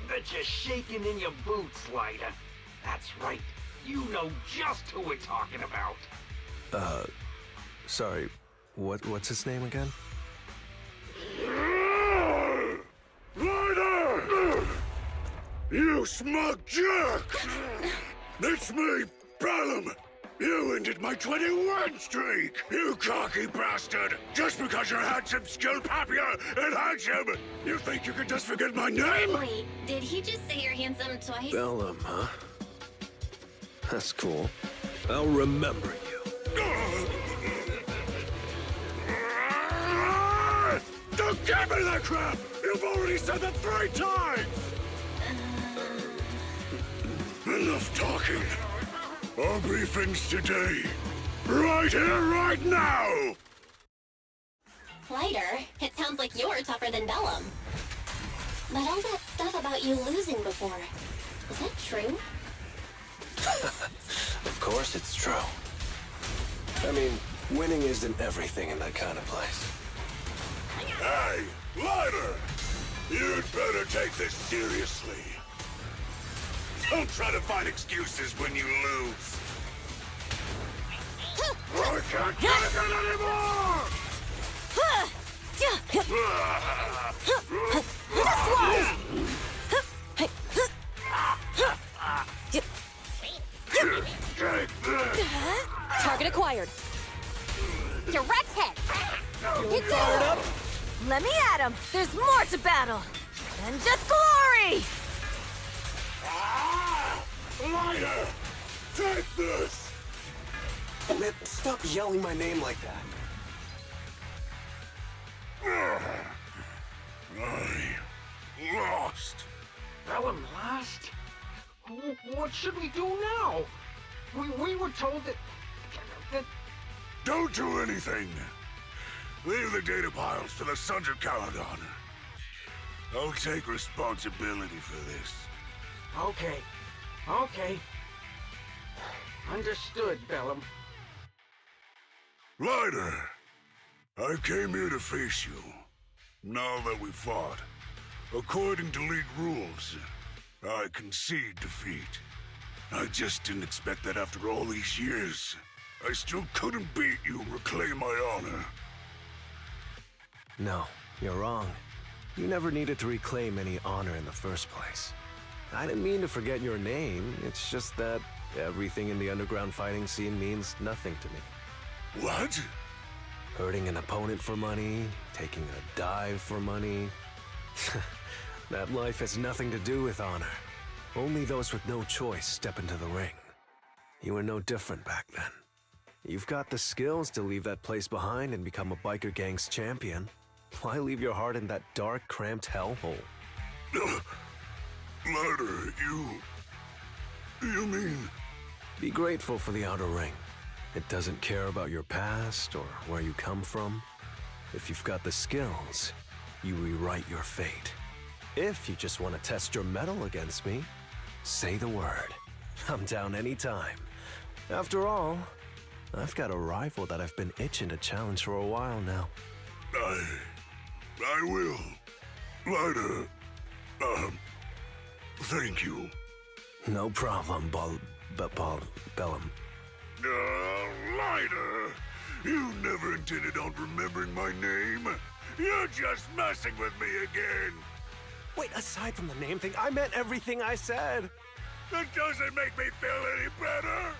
Bet you're shaking in your boots, Lighter. That's right, you know just who we're talking about. Sorry, what's his name again? Lighter! You smug jerk! It's me, Bellum! You ended my 21 streak! You cocky bastard! Just because you're handsome, skilled, happier, and handsome! You think you can just forget my name? Wait, did he just say you're handsome twice? Bellum, huh? That's cool. I'll remember you. Don't give me that crap! You've already said that 3 times! Enough talking. Our briefings today. Right here, right now! Lighter, it sounds like you're tougher than Bellum. But all that stuff about you losing before, is that true? Of course it's true. I mean, winning isn't everything in that kind of place. Hey, Lighter! You'd better take this seriously. Don't try to find excuses when you lose. I can't take it anymore! Take this! Target acquired. Direct hit! It's fired up. Let me at him. There's more to battle than just glory. Lighter! Take this! Man, stop yelling my name like that. I lost. Bellum lost? What should we do now? We were told that... Don't do anything. Leave the data piles to the Sons of Caledon. I'll take responsibility for this. Okay. Understood, Bellum. Lighter, I came here to face you. Now that we fought, according to League rules, I concede defeat. I just didn't expect that after all these years. I still couldn't beat you and reclaim my honor. No, you're wrong. You never needed to reclaim any honor in the first place. I didn't mean to forget your name, it's just that everything in the underground fighting scene means nothing to me. What? Hurting an opponent for money, taking a dive for money. That life has nothing to do with honor. Only those with no choice step into the ring. You were no different back then. You've got the skills to leave that place behind and become a biker gang's champion. Why leave your heart in that dark, cramped hellhole? Ladder, you mean... Be grateful for the outer ring. It doesn't care about your past or where you come from. If you've got the skills, you rewrite your fate. If you just want to test your mettle against me, say the word. I'm down anytime. After all, I've got a rival that I've been itching to challenge for a while now. I will. Ladder, thank you. No problem, Bellum. Ladder, you never intended on remembering my name. You're just messing with me again. Wait, aside from the name thing, I meant everything I said. That doesn't make me feel any better.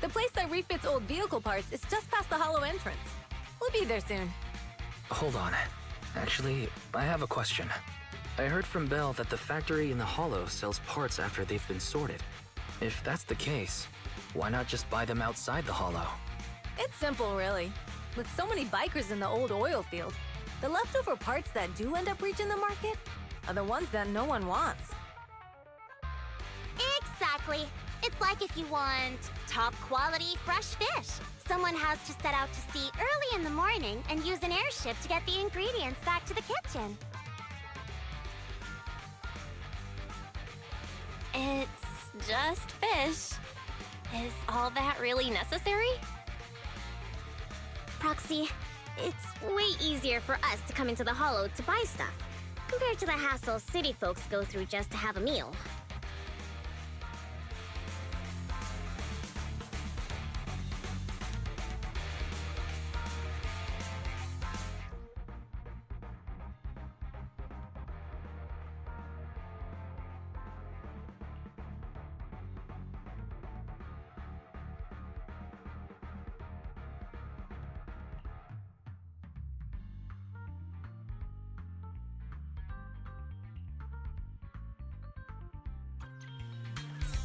The place that refits old vehicle parts is just past the hollow entrance. We'll be there soon. Hold on. Actually, I have a question. I heard from Belle that the factory in the hollow sells parts after they've been sorted. If that's the case, why not just buy them outside the hollow? It's simple, really. With so many bikers in the old oil field, the leftover parts that do end up reaching the market are the ones that no one wants. Exactly. It's like if you want top quality fresh fish. Someone has to set out to sea early in the morning and use an airship to get the ingredients back to the kitchen. It's just fish. Is all that really necessary? Proxy, it's way easier for us to come into the hollow to buy stuff, compared to the hassle city folks go through just to have a meal.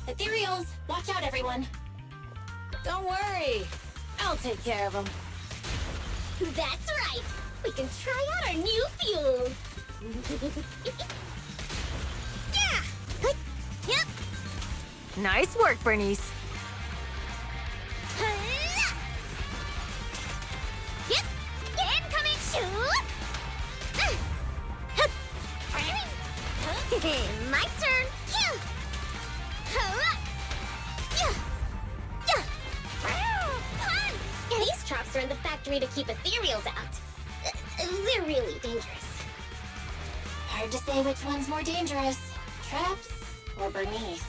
Ethereals, watch out, everyone. Don't worry. I'll take care of them. That's right. We can try out our new fuel. Yeah. Yep. Nice work, Bernice. Yep. Incoming shoot. My turn. These traps are in the factory to keep ethereals out. They're really dangerous. Hard to say which one's more dangerous, traps or Bernice.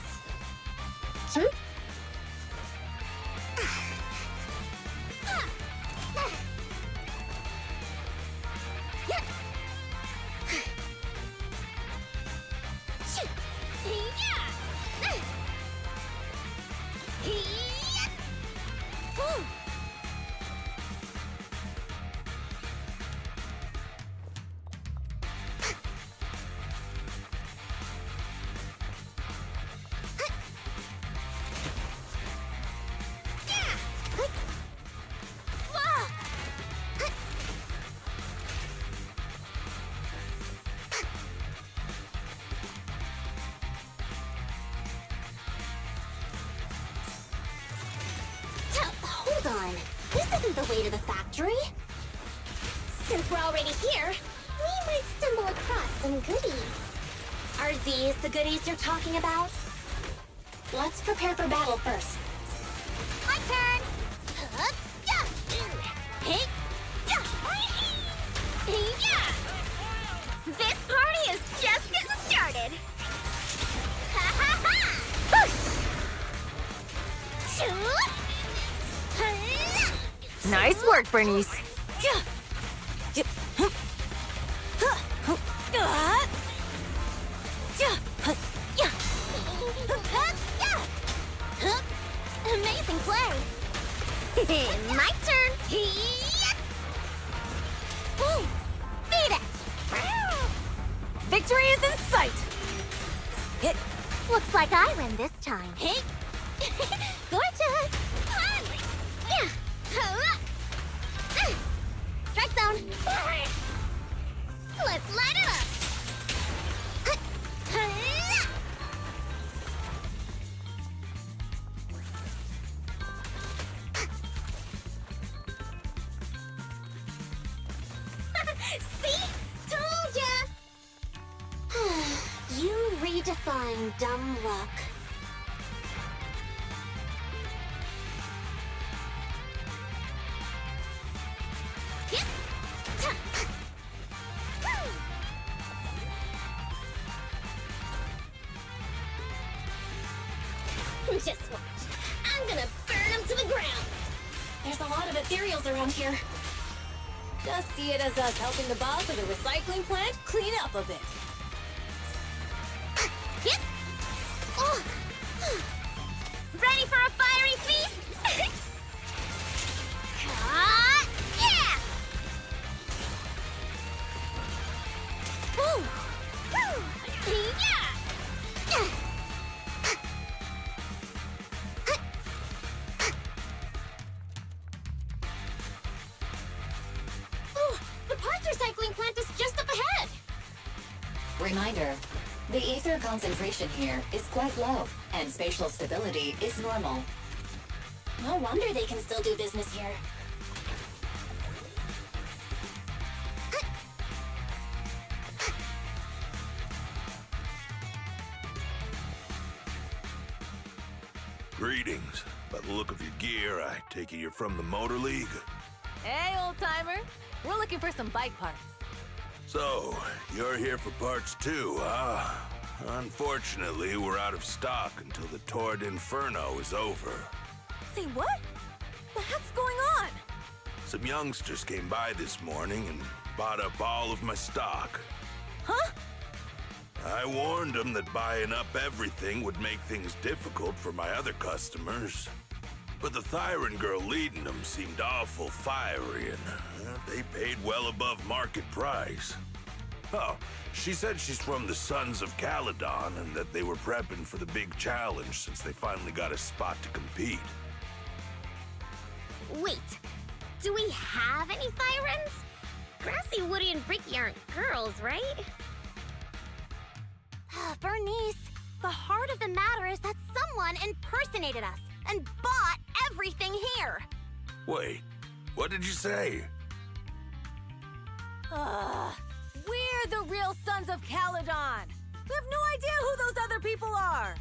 Hold on. This isn't the way to the factory. Since we're already here, we might stumble across some goodies. Are these the goodies you're talking about? Let's prepare for battle first. My turn. Hey. This party is just getting started. Ha ha ha! Shoot! Nice work, Bernice. Amazing play. My turn. Ooh, beat it. Victory is in sight. Looks like I win this time. Hey. Gorgeous. Yeah. Strike zone. Let's light it up. See? Told ya. You redefine dumb luck. Just watch. I'm gonna burn them to the ground. There's a lot of ethereals around here. Just see it as us helping the boss of the recycling plant clean up a bit. Yep. Oh. Ready for a fiery feast? Yeah. Woo. Yeah. The parts recycling plant is just up ahead. Reminder, the ether concentration here is quite low, and spatial stability is normal. No wonder they can still do business here. Greetings. By the look of your gear, I take it you're from the Motor League? Hey, old-timer. We're looking for some bike parts. So, you're here for parts too, huh? Unfortunately, we're out of stock until the Tour d'Inferno is over. Say what? The heck's going on? Some youngsters came by this morning and bought up all of my stock. Huh? I warned them that buying up everything would make things difficult for my other customers. But the Thyron girl leading them seemed awful fiery, and they paid well above market price. Oh, she said she's from the Sons of Caledon and that they were prepping for the big challenge since they finally got a spot to compete. Wait, do we have any Thyrans? Grassy, Woody, and Bricky aren't girls, right? Bernice, the heart of the matter is that someone impersonated us and bought everything here. Wait, what did you say? We're the real Sons of Caledon. We have no idea who those other people are.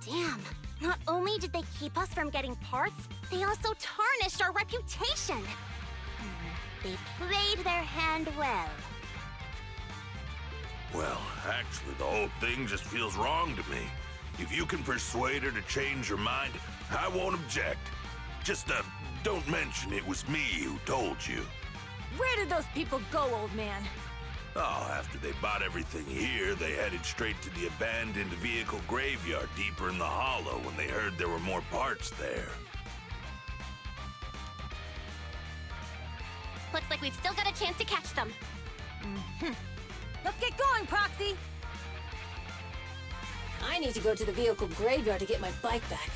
Damn. Not only did they keep us from getting parts, they also tarnished our reputation. They played their hand well. Well, actually, the whole thing just feels wrong to me. If you can persuade her to change her mind, I won't object. Just, don't mention it was me who told you. Where did those people go, old man? Oh, after they bought everything here, they headed straight to the abandoned vehicle graveyard deeper in the hollow when they heard there were more parts there. Looks like we've still got a chance to catch them. Let's get going, Proxy! I need to go to the vehicle graveyard to get my bike back.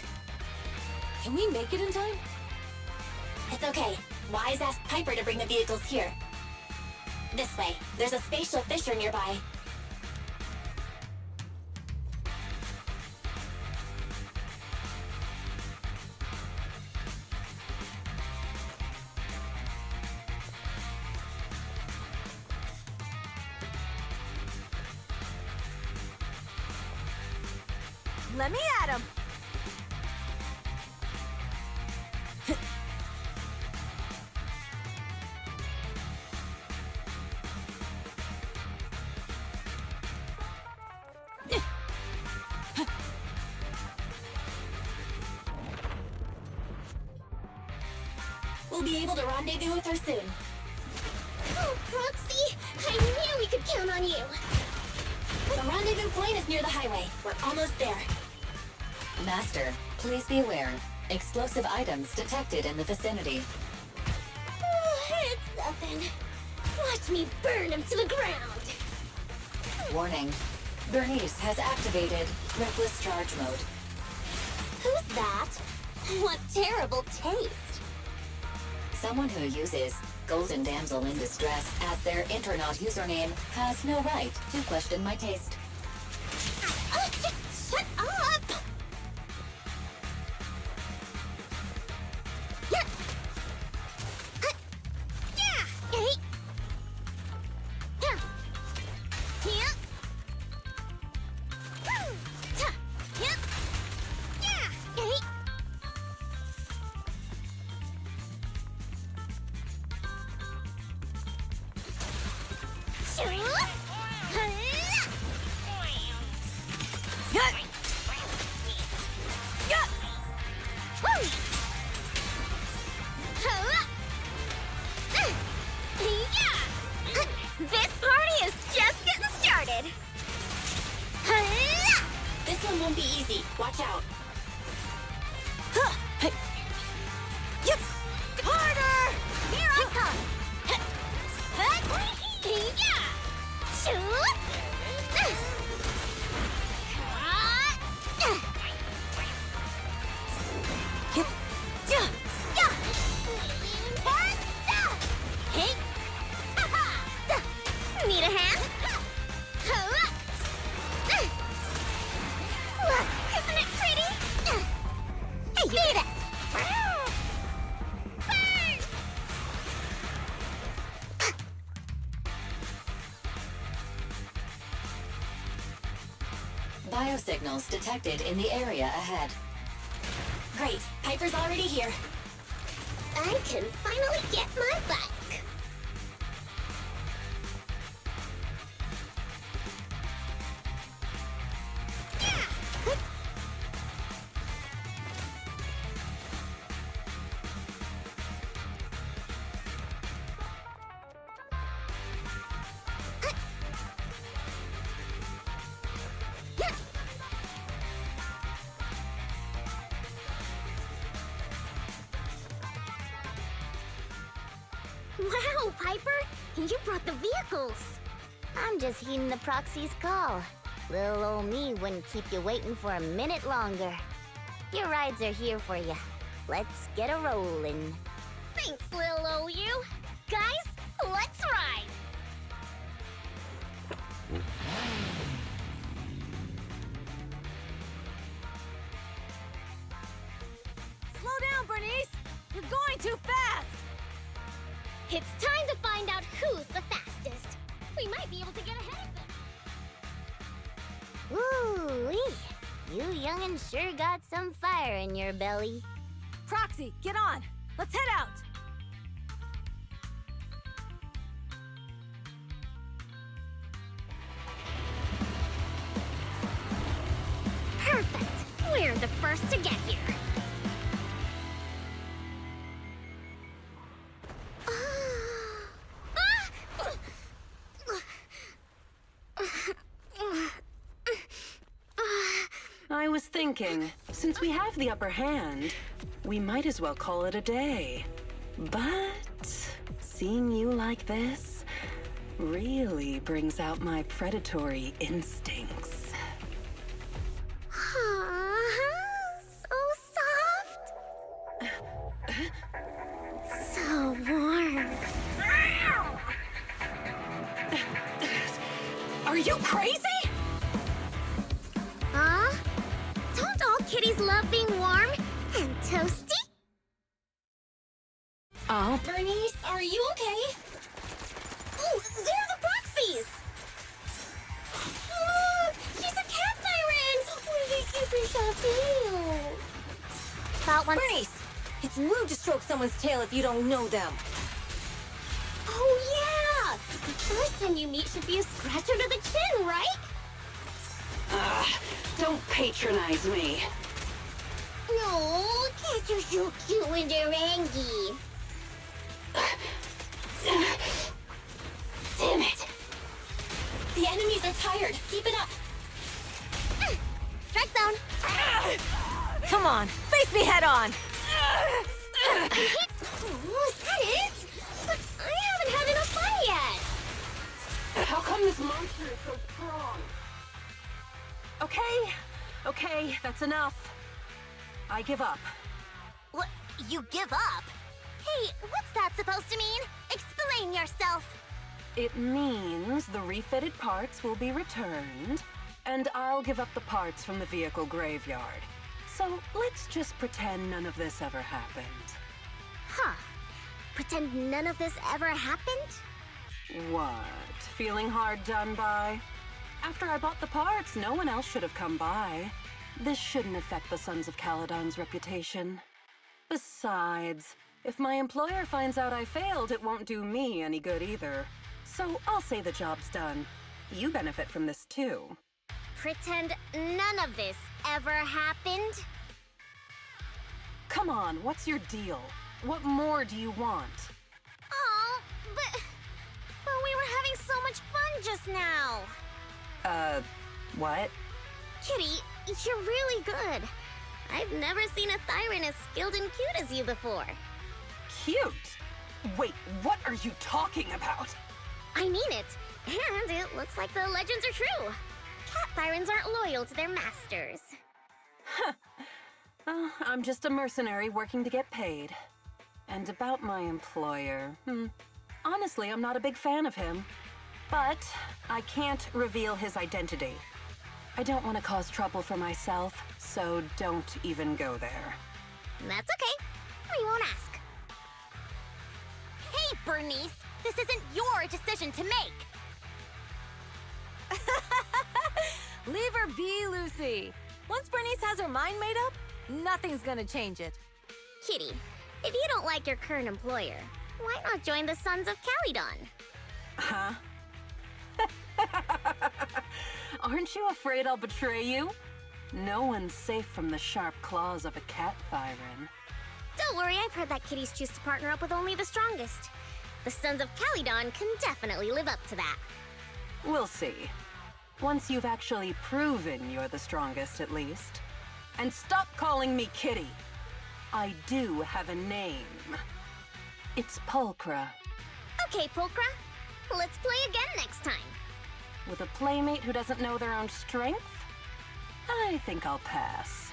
Can we make it in time? It's okay. Wise asked Piper to bring the vehicles here. This way. There's a spatial fissure nearby. Let me at him! We'll be able to rendezvous with her soon. Oh, Proxy! I knew we could count on you! The rendezvous point is near the highway. We're almost there. Master, please be aware. Explosive items detected in the vicinity. Oh, it's nothing. Watch me burn him to the ground! Warning. Bernice has activated Reckless Charge Mode. Who's that? What terrible taste. Someone who uses Golden Damsel in Distress as their Internaut username has no right to question my taste. Shut up! This party is just getting started! This one won't be easy. Watch out. Harder! Here I come! Need a hand? Look, isn't it pretty? Hey, eat it! Biosignals detected in the area ahead. Great. Piper's already here. I can finally get my bike. Wow, Piper! You brought the vehicles! I'm just heeding the proxy's call. Little old me wouldn't keep you waiting for a minute longer. Your rides are here for you. Let's get a rollin'. Thanks, Lil OU. Guys, let's ride! Slow down, Bernice! You're going too fast! It's time to find out who's the fastest. We might be able to get ahead of them. Ooh-wee. You young'uns sure got some fire in your belly. Proxy, get on! Let's head out! Perfect! We're the first to get here. I was thinking, since we have the upper hand, we might as well call it a day. But seeing you like this really brings out my predatory instincts. So soft. So warm. Are you crazy? Huh? Don't all kitties love being warm and toasty? Oh? Bernice, are you okay? Oh, they're the Proxies! Look! She's a cat siren! Where did they keep her so cute? About one. Bernice! It's rude to stroke someone's tail if you don't know them. Oh, yeah! The first time you meet should be a scratch under the chin, right? Don't patronize me. No, cats are so cute when they're angry. Damn it! The enemies are tired. Keep it up. Strike zone. Come on, face me head on! Oh, is that it? But I haven't had enough fun yet. How come this monster is so strong? Okay, that's enough. I give up. What? You give up? Hey, what's that supposed to mean? Explain yourself. It means the refitted parts will be returned, and I'll give up the parts from the vehicle graveyard. So let's just pretend none of this ever happened. Huh. Pretend none of this ever happened? What? Feeling hard done by? After I bought the parts, no one else should have come by. This shouldn't affect the Sons of Caledon's reputation. Besides, if my employer finds out I failed, it won't do me any good either. So I'll say the job's done. You benefit from this too. Pretend none of this ever happened? Come on, what's your deal? What more do you want? Oh, but we were having so much fun just now. What? Kitty, you're really good. I've never seen a Thyran as skilled and cute as you before. Cute? Wait, what are you talking about? I mean it. And it looks like the legends are true. Cat Thyrans aren't loyal to their masters. I'm just a mercenary working to get paid. And about my employer, honestly, I'm not a big fan of him. But I can't reveal his identity. I don't want to cause trouble for myself, so don't even go there. That's okay. We won't ask. Hey, Bernice! This isn't your decision to make! Leave her be, Lucy. Once Bernice has her mind made up, nothing's gonna change it. Kitty, if you don't like your current employer, why not join the Sons of Caledon? Huh? Aren't you afraid I'll betray you? No one's safe from the sharp claws of a cat Thyran. Don't worry, I've heard that kitties choose to partner up with only the strongest. The Sons of Caledon can definitely live up to that. We'll see. Once you've actually proven you're the strongest, at least. And stop calling me Kitty. I do have a name. It's Pulchra. Okay, Pulchra. Let's play again next time. With a playmate who doesn't know their own strength? I think I'll pass.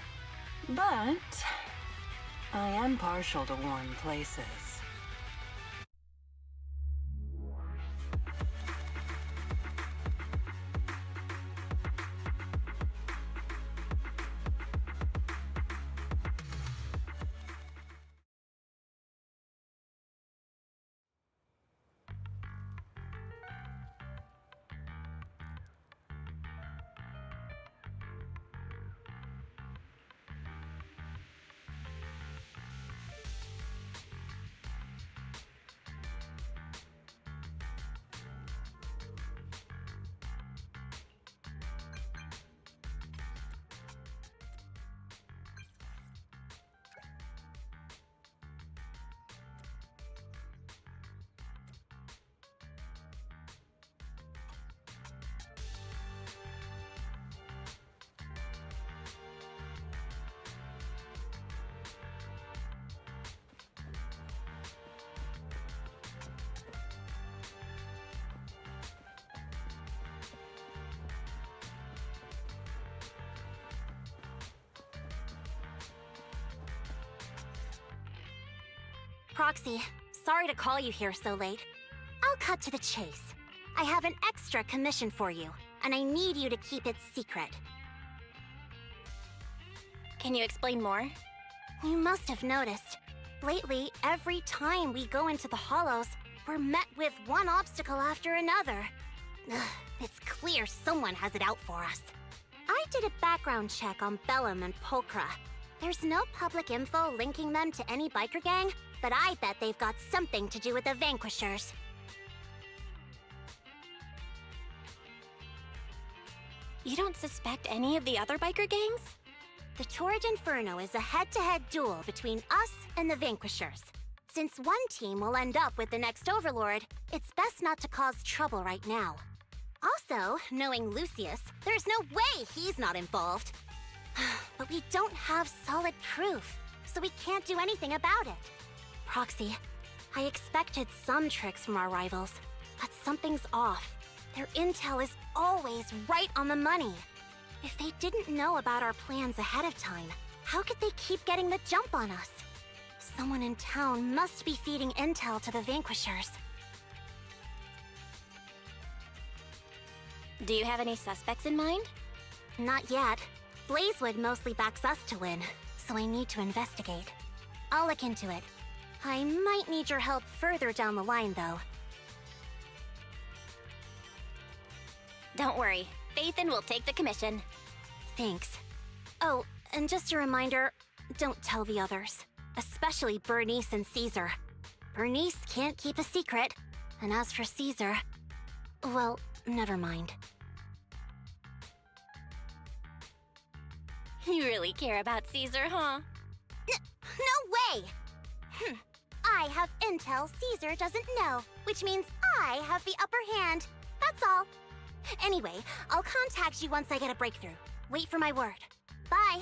But I am partial to warm places. Proxy, sorry to call you here so late. I'll cut to the chase. I have an extra commission for you, and I need you to keep it secret. Can you explain more? You must have noticed. Lately, every time we go into the Hollows, we're met with one obstacle after another. Ugh, it's clear someone has it out for us. I did a background check on Bellum and Pulchra. There's no public info linking them to any biker gang, but I bet they've got something to do with the Vanquishers. You don't suspect any of the other biker gangs? The Torrid Inferno is a head-to-head duel between us and the Vanquishers. Since one team will end up with the next Overlord, it's best not to cause trouble right now. Also, knowing Lucius, there's no way he's not involved. But we don't have solid proof, so we can't do anything about it. Proxy, I expected some tricks from our rivals, but something's off. Their intel is always right on the money. If they didn't know about our plans ahead of time, how could they keep getting the jump on us? Someone in town must be feeding intel to the Vanquishers. Do you have any suspects in mind? Not yet. Blazewood mostly backs us to win, so I need to investigate. I'll look into it. I might need your help further down the line, though. Don't worry. Phaethon will take the commission. Thanks. Oh, and just a reminder, don't tell the others. Especially Bernice and Caesar. Bernice can't keep a secret. And as for Caesar... well, never mind. You really care about Caesar, huh? No way! I have intel Caesar doesn't know, which means I have the upper hand. That's all. Anyway, I'll contact you once I get a breakthrough. Wait for my word. Bye.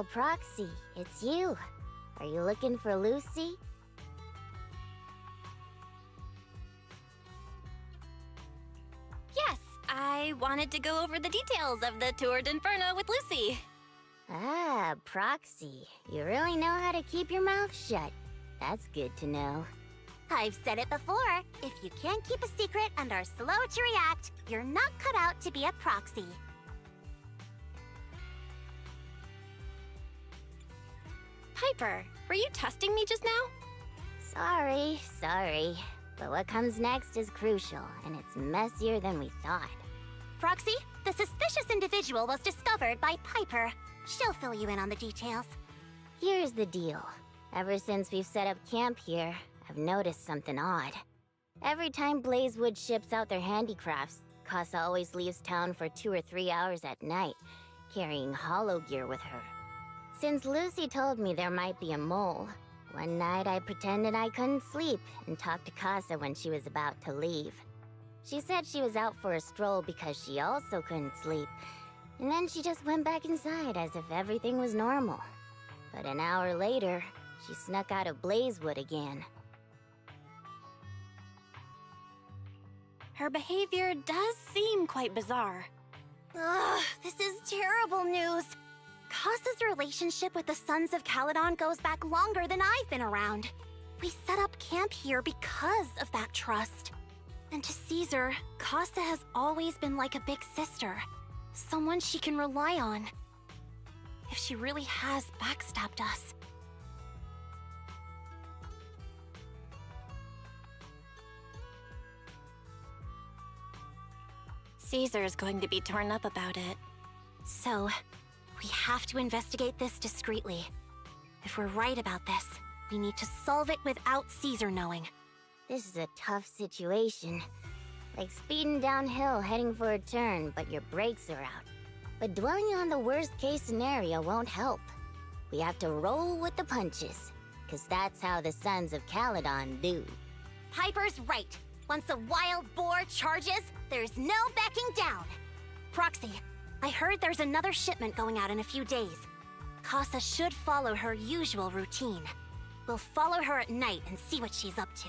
Oh, Proxy, it's you. Are you looking for Lucy? Yes, I wanted to go over the details of the Tour d'Inferno with Lucy. Ah, Proxy. You really know how to keep your mouth shut. That's good to know. I've said it before. If you can't keep a secret and are slow to react, you're not cut out to be a proxy. Piper, were you testing me just now? Sorry. But what comes next is crucial, and it's messier than we thought. Proxy, the suspicious individual was discovered by Piper. She'll fill you in on the details. Here's the deal. Ever since we've set up camp here, I've noticed something odd. Every time Blazewood ships out their handicrafts, Casa always leaves town for 2 or 3 hours at night, carrying hollow gear with her. Since Lucy told me there might be a mole, one night I pretended I couldn't sleep and talked to Casa when she was about to leave. She said she was out for a stroll because she also couldn't sleep, and then she just went back inside as if everything was normal. But an hour later, she snuck out of Blazewood again. Her behavior does seem quite bizarre. Ugh, this is terrible news. Casa's relationship with the Sons of Caledon goes back longer than I've been around. We set up camp here because of that trust. And to Caesar, Casa has always been like a big sister. Someone she can rely on. If she really has backstabbed us. Caesar's going to be torn up about it. So, we have to investigate this discreetly. If we're right about this, we need to solve it without Caesar knowing. This is a tough situation. Like speeding downhill heading for a turn, but your brakes are out. But dwelling on the worst-case scenario won't help. We have to roll with the punches, because that's how the Sons of Caledon do. Piper's right. Once a wild boar charges, there's no backing down. Proxy, I heard there's another shipment going out in a few days. Casa should follow her usual routine. We'll follow her at night and see what she's up to.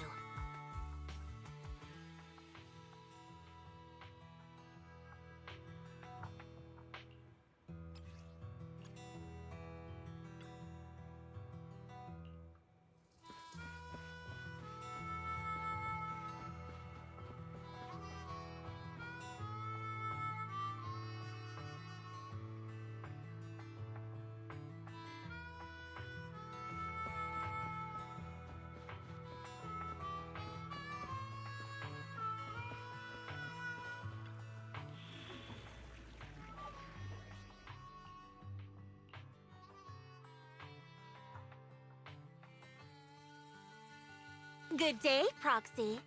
Good day, Proxy.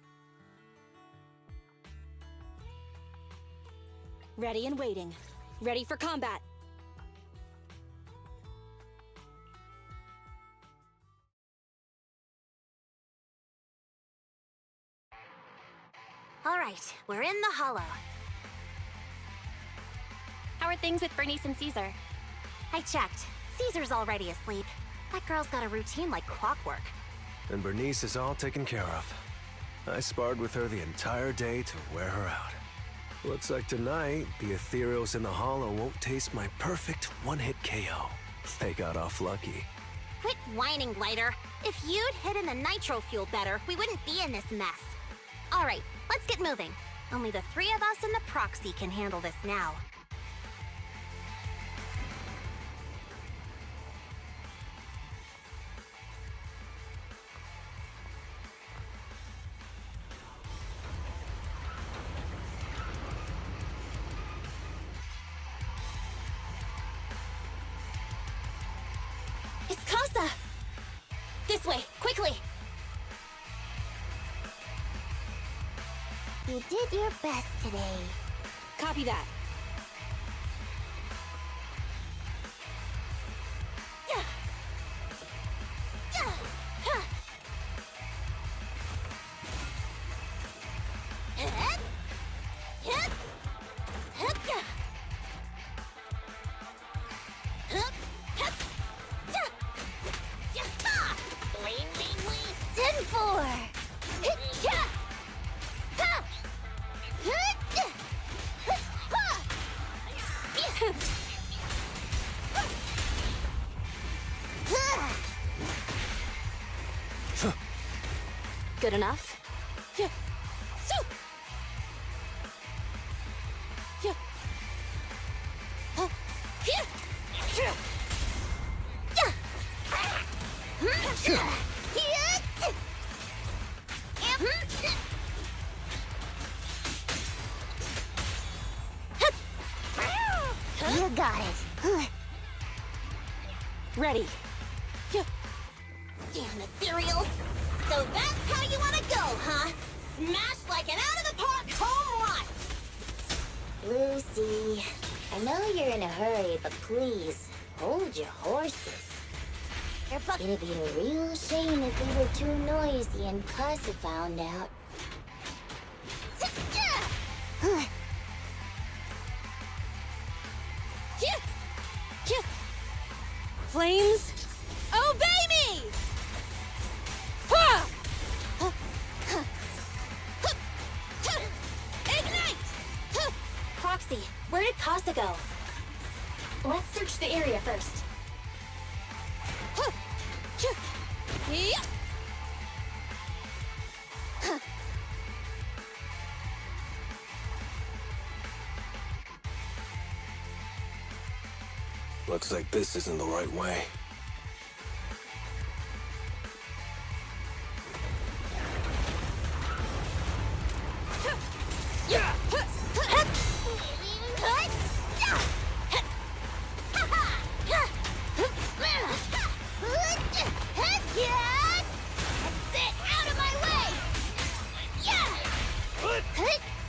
Ready and waiting. Ready for combat. All right, we're in the Hollow. How are things with Bernice and Caesar? I checked. Caesar's already asleep. That girl's got a routine like clockwork. And Bernice is all taken care of. I sparred with her the entire day to wear her out. Looks like tonight, the Ethereals in the Hollow won't taste my perfect one-hit KO. They got off lucky. Quit whining, Lighter. If you'd hidden the nitro fuel better, we wouldn't be in this mess. All right, let's get moving. Only the 3 of us and the Proxy can handle this now. It's Casa! This way, quickly! You did your best today. Copy that. Good enough? Yeah. So. Yeah. Here. Yeah. You got it. Ready. Yeah. Damn ethereals! So that's how you want to go, huh? Smash like an out-of-the-park home run! Lucy, I know you're in a hurry, but please, hold your horses. It'd be a real shame if we were too noisy and Casa found out. Flames, obey me! Ha! Ignite! Proxy, where did Casa go? Let's search the area first. Looks like this isn't the right way.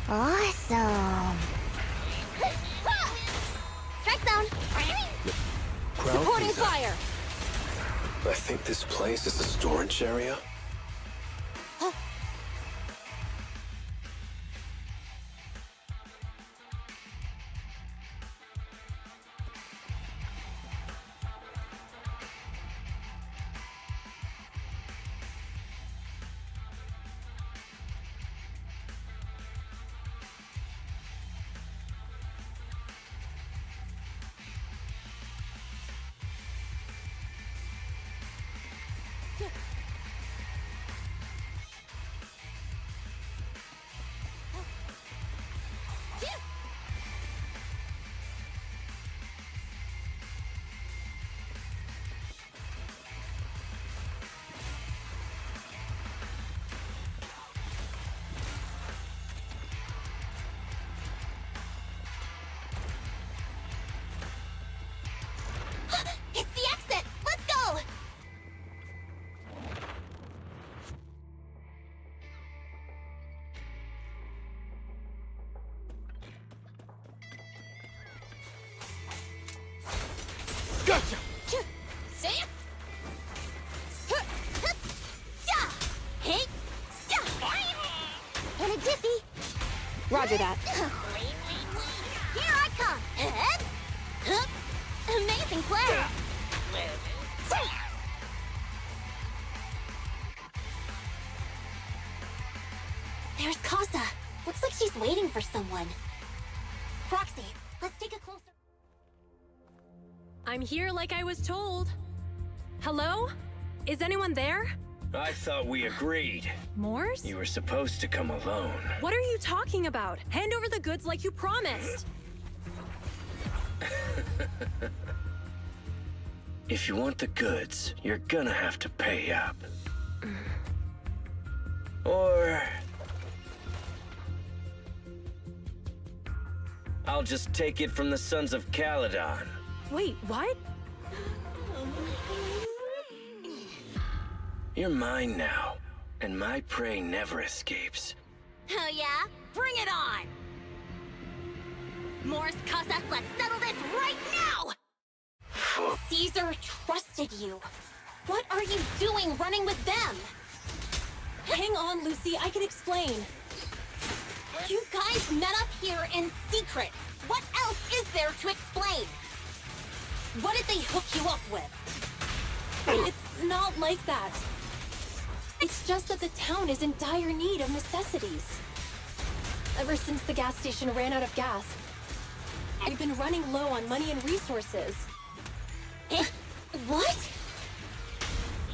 Awesome. Strike zone. Crowd Supporting is up. fire. I think this place is a storage area. It's the exit! Let's go! Gotcha! See ya! Hey! In a jiffy! Roger that. Here I come! Amazing play! There's Casa. Looks like she's waiting for someone. Proxy, let's take a closer... I'm here like I was told. Hello? Is anyone there? I thought we agreed. Morse? You were supposed to come alone. What are you talking about? Hand over the goods like you promised. If you want the goods, you're gonna have to pay up. Or... I'll just take it from the Sons of Caledon. Wait, what? You're mine now, and my prey never escapes. Oh yeah? Bring it on! Morse, Casa, let's settle this right now! Caesar trusted you. What are you doing running with them? Hang on, Lucy, I can explain. You guys met up here in secret. What else is there to explain? What did they hook you up with? It's not like that. It's just that the town is in dire need of necessities. Ever since the gas station ran out of gas, We've been running low on money and resources. What?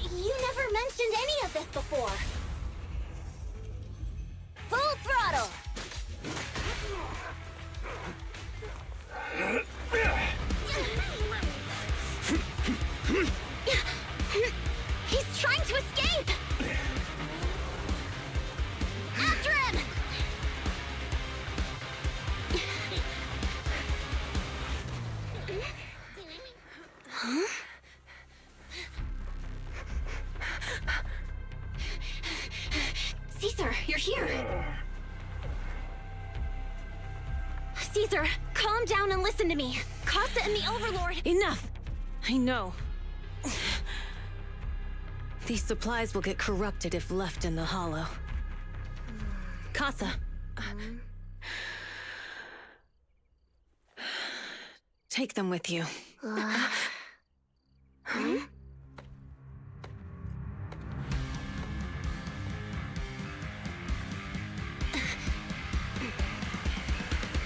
You never mentioned any of this before. Full throttle! He's trying to escape! After him! Huh? Caesar, you're here! Caesar, calm down and listen to me. Casa and the Overlord— Enough! I know. These supplies will get corrupted if left in the hollow. Casa. Take them with you.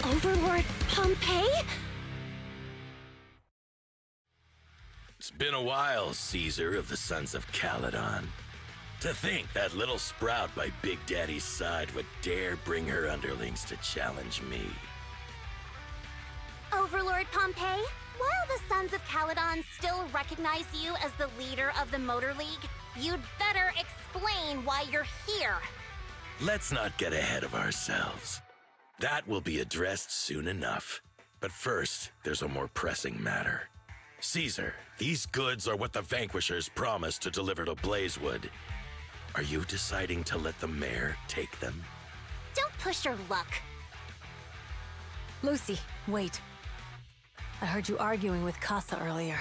Overlord Pompey? It's been a while, Caesar of the Sons of Caledon. To think that little sprout by Big Daddy's side would dare bring her underlings to challenge me. Overlord Pompey, while the Sons of Caledon still recognize you as the leader of the Motor League, you'd better explain why you're here. Let's not get ahead of ourselves. That will be addressed soon enough. But first, there's a more pressing matter. Caesar, these goods are what the Vanquishers promised to deliver to Blazewood. Are you deciding to let the mayor take them? Don't push your luck. Lucy, wait. I heard you arguing with Casa earlier.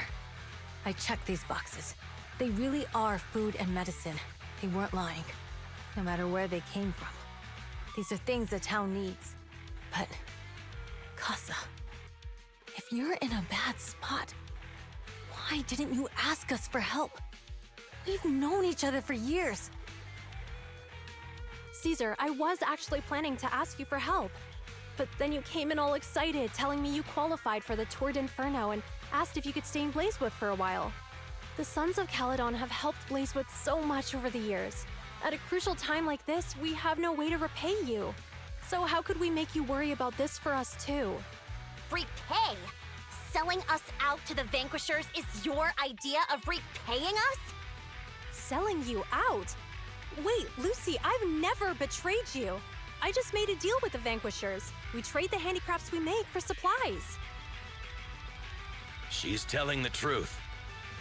I checked these boxes. They really are food and medicine. They weren't lying, no matter where they came from. These are things the town needs. But, Casa, if you're in a bad spot, why didn't you ask us for help? We've known each other for years. Caesar, I was actually planning to ask you for help. But then you came in all excited, telling me you qualified for the Tour d'Inferno and asked if you could stay in Blazewood for a while. The Sons of Caledon have helped Blazewood so much over the years. At a crucial time like this, we have no way to repay you. So how could we make you worry about this for us too? Repay? Selling us out to the Vanquishers is your idea of repaying us? Selling you out? Wait, Lucy, I've never betrayed you. I just made a deal with the Vanquishers. We trade the handicrafts we make for supplies. She's telling the truth.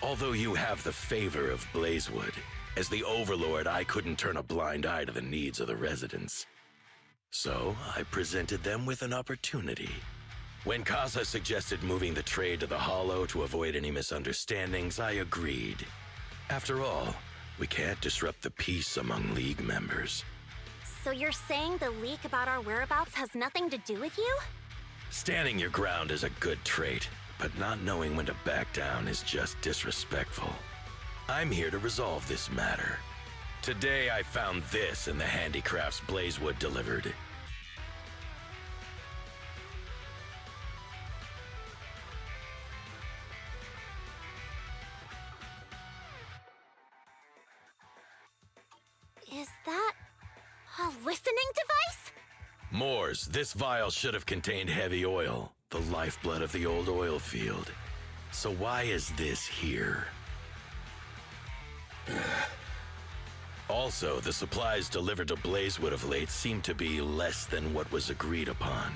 Although you have the favor of Blazewood, as the Overlord, I couldn't turn a blind eye to the needs of the residents. So I presented them with an opportunity. When Casa suggested moving the trade to the Hollow to avoid any misunderstandings, I agreed. After all, we can't disrupt the peace among League members. So you're saying the leak about our whereabouts has nothing to do with you? Standing your ground is a good trait, but not knowing when to back down is just disrespectful. I'm here to resolve this matter. Today I found this in the handicrafts Blazewood delivered. Is that a listening device? Mors, this vial should have contained heavy oil, the lifeblood of the old oil field. So why is this here? Also, the supplies delivered to Blazewood of late seem to be less than what was agreed upon.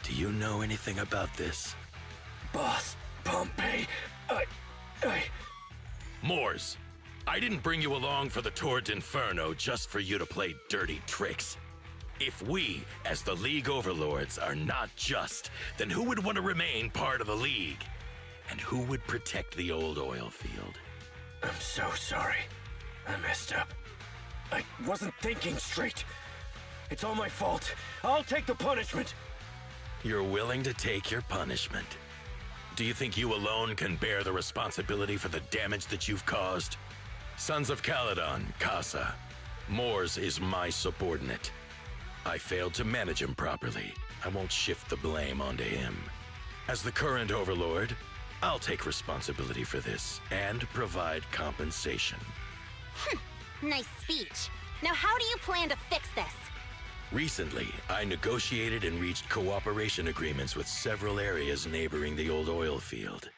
Do you know anything about this? Boss Pompey, Mors, I didn't bring you along for the Tour d'Inferno just for you to play dirty tricks. If we, as the League Overlords, are not just, then who would want to remain part of the League? And who would protect the old oil field? I'm so sorry. I messed up. I wasn't thinking straight. It's all my fault. I'll take the punishment. You're willing to take your punishment. Do you think you alone can bear the responsibility for the damage that you've caused? Sons of Caledon, Casa. Mors is my subordinate. I failed to manage him properly. I won't shift the blame onto him. As the current overlord, I'll take responsibility for this and provide compensation. Nice speech. Now how do you plan to fix this? Recently, I negotiated and reached cooperation agreements with several areas neighboring the old oil field.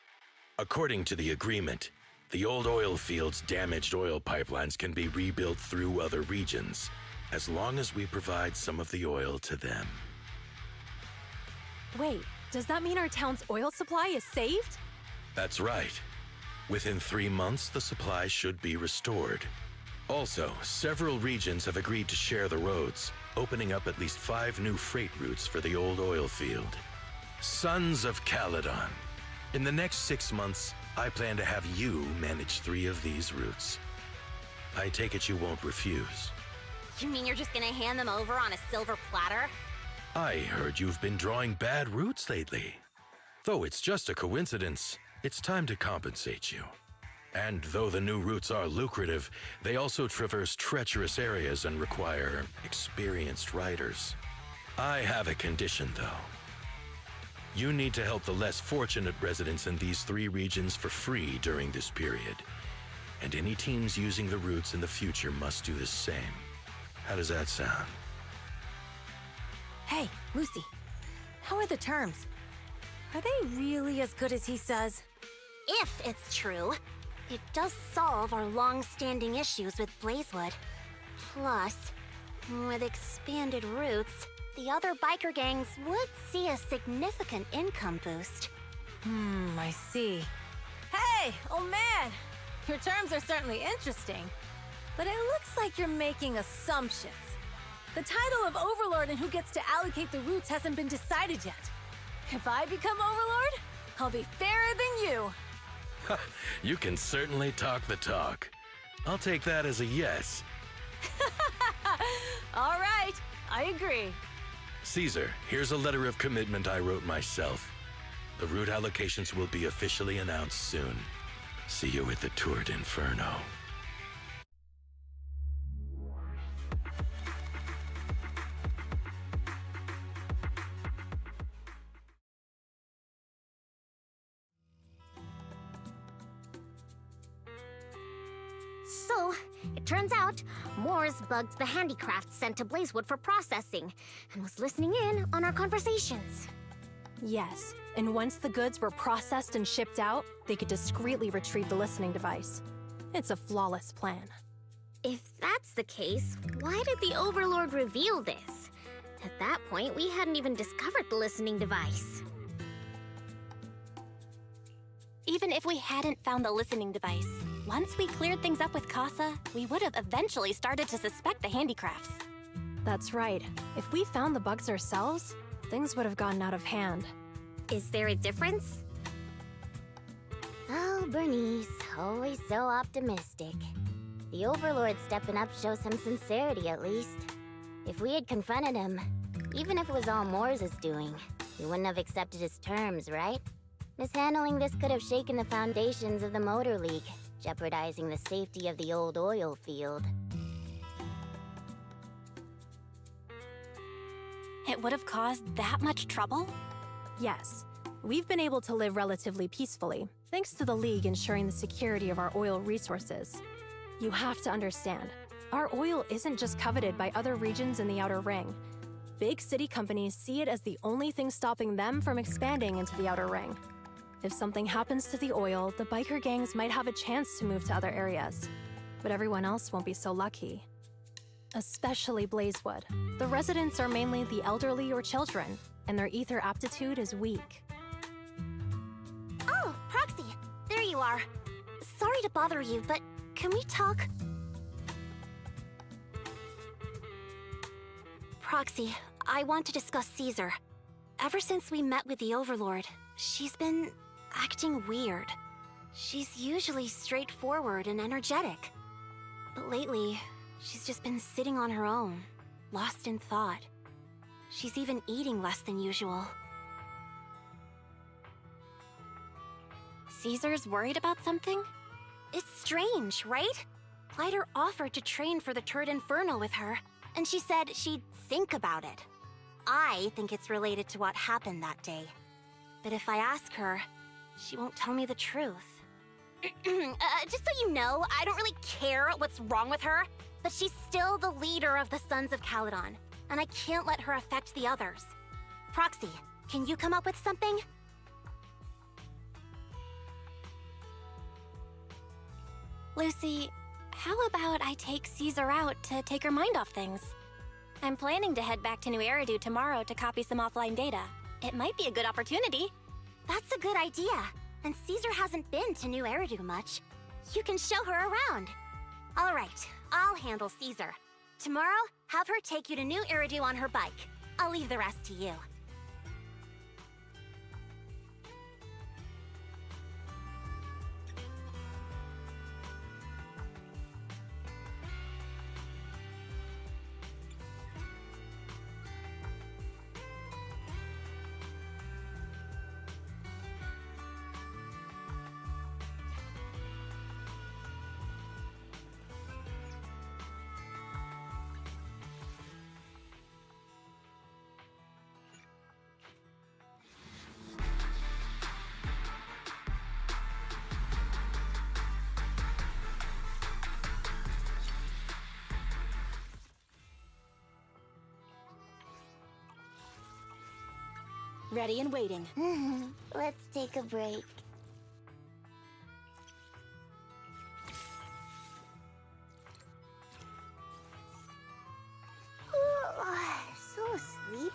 According to the agreement, the old oil field's damaged oil pipelines can be rebuilt through other regions, as long as we provide some of the oil to them. Wait, does that mean our town's oil supply is saved? That's right. Within 3 months, the supply should be restored. Also, several regions have agreed to share the roads, opening up at least 5 new freight routes for the old oil field. Sons of Caledon. In the next 6 months, I plan to have you manage 3 of these routes. I take it you won't refuse. You mean you're just gonna hand them over on a silver platter? I heard you've been drawing bad routes lately. Though it's just a coincidence, it's time to compensate you. And though the new routes are lucrative, they also traverse treacherous areas and require experienced riders. I have a condition, though. You need to help the less fortunate residents in these 3 regions for free during this period. And any teams using the routes in the future must do the same. How does that sound? Hey, Lucy. How are the terms? Are they really as good as he says? If it's true, it does solve our long-standing issues with Blazewood. Plus, with expanded routes, the other biker gangs would see a significant income boost. I see. Hey, old man! Your terms are certainly interesting, but it looks like you're making assumptions. The title of Overlord and who gets to allocate the routes hasn't been decided yet. If I become Overlord, I'll be fairer than you. You can certainly talk the talk. I'll take that as a yes. All right, I agree. Caesar, here's a letter of commitment I wrote myself. The route allocations will be officially announced soon. See you at the Tour d'Inferno. So, it turns out, Moores bugged the handicraft sent to Blazewood for processing, and was listening in on our conversations. Yes, and once the goods were processed and shipped out, they could discreetly retrieve the listening device. It's a flawless plan. If that's the case, why did the Overlord reveal this? At that point, we hadn't even discovered the listening device. Even if we hadn't found the listening device, once we cleared things up with Casa, we would have eventually started to suspect the handicrafts. That's right. If we found the bugs ourselves, things would have gotten out of hand. Is there a difference? Oh, Bernice, always so optimistic. The Overlord stepping up shows some sincerity, at least. If we had confronted him, even if it was all Moores' doing, we wouldn't have accepted his terms, right? Mishandling this could have shaken the foundations of the Motor League, jeopardizing the safety of the old oil field. It would have caused that much trouble? Yes. We've been able to live relatively peacefully, thanks to the League ensuring the security of our oil resources. You have to understand, our oil isn't just coveted by other regions in the Outer Ring. Big city companies see it as the only thing stopping them from expanding into the Outer Ring. If something happens to the oil, the biker gangs might have a chance to move to other areas. But everyone else won't be so lucky. Especially Blazewood. The residents are mainly the elderly or children, and their ether aptitude is weak. Oh, Proxy, there you are. Sorry to bother you, but can we talk? Proxy, I want to discuss Caesar. Ever since we met with the Overlord, she's been acting weird. She's usually straightforward and energetic. But lately, she's just been sitting on her own, lost in thought. She's even eating less than usual. Caesar's worried about something? It's strange, right? Lighter offered to train for the Tour d'Inferno with her, and she said she'd think about it. I think it's related to what happened that day. But if I ask her, she won't tell me the truth. Just so you know, I don't really care what's wrong with her, but she's still the leader of the Sons of Caledon, and I can't let her affect the others. Proxy, can you come up with something? Lucy, how about I take Caesar out to take her mind off things? I'm planning to head back to New Eridu tomorrow to copy some offline data. It might be a good opportunity. That's a good idea. And Caesar hasn't been to New Eridu much. You can show her around. All right, I'll handle Caesar. Tomorrow, have her take you to New Eridu on her bike. I'll leave the rest to you. Ready and waiting. Let's take a break. So sleepy.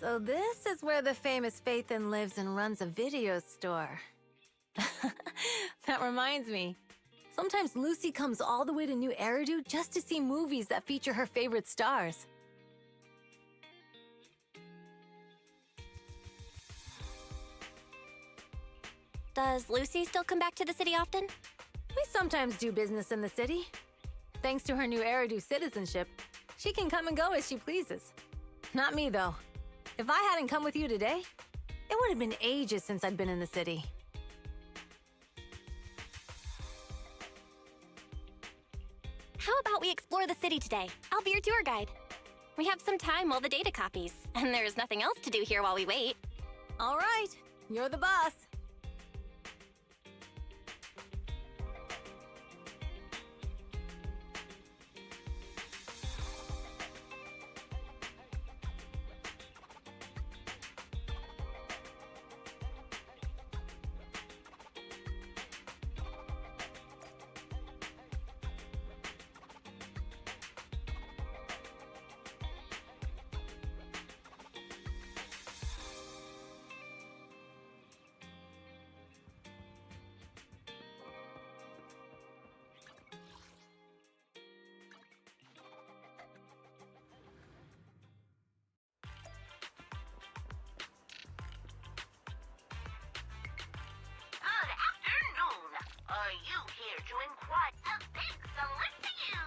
So this is where the famous Phaethon lives and runs a video store. That reminds me. Sometimes Lucy comes all the way to New Eridu just to see movies that feature her favorite stars. Does Lucy still come back to the city often? We sometimes do business in the city. Thanks to her New Eridu citizenship, she can come and go as she pleases. Not me, though. If I hadn't come with you today, it would have been ages since I'd been in the city. How about we explore the city today? I'll be your tour guide. We have some time while the data copies, and there's nothing else to do here while we wait. All right, you're the boss. Good afternoon. Are you here to inquire? A big salute to you.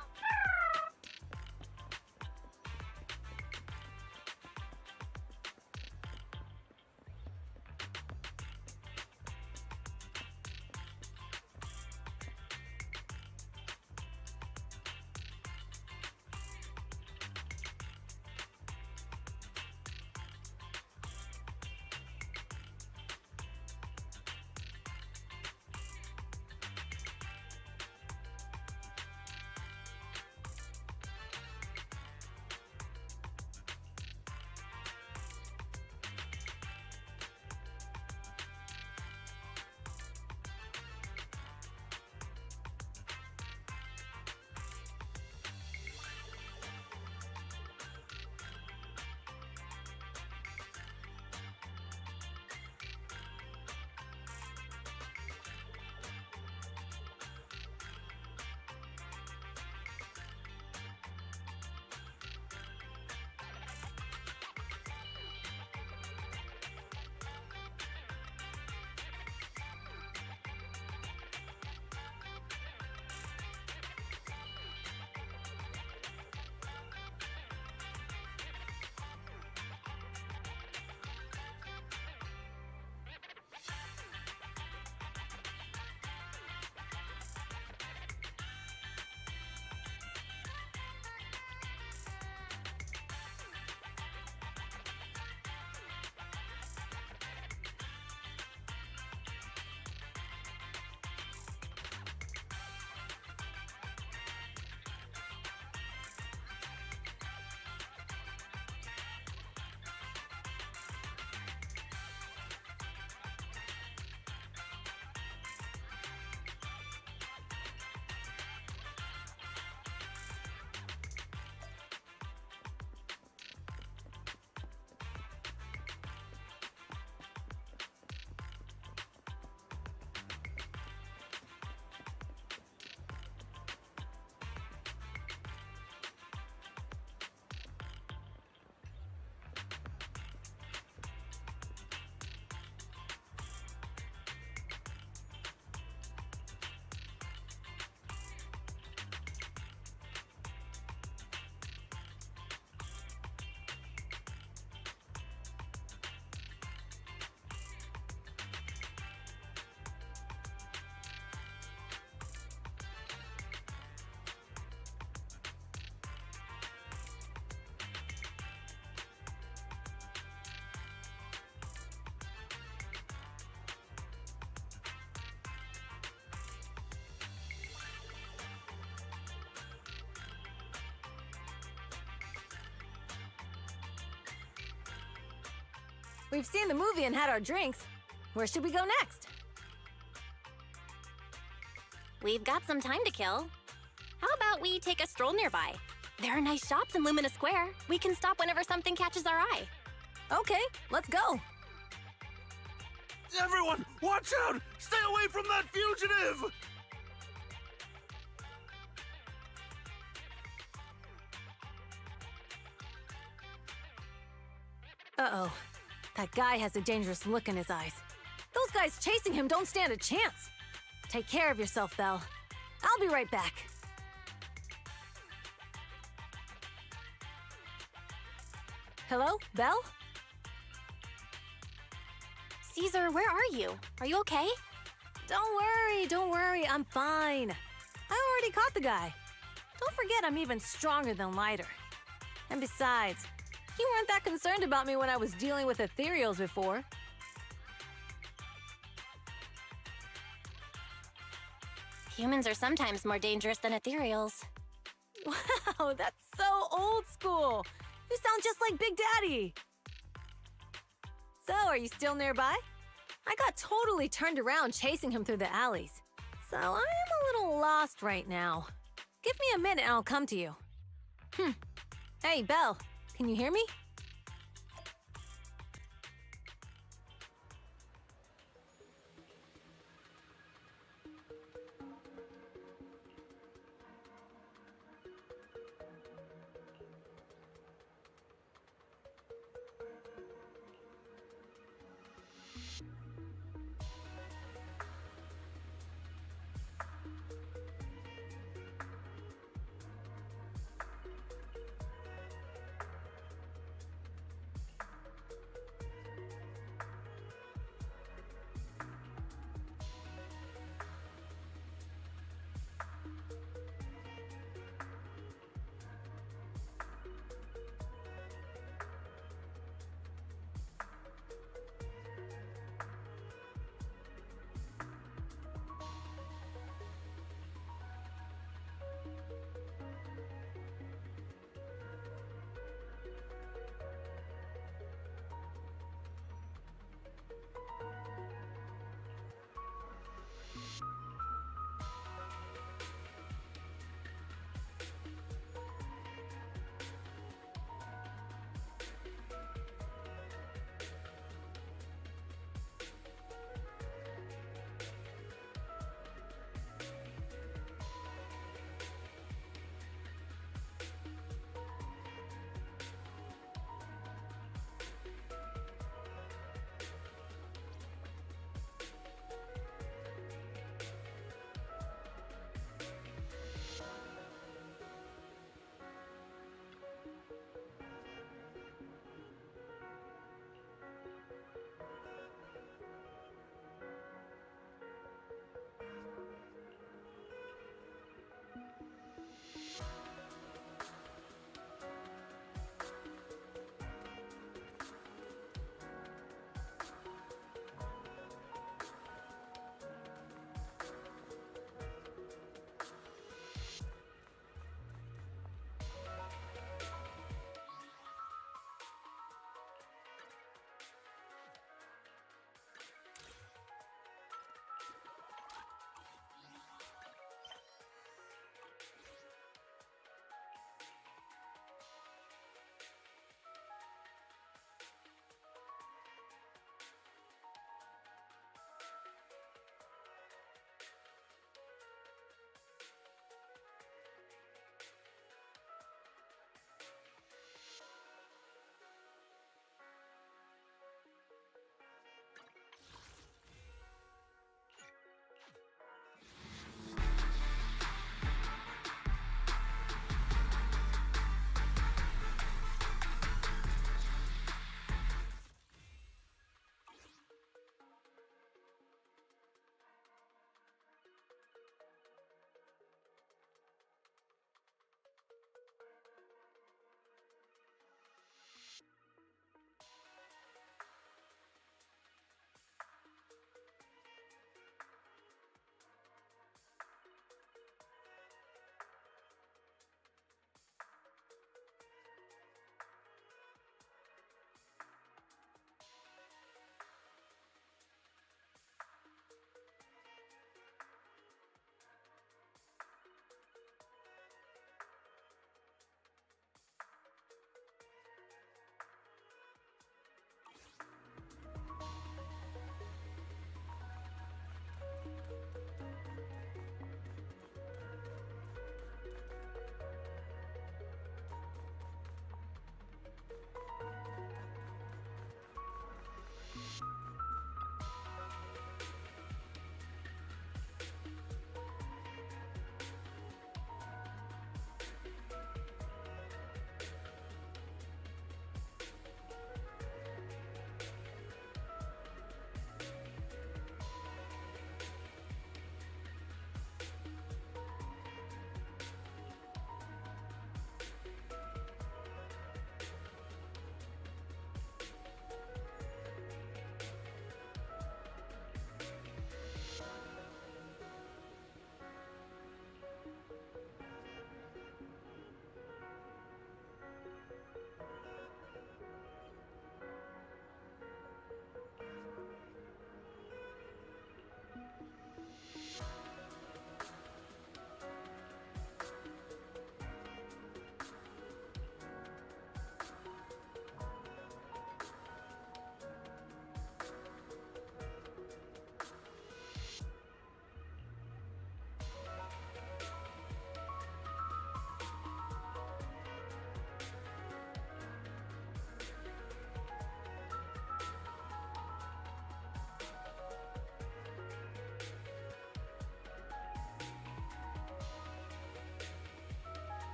We've seen the movie and had our drinks. Where should we go next? We've got some time to kill. How about we take a stroll nearby? There are nice shops in Lumina Square. We can stop whenever something catches our eye. Okay, let's go. Everyone, watch out! Stay away from that fugitive! Uh-oh. That guy has a dangerous look in his eyes. Those guys chasing him don't stand a chance. Take care of yourself, Belle. I'll be right back. Hello, Belle? Caesar, where are you? Are you okay? Don't worry, I'm fine. I already caught the guy. Don't forget I'm even stronger than Lighter. And besides, you weren't that concerned about me when I was dealing with ethereals before. Humans are sometimes more dangerous than ethereals. Wow, that's so old school. You sound just like Big Daddy. So, are you still nearby? I got totally turned around chasing him through the alleys. So, I am a little lost right now. Give me a minute and I'll come to you. Hey, Belle, can you hear me?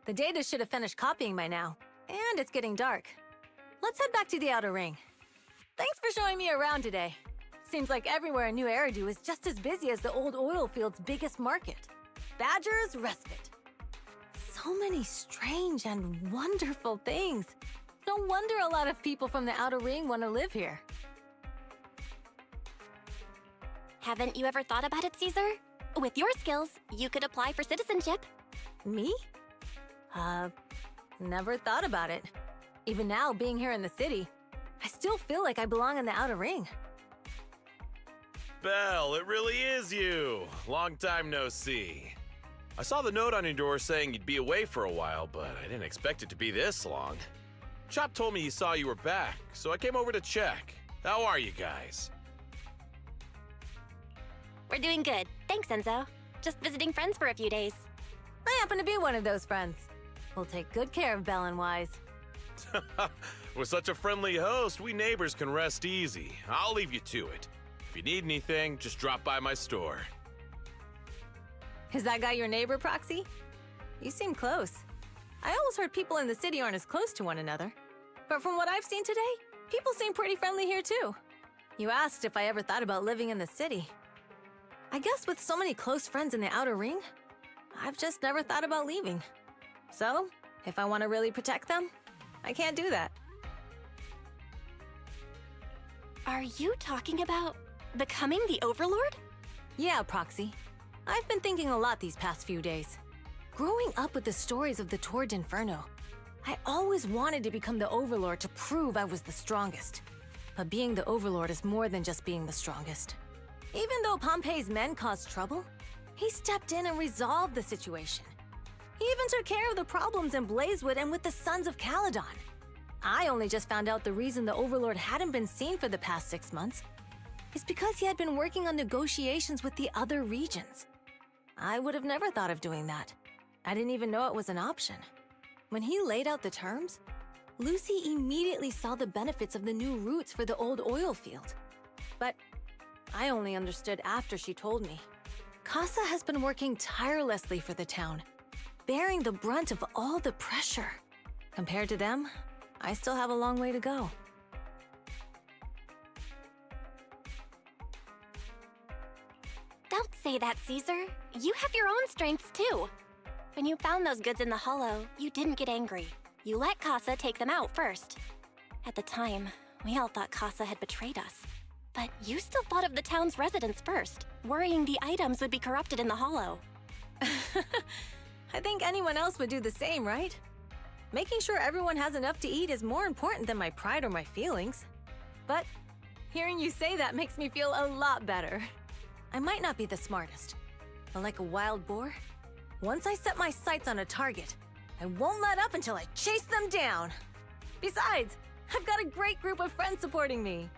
The data should have finished copying by now, and it's getting dark. Let's head back to the Outer Ring. Thanks for showing me around today. Seems like everywhere in New Eridu is just as busy as the old oil field's biggest market. Badger's Respite. So many strange and wonderful things. No wonder a lot of people from the Outer Ring want to live here. Haven't you ever thought about it, Caesar? With your skills, you could apply for citizenship. Me? Never thought about it. Even now, being here in the city, I still feel like I belong in the Outer Ring. Belle, it really is you. Long time no see. I saw the note on your door saying you'd be away for a while, but I didn't expect it to be this long. Chop told me he saw you were back, so I came over to check. How are you guys? We're doing good. Thanks, Enzo. Just visiting friends for a few days. I happen to be one of those friends. We'll take good care of Belle and Wise. With such a friendly host, we neighbors can rest easy. I'll leave you to it. If you need anything, just drop by my store. Is that guy your neighbor, Proxy? You seem close. I always heard people in the city aren't as close to one another. But from what I've seen today, people seem pretty friendly here too. You asked if I ever thought about living in the city. I guess with so many close friends in the Outer Ring, I've just never thought about leaving. So, if I want to really protect them, I can't do that. Are you talking about becoming the Overlord? Yeah, Proxy. I've been thinking a lot these past few days. Growing up with the stories of the Tour d'Inferno, I always wanted to become the Overlord to prove I was the strongest. But being the Overlord is more than just being the strongest. Even though Pompey's men caused trouble, he stepped in and resolved the situation. He even took care of the problems in Blazewood and with the Sons of Caledon. I only just found out the reason the Overlord hadn't been seen for the past 6 months is because he had been working on negotiations with the other regions. I would have never thought of doing that. I didn't even know it was an option. When he laid out the terms, Lucy immediately saw the benefits of the new routes for the old oil field. But I only understood after she told me. Casa has been working tirelessly for the town, bearing the brunt of all the pressure. Compared to them, I still have a long way to go. Don't say that, Caesar. You have your own strengths too. When you found those goods in the Hollow, you didn't get angry. You let Casa take them out first. At the time, we all thought Casa had betrayed us. But you still thought of the town's residents first, worrying the items would be corrupted in the Hollow. I think anyone else would do the same, right? Making sure everyone has enough to eat is more important than my pride or my feelings. But hearing you say that makes me feel a lot better. I might not be the smartest, but like a wild boar, once I set my sights on a target, I won't let up until I chase them down. Besides, I've got a great group of friends supporting me.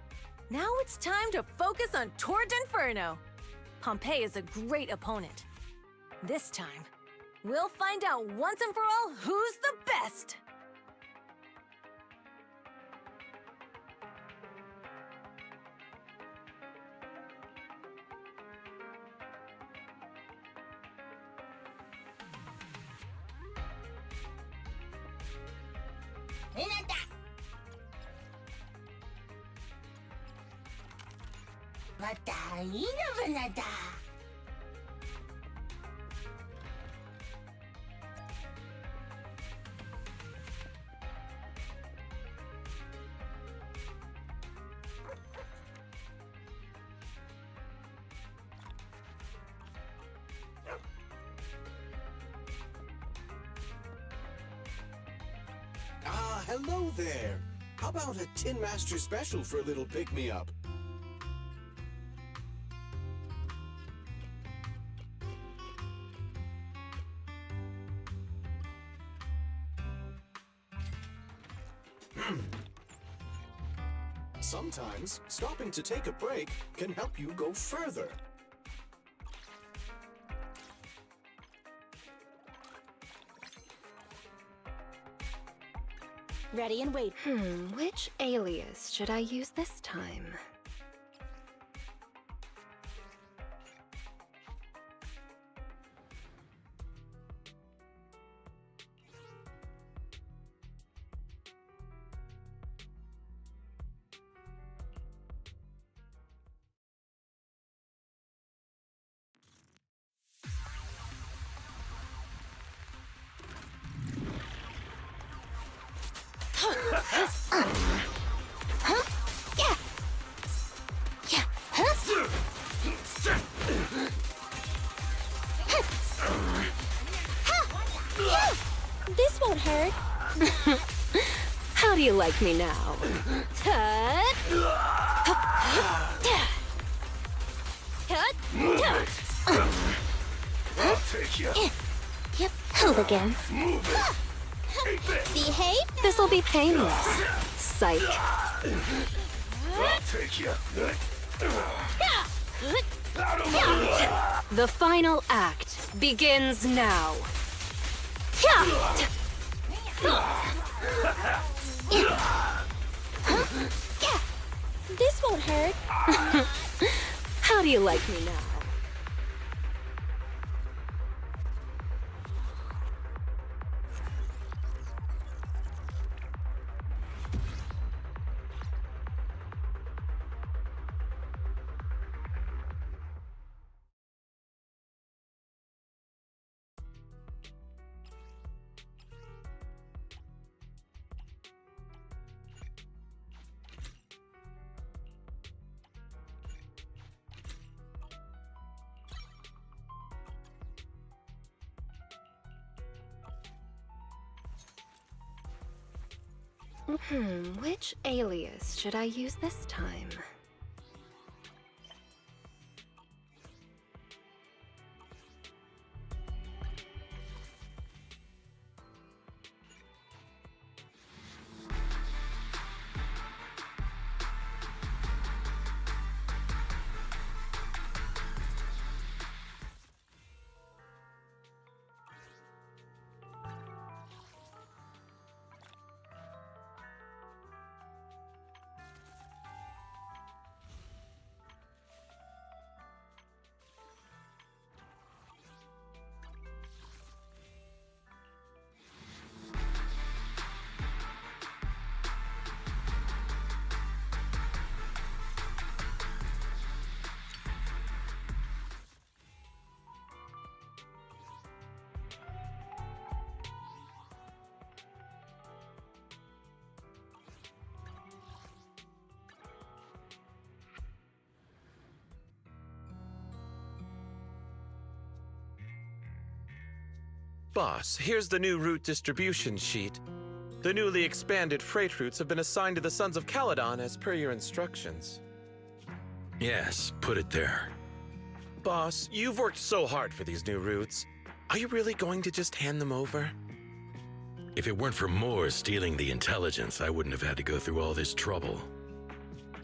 Now it's time to focus on Tour d'Inferno. Pompey is a great opponent. This time, we'll find out once and for all who's the best! Ah, hello there. How about a Tin Master special for a little pick-me-up? Sometimes, stopping to take a break can help you go further. Ready and wait. Which alias should I use this time? This won't hurt. How do you like me now? I'll take you. Yep, hooligans. Behave? This'll be painless. Psych. I'll take you. The final act begins now. This won't hurt. How do you like me now? Which alias should I use this time? Boss, here's the new route distribution sheet. The newly expanded freight routes have been assigned to the Sons of Caledon as per your instructions. Yes, put it there. Boss, you've worked so hard for these new routes. Are you really going to just hand them over? If it weren't for Moore stealing the intelligence, I wouldn't have had to go through all this trouble.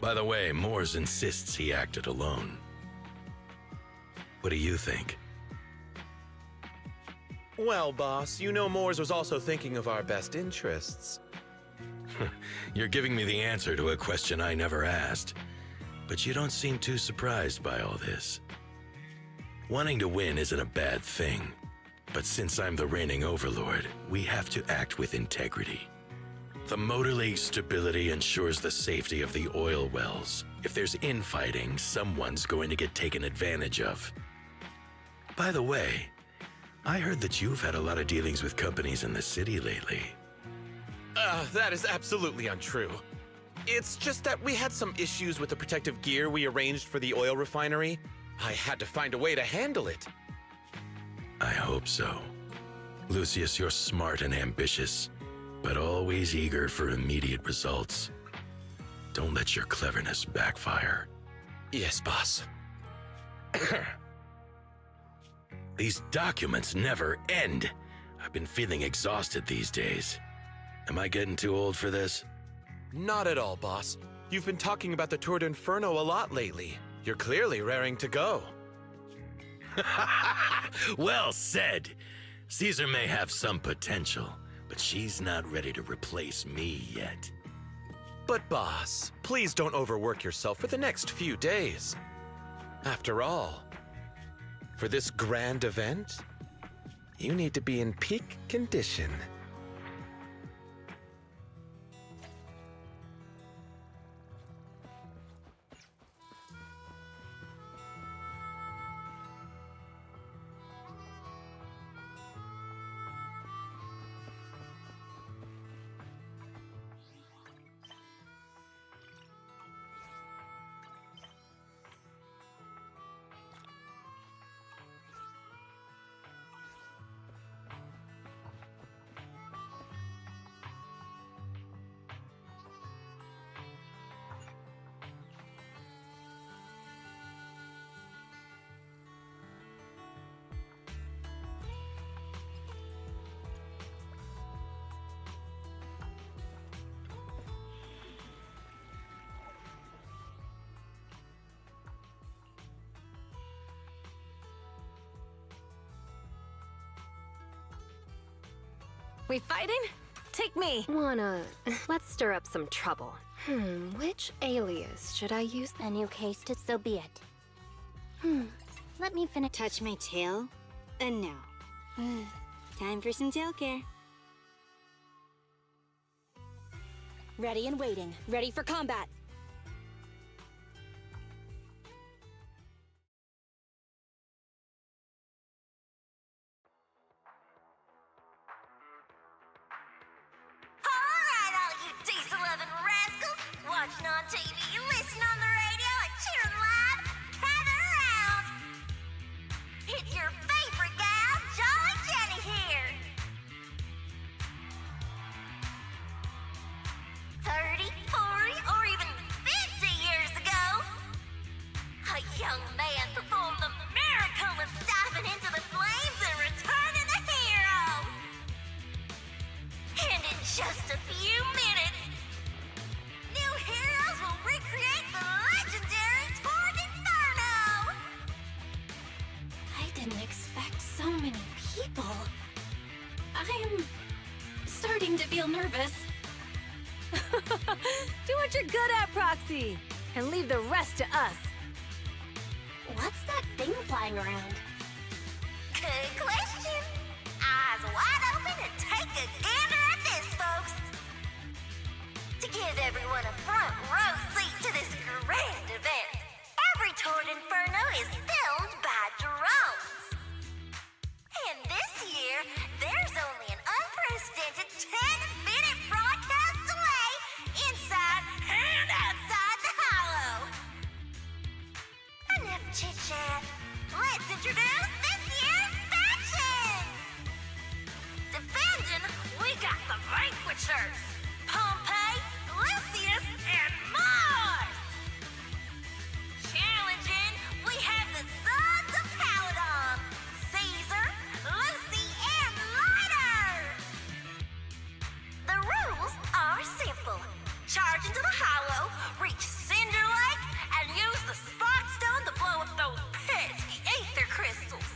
By the way, Moores insists he acted alone. What do you think? Well, boss, you know Moores was also thinking of our best interests. You're giving me the answer to a question I never asked. But you don't seem too surprised by all this. Wanting to win isn't a bad thing. But since I'm the reigning overlord, we have to act with integrity. The Motor League's stability ensures the safety of the oil wells. If there's infighting, someone's going to get taken advantage of. By the way, I heard that you've had a lot of dealings with companies in the city lately. That is absolutely untrue. It's just that we had some issues with the protective gear we arranged for the oil refinery. I had to find a way to handle it. I hope so. Lucius, you're smart and ambitious, but always eager for immediate results. Don't let your cleverness backfire. Yes, boss. These documents never end. I've been feeling exhausted these days. Am I getting too old for this? Not at all, boss. You've been talking about the Tour d'Inferno a lot lately. You're clearly raring to go. Well said. Caesar may have some potential, but she's not ready to replace me yet. But boss, please don't overwork yourself for the next few days. After all, for this grand event, you need to be in peak condition. We fighting? Take me. Let's stir up some trouble. Which alias should I use? A new case to so be it. Let me finish. Touch my tail, and now. Time for some tail care. Ready and waiting. Ready for combat. Alright, all you diesel-loving rascals! Watching on TV, listening on the radio, and cheering live, gather around! It's your favorite gal, Jolly Jenny here! 30, 40, or even 50 years ago, a young man performed the miracle of diving into the flames and returning a hero! And in just a few minutes, new heroes will recreate the legendary Tord Inferno! I didn't expect so many people. I am starting to feel nervous. Do what you're good at, Proxy, and leave the rest to us. What's that thing flying around? Good question. Eyes wide open and take a gander at this, folks. To give everyone a front row seat to this grand event, every Tord Inferno is filmed by drones. And this year, there's only an unprecedented 10-minute broadcast delay inside and outside the Hollow. Enough chit-chat. Let's introduce this year's factions! Defending, we got the Vanquishers, Pompey, Lucius, and Mars! Challenging, we have the Sons of Caledon, Caesar, Lucy, and Lighter! The rules are simple. Charge into the Hollow, reach Cinder Lake, and use the Spark Stone to blow up those pesky Aether Crystals.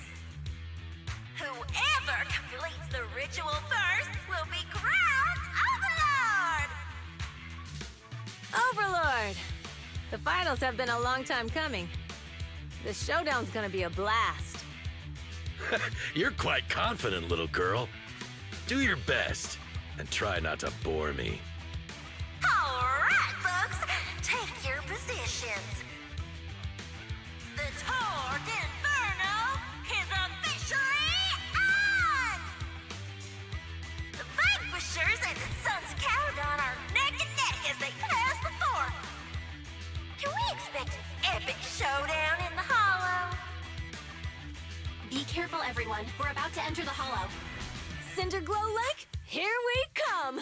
Whoever completes the ritual first will be crowned Overlord! Overlord! The finals have been a long time coming. The showdown's gonna be a blast. You're quite confident, little girl. Do your best, and try not to bore me. Alright, folks, take your positions. The Tord Inferno is officially on! The Vanquishers and the Sons of Caledon are neck and neck as they pass the fork. Can we expect an epic showdown in the Hollow? Be careful, everyone. We're about to enter the Hollow. Cinderglow Lake, here we come!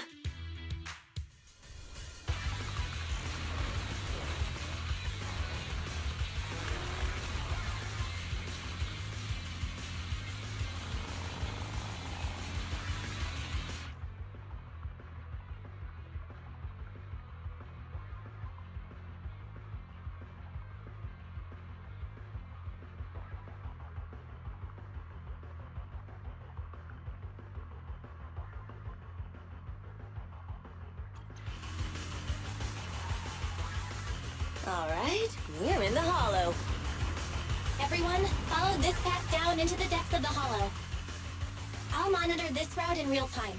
All right, we're in the Hollow. Everyone, follow this path down into the depths of the Hollow. I'll monitor this route in real time.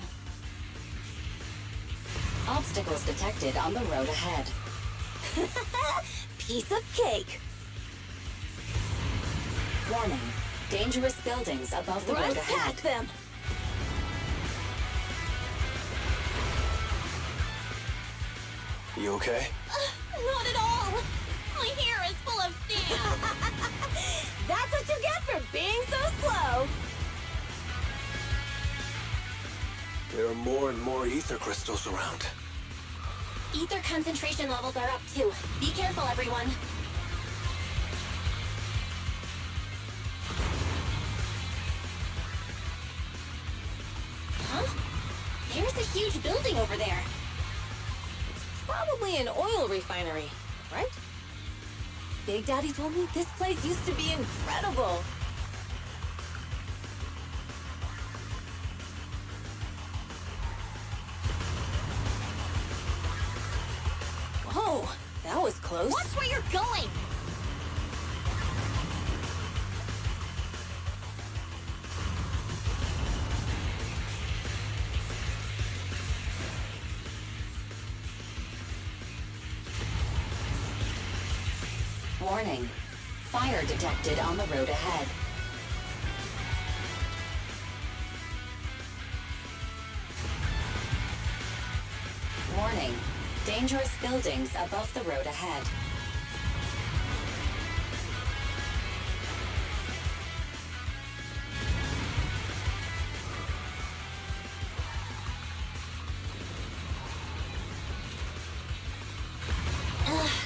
Obstacles detected on the road ahead. Piece of cake. Warning, dangerous buildings above the Run road ahead. past them. You okay? Not at all! My hair is full of sand! That's what you get for being so slow! There are more and more ether crystals around. Ether concentration levels are up too. Be careful, everyone. Huh? There's a huge building over there. Probably an oil refinery, right? Big Daddy told me this place used to be incredible. Whoa, that was close. Watch where you're going! Warning. Fire detected on the road ahead. Warning. Dangerous buildings above the road ahead.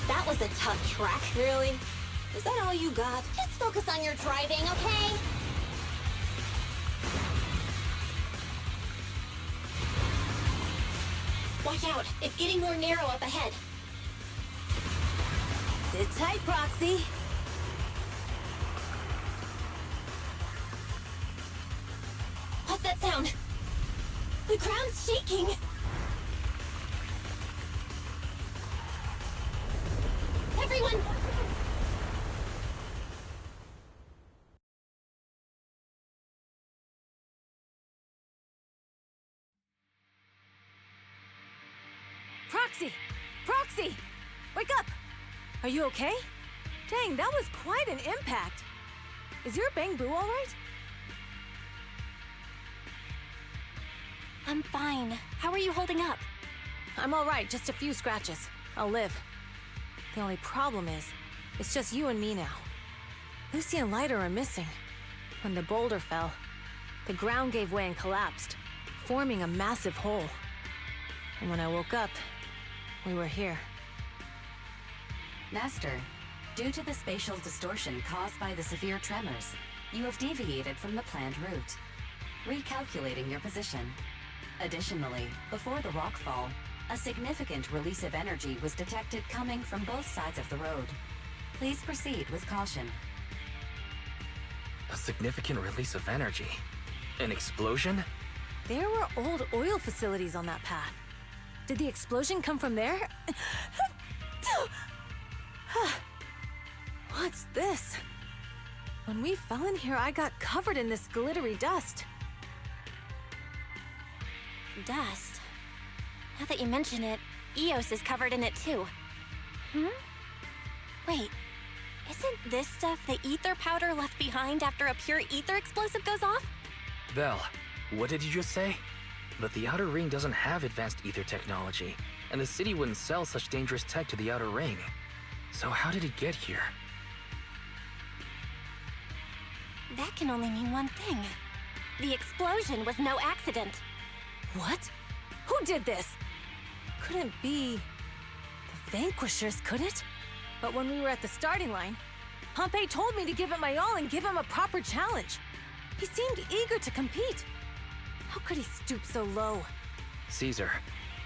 That was a tough track. Really? Is that all you got? Just focus on your driving, okay? Watch out. It's getting more narrow up ahead. Sit tight, Proxy. What's that sound? The ground's shaking. Everyone! Proxy! Proxy! Wake up! Are you okay? Dang, that was quite an impact. Is your Bang Boo all right? I'm fine. How are you holding up? I'm all right, just a few scratches. I'll live. The only problem is, it's just you and me now. Lucy and Lighter are missing. When the boulder fell, the ground gave way and collapsed, forming a massive hole. And when I woke up, we were here. Master, due to the spatial distortion caused by the severe tremors, you have deviated from the planned route, recalculating your position. Additionally, before the rockfall, a significant release of energy was detected coming from both sides of the road. Please proceed with caution. A significant release of energy? An explosion? There were old oil facilities on that path. Did the explosion come from there? What's this? When we fell in here, I got covered in this glittery dust. Dust? Now that you mention it, Eos is covered in it too. Wait, isn't this stuff the ether powder left behind after a pure ether explosive goes off? Belle, what did you just say? But the Outer Ring doesn't have advanced ether technology, and the city wouldn't sell such dangerous tech to the Outer Ring. So how did it get here? That can only mean one thing. The explosion was no accident. What? Who did this? Couldn't be the Vanquishers, could it? But when we were at the starting line, Pompey told me to give it my all and give him a proper challenge. He seemed eager to compete. How could he stoop so low? Caesar,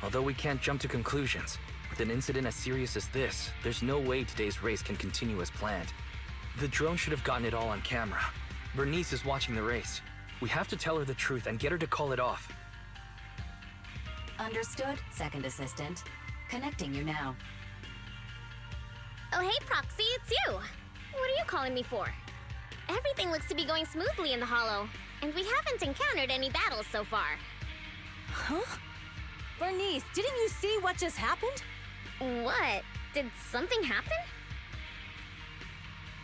although we can't jump to conclusions, with an incident as serious as this, there's no way today's race can continue as planned. The drone should have gotten it all on camera. Bernice is watching the race. We have to tell her the truth and get her to call it off. Understood, Second Assistant. Connecting you now. Oh, hey, Proxy, it's you. What are you calling me for? Everything looks to be going smoothly in the Hollow, and we haven't encountered any battles so far. Huh? Bernice, didn't you see what just happened? What? Did something happen?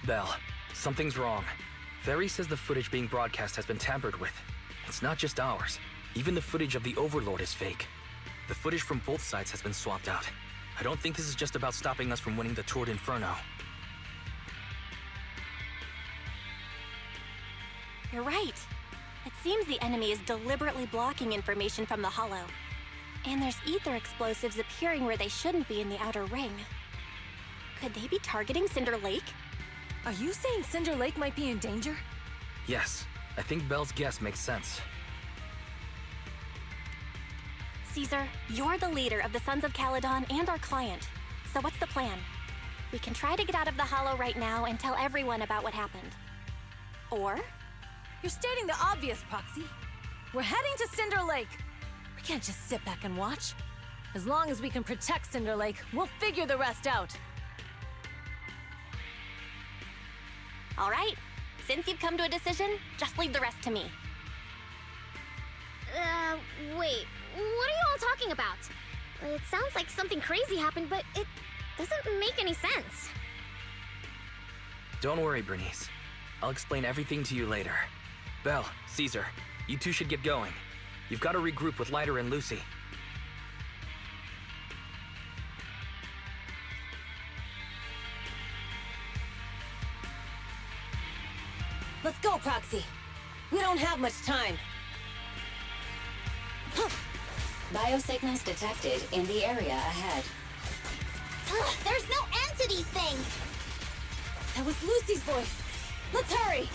Belle, something's wrong. Ferry says the footage being broadcast has been tampered with. It's not just ours. Even the footage of the Overlord is fake. The footage from both sides has been swapped out. I don't think this is just about stopping us from winning the Tour d'Inferno. You're right. It seems the enemy is deliberately blocking information from the Hollow. And there's ether explosives appearing where they shouldn't be in the Outer Ring. Could they be targeting Cinder Lake? Are you saying Cinder Lake might be in danger? Yes, I think Belle's guess makes sense. Caesar, you're the leader of the Sons of Caledon and our client. So what's the plan? We can try to get out of the Hollow right now and tell everyone about what happened. Or? You're stating the obvious, Proxy. We're heading to Cinder Lake. We can't just sit back and watch. As long as we can protect Cinder Lake, we'll figure the rest out. All right. Since you've come to a decision, just leave the rest to me. Wait. What are you all talking about? It sounds like something crazy happened, but it doesn't make any sense. Don't worry, Bernice. I'll explain everything to you later. Belle, Caesar, you two should get going. You've got to regroup with Leiter and Lucy. Let's go, Proxy. We don't have much time. Biosignals detected in the area ahead. There's no end to these things! That was Lucy's voice. Let's hurry!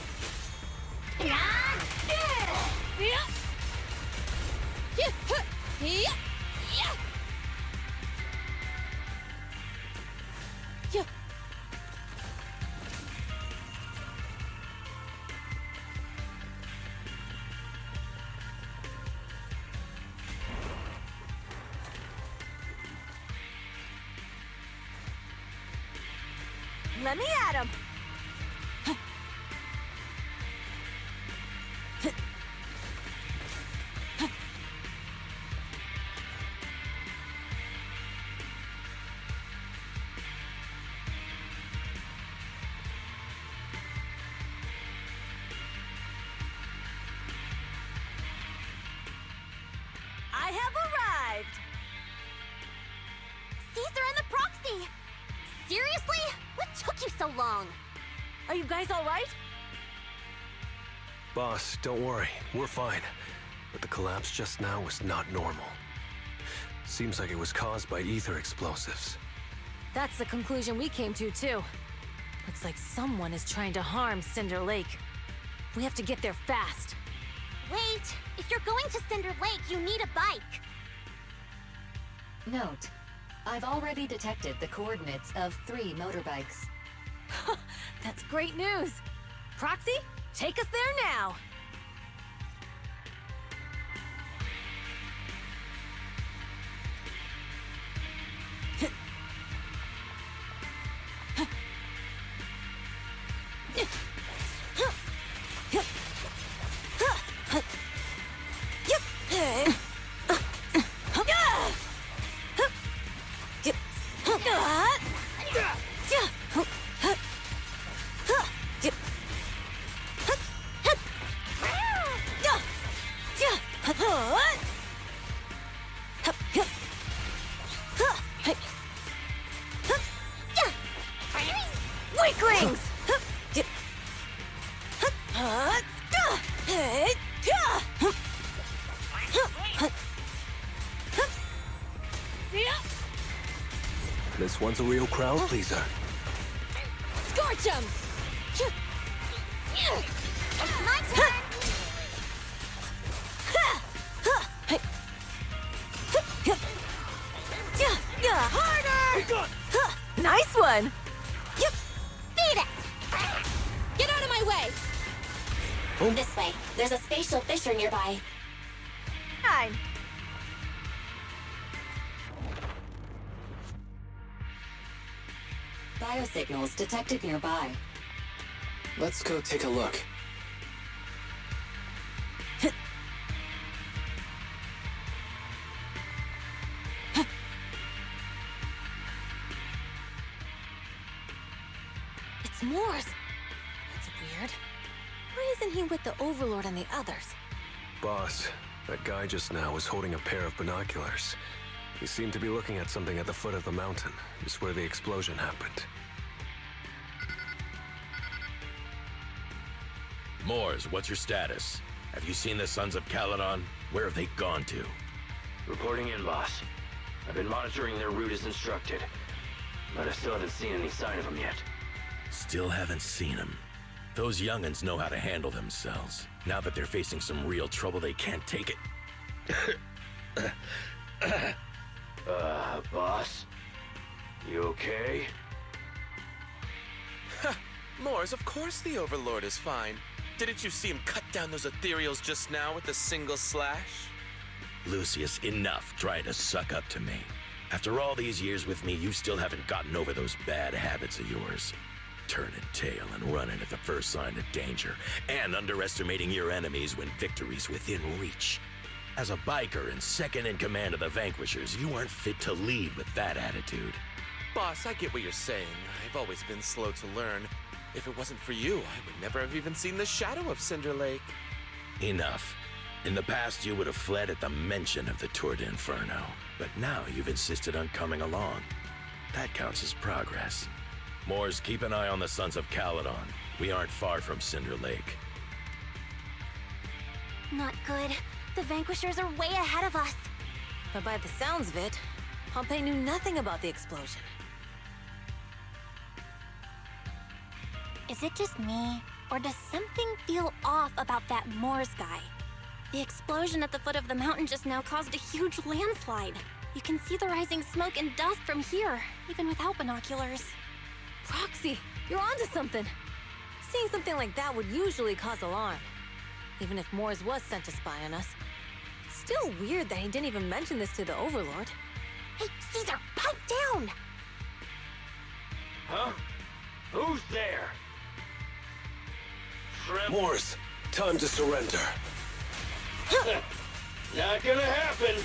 Let me at him! I have arrived! Caesar and the Proxy! Seriously? What took you so long? Are you guys all right? Boss, don't worry. We're fine. But the collapse just now was not normal. Seems like it was caused by ether explosives. That's the conclusion we came to, too. Looks like someone is trying to harm Cinder Lake. We have to get there fast. Wait! If you're going to Cinder Lake, you need a bike! Note: I've already detected the coordinates of 3 motorbikes. That's great news! Proxy, take us there now! Weaklings! This one's a real crowd pleaser. Scorch him! It's my turn! Harder! Nice one! Beat it! Get out of my way! This way. There's a spatial fissure nearby. Fine. Biosignals detected nearby. Let's go take a look. It's Morse. That's weird. Why isn't he with the Overlord and the others? Boss, that guy just now was holding a pair of binoculars. He seemed to be looking at something at the foot of the mountain, just where the explosion happened. Mors, what's your status? Have you seen the Sons of Caledon? Where have they gone to? Reporting in, boss. I've been monitoring their route as instructed, but I still haven't seen any sign of them yet. Still haven't seen them. Those young'uns know how to handle themselves. Now that they're facing some real trouble, they can't take it. Boss? You okay? Mors, of course the Overlord is fine. Didn't you see him cut down those ethereals just now with a single slash? Lucius, enough trying to suck up to me. After all these years with me, you still haven't gotten over those bad habits of yours. Turning tail and running at the first sign of danger, and underestimating your enemies when victory's within reach. As a biker and second in command of the Vanquishers, you aren't fit to lead with that attitude. Boss, I get what you're saying. I've always been slow to learn. If it wasn't for you, I would never have even seen the shadow of Cinder Lake. Enough. In the past, you would have fled at the mention of the Tour d'Inferno, but now you've insisted on coming along. That counts as progress. Mors, keep an eye on the Sons of Caledon. We aren't far from Cinder Lake. Not good. The Vanquishers are way ahead of us. But by the sounds of it, Pompey knew nothing about the explosion. Is it just me, or does something feel off about that Mors guy? The explosion at the foot of the mountain just now caused a huge landslide. You can see the rising smoke and dust from here, even without binoculars. Roxy, you're onto something. Seeing something like that would usually cause alarm. Even if Mors was sent to spy on us. It's still weird that he didn't even mention this to the Overlord. Hey, Caesar, pipe down! Huh? Who's there? Mors, time to surrender. Not gonna happen!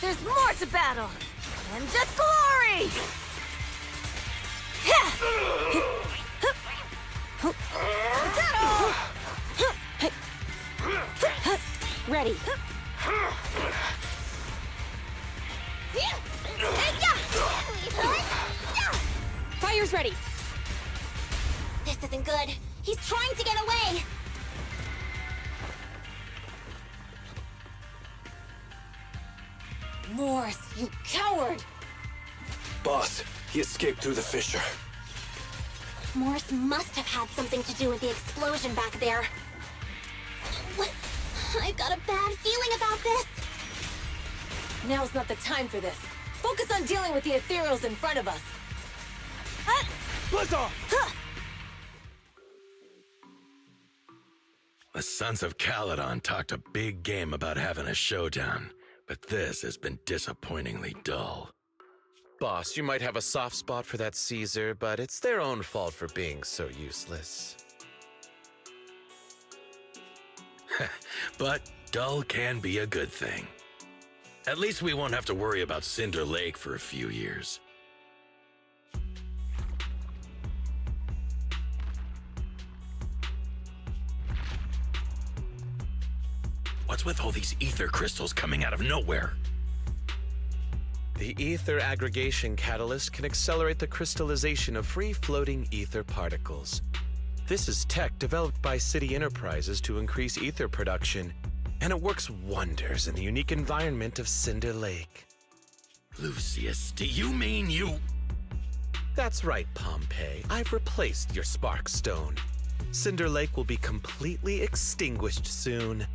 There's more to battle! And just glory! Is that all? Ready. Fire's ready. This isn't good. He's trying to get away! Mors, you coward! Boss, he escaped through the fissure. Mors must have had something to do with the explosion back there. What? I've got a bad feeling about this. Now's not the time for this. Focus on dealing with the ethereals in front of us. Buzz off! The Sons of Caledon talked a big game about having a showdown, but this has been disappointingly dull. Boss, you might have a soft spot for that Caesar, but it's their own fault for being so useless. But dull can be a good thing. At least we won't have to worry about Cinder Lake for a few years. What's with all these ether crystals coming out of nowhere? The ether aggregation catalyst can accelerate the crystallization of free-floating ether particles. This is tech developed by City Enterprises to increase ether production, and it works wonders in the unique environment of Cinder Lake. Lucius, do you mean you... That's right, Pompey. I've replaced your Spark Stone. Cinder Lake will be completely extinguished soon.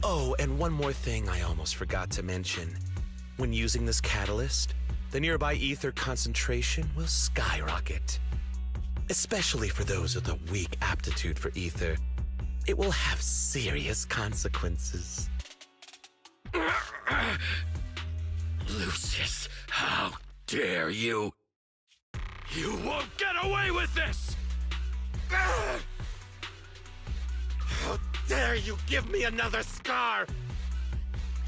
Oh, and one more thing I almost forgot to mention. When using this catalyst, the nearby ether concentration will skyrocket. Especially for those with a weak aptitude for ether, it will have serious consequences. Lucius, how dare you? You won't get away with this! How dare you give me another scar!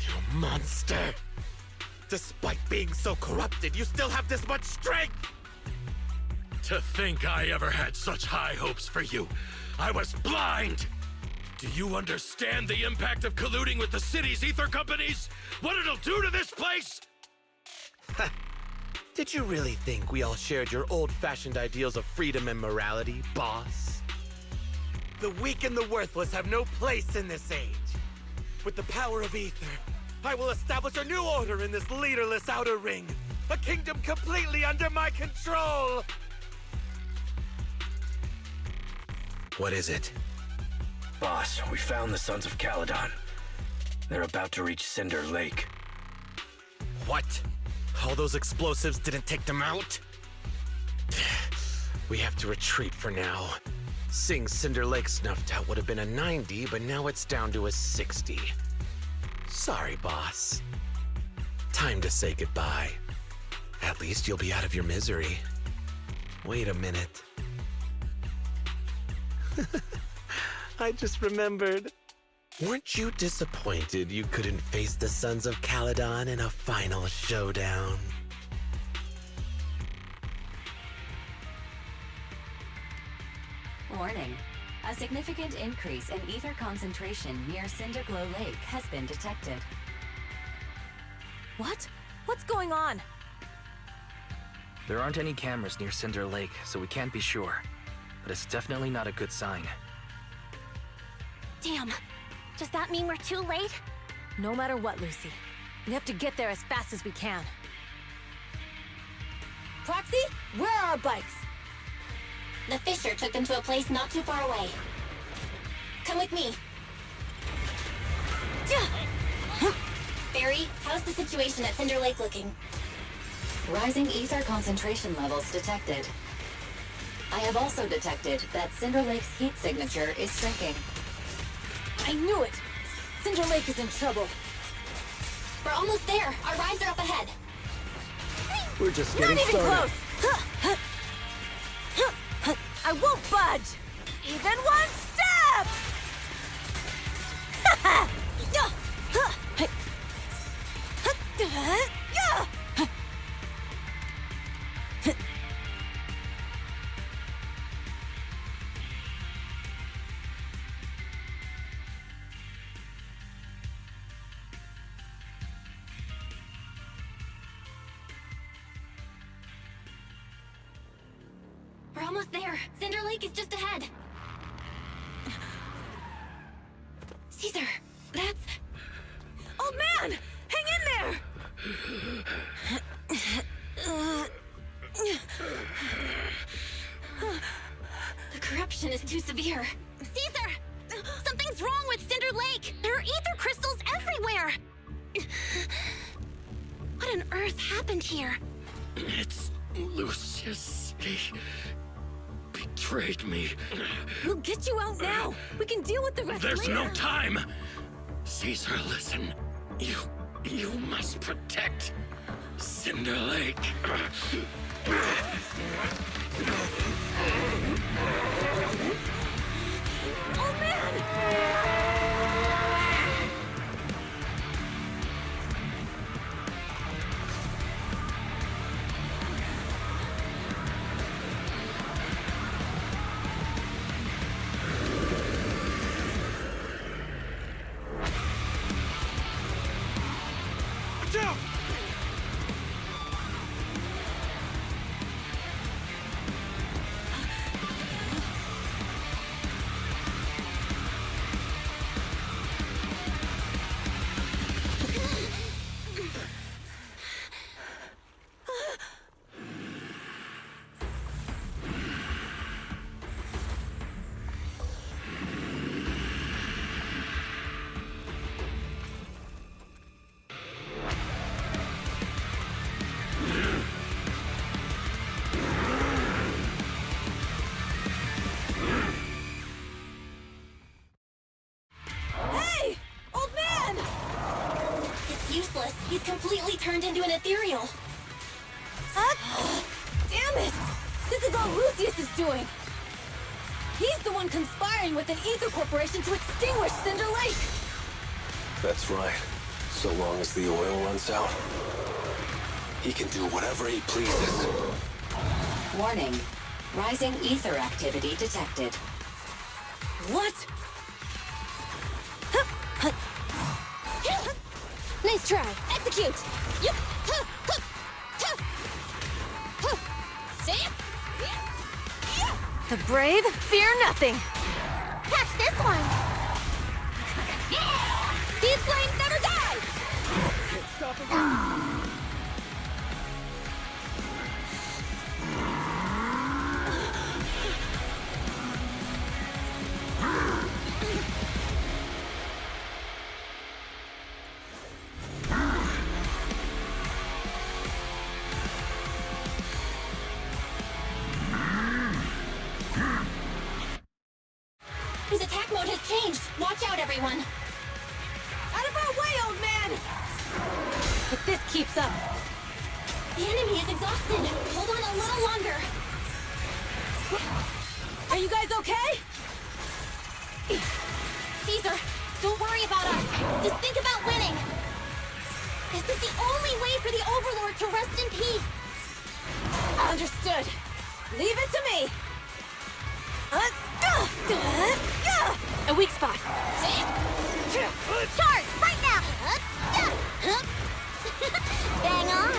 You monster! Despite being so corrupted, you still have this much strength! To think I ever had such high hopes for you. I was blind! Do you understand the impact of colluding with the city's ether companies? What it'll do to this place? Did you really think we all shared your old-fashioned ideals of freedom and morality, boss? The weak and the worthless have no place in this age. With the power of ether, I will establish a new order in this leaderless outer ring. A kingdom completely under my control! What is it? Boss, we found the Sons of Caledon. They're about to reach Cinder Lake. What? All those explosives didn't take them out? We have to retreat for now. Seeing Cinder Lake snuffed out would have been a 90, but now it's down to a 60. Sorry, boss. Time to say goodbye. At least you'll be out of your misery. Wait a minute. I just remembered. Weren't you disappointed you couldn't face the Sons of Caledon in a final showdown? Warning. A significant increase in ether concentration near Cinderglow Lake has been detected. What? What's going on? There aren't any cameras near Cinder Lake, so we can't be sure. But it's definitely not a good sign. Damn. Does that mean we're too late? No matter what, Lucy. We have to get there as fast as we can. Proxy, where are our bikes? The Fisher took them to a place not too far away. Come with me. Barry, how's the situation at Cinder Lake looking? Rising ether concentration levels detected. I have also detected that Cinder Lake's heat signature is shrinking. I knew it! Cinder Lake is in trouble. We're almost there. Our rides are up ahead. We're just getting Not even started. close! I won't budge! Even one step! We're almost there. Cinder Lake is just ahead. Caesar, that's... Old man! Hang in there! The corruption is too severe. Caesar! Something's wrong with Cinder Lake! There are ether crystals everywhere! What on earth happened here? It's Lucius. He betrayed me. We'll get you out now! We can deal with the rest There's later! no time! Caesar, listen. You must protect Cinder Lake. Oh man! Watch out! Hey! Old man! It's useless. He's completely turned into an ethereal. Damn it! This is all Lucius is doing! He's the one conspiring with an ether corporation to extinguish Cinder Lake! That's right. So long as the oil runs out, he can do whatever he pleases. Warning. Rising ether activity detected. What? Nice try. Execute. Yep. See? The brave fear nothing! Catch this one! These flames never die! everyone. Out of our way, old man! If this keeps up... The enemy is exhausted. Hold on a little longer. Are you guys okay? Caesar, don't worry about us. Just think about winning. This is the only way for the Overlord to rest in peace. Understood. Leave it to me. A weak spot. Charge, right now! Bang on!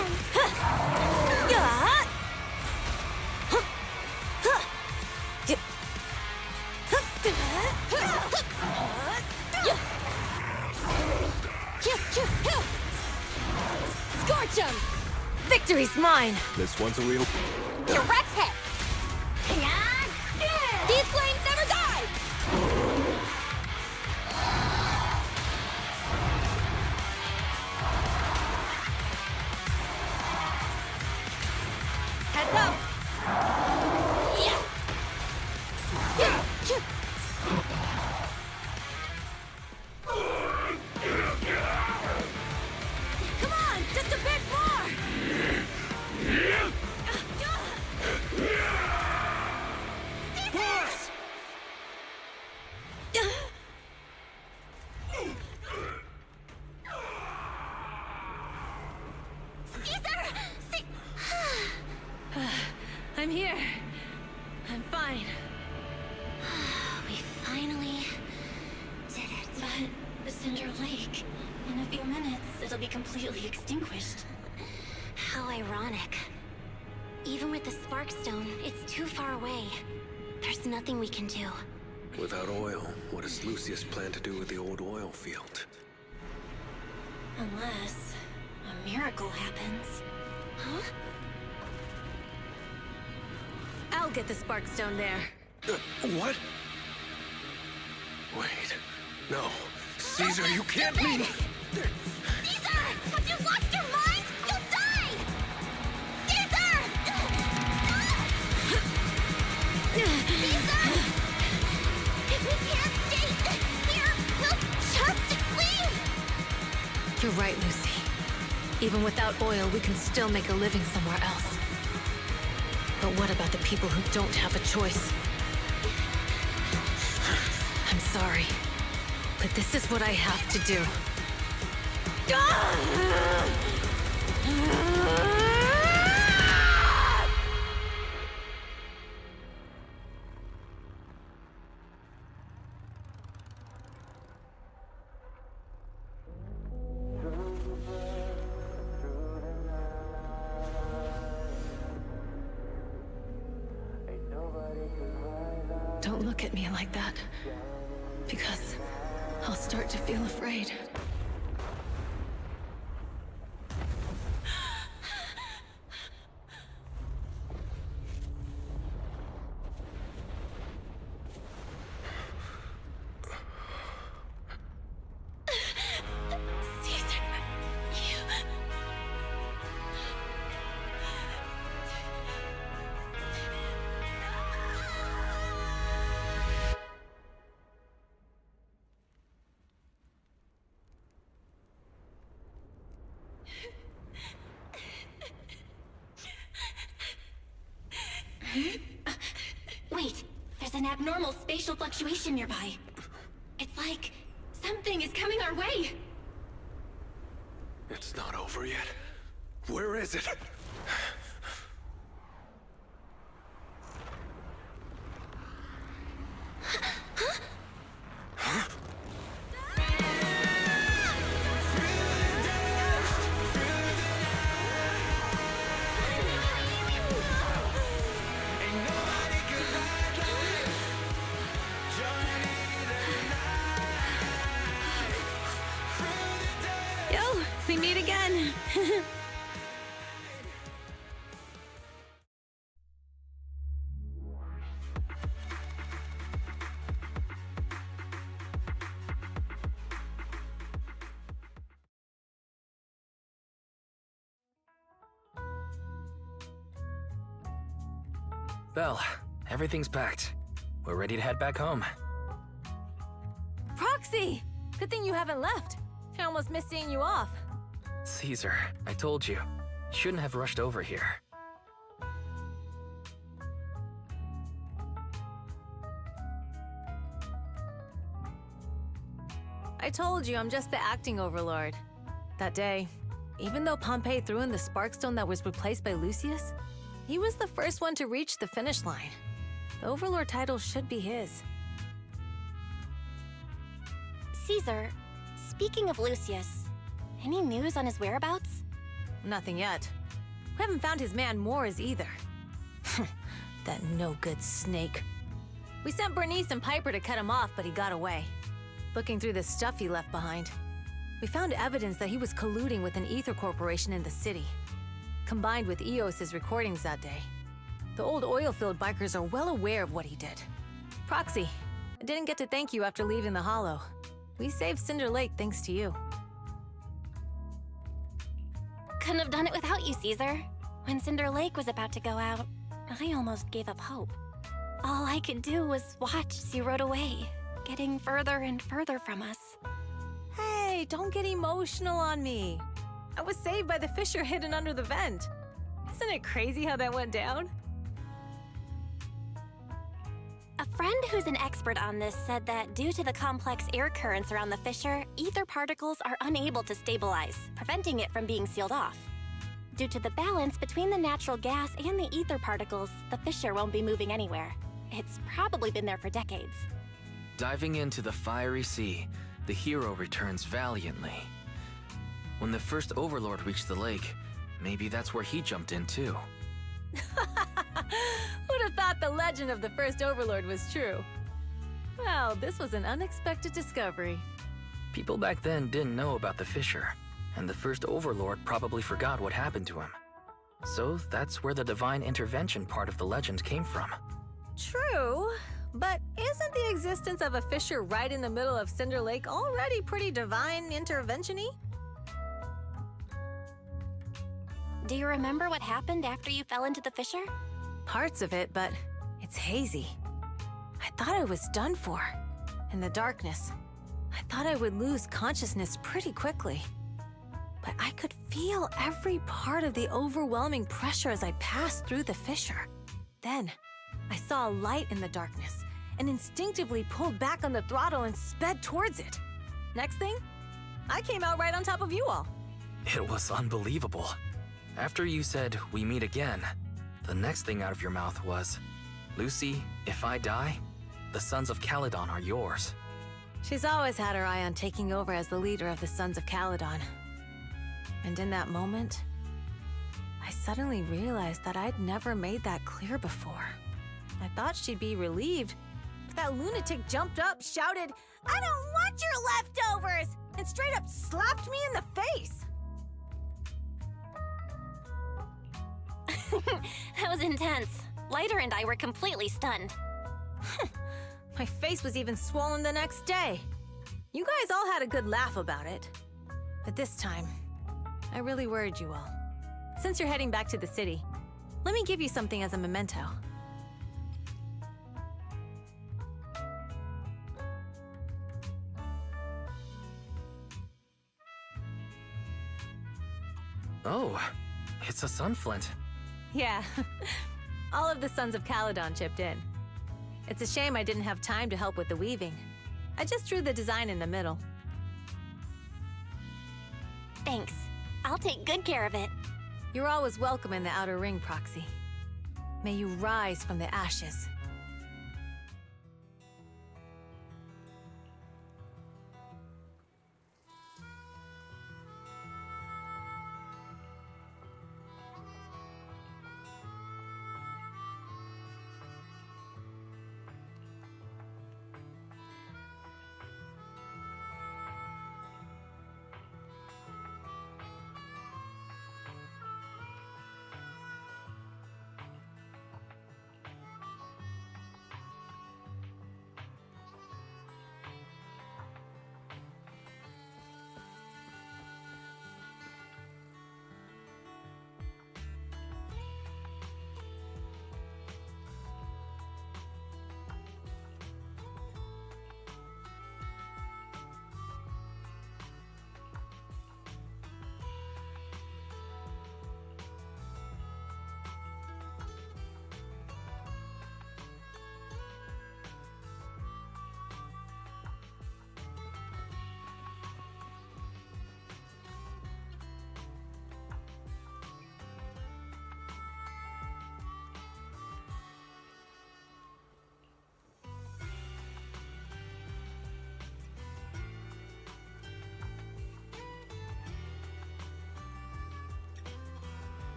Scorch him! Victory's mine! This one's a real... Direct hit! Hang on! These flames never die! Heads up! Come on, just a bit more! Push! I'm here. I'm fine. We finally did it. But Cinder Lake, in a few minutes, it'll be completely extinguished. How ironic. Even with the Sparkstone, it's too far away. There's nothing we can do. Without oil, what does Lucius plan to do with the old oil field? Unless a miracle happens. Huh? I'll get the Sparkstone there. What? Wait. No. Caesar, you can't mean... Caesar! Have you lost your mind? You'll die! Caesar! Caesar! If we can't stay here, we'll just leave! You're right, Lucy. Even without oil, we can still make a living somewhere else. But what about the people who don't have a choice? I'm sorry, but this is what I have to do. Don't look at me like that, because I'll start to feel afraid. Wait, there's an abnormal spatial fluctuation nearby. It's like something is coming our way. It's not over yet. Where is it? Yo, we meet again. Belle, everything's packed. We're ready to head back home. Proxy! Good thing you haven't left. I almost missed seeing you off. Caesar, I told you. You shouldn't have rushed over here. I told you I'm just the acting overlord. That day, even though Pompey threw in the Sparkstone that was replaced by Lucius, he was the first one to reach the finish line. The overlord title should be his. Caesar, speaking of Lucius, any news on his whereabouts? Nothing yet. We haven't found his man Mors either. That no-good snake. We sent Bernice and Piper to cut him off, but he got away. Looking through the stuff he left behind, we found evidence that he was colluding with an ether corporation in the city, combined with Eos's recordings that day. The old oil-filled bikers are well aware of what he did. Proxy, I didn't get to thank you after leaving the Hollow. We saved Cinder Lake thanks to you. Couldn't have done it without you, Caesar. When Cinder Lake was about to go out, I almost gave up hope. All I could do was watch as you rode away, getting further and further from us. Hey, don't get emotional on me. I was saved by the fissure hidden under the vent. Isn't it crazy how that went down? A friend who's an expert on this said that due to the complex air currents around the fissure, ether particles are unable to stabilize, preventing it from being sealed off. Due to the balance between the natural gas and the ether particles, the fissure won't be moving anywhere. It's probably been there for decades. Diving into the fiery sea, the hero returns valiantly. When the first Overlord reached the lake, maybe that's where he jumped in too. Who'd have thought the legend of the first Overlord was true? Well, this was an unexpected discovery. People back then didn't know about the fissure, and the first Overlord probably forgot what happened to him. So that's where the divine intervention part of the legend came from. True, but isn't the existence of a fissure right in the middle of Cinder Lake already pretty divine intervention-y? Do you remember what happened after you fell into the fissure? Parts of it, but it's hazy. I thought I was done for. In the darkness, I thought I would lose consciousness pretty quickly. But I could feel every part of the overwhelming pressure as I passed through the fissure. Then, I saw a light in the darkness and instinctively pulled back on the throttle and sped towards it. Next thing, I came out right on top of you all. It was unbelievable. After you said, "We meet again," the next thing out of your mouth was, "Lucy, if I die, the Sons of Caledon are yours." She's always had her eye on taking over as the leader of the Sons of Caledon. And in that moment, I suddenly realized that I'd never made that clear before. I thought she'd be relieved, but that lunatic jumped up, shouted, "I don't want your leftovers!" and straight up slapped me in the face. That was intense. Leiter and I were completely stunned. My face was even swollen the next day. You guys all had a good laugh about it. But this time, I really worried you all. Since you're heading back to the city, let me give you something as a memento. Oh, it's a sunflint. Yeah, all of the Sons of Caledon chipped in. It's a shame I didn't have time to help with the weaving. I just drew the design in the middle. Thanks. I'll take good care of it. You're always welcome in the Outer Ring, Proxy. May you rise from the ashes.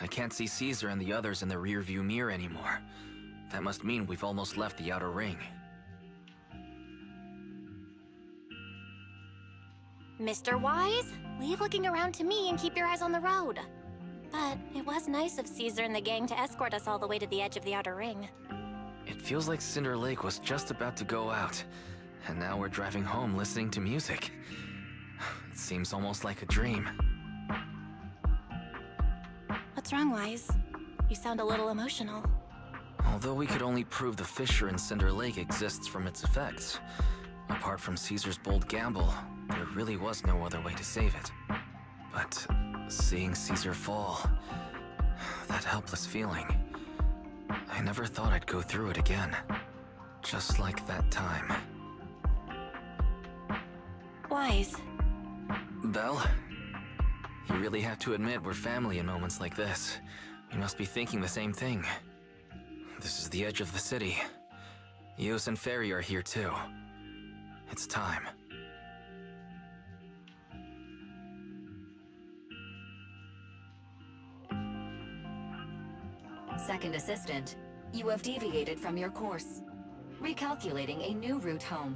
I can't see Caesar and the others in the rearview mirror anymore. That must mean we've almost left the outer ring. Mr. Wise, leave looking around to me and keep your eyes on the road. But it was nice of Caesar and the gang to escort us all the way to the edge of the outer ring. It feels like Cinder Lake was just about to go out, and now we're driving home listening to music. It seems almost like a dream. What's wrong, Wise? You sound a little emotional. Although we could only prove the fissure in Cinder Lake exists from its effects, apart from Caesar's bold gamble, there really was no other way to save it. But seeing Caesar fall, that helpless feeling, I never thought I'd go through it again. Just like that time. Wise. Belle? You really have to admit we're family in moments like this. You must be thinking the same thing. This is the edge of the city. Eos and Fairy are here too. It's time. Second Assistant, you have deviated from your course. Recalculating a new route home.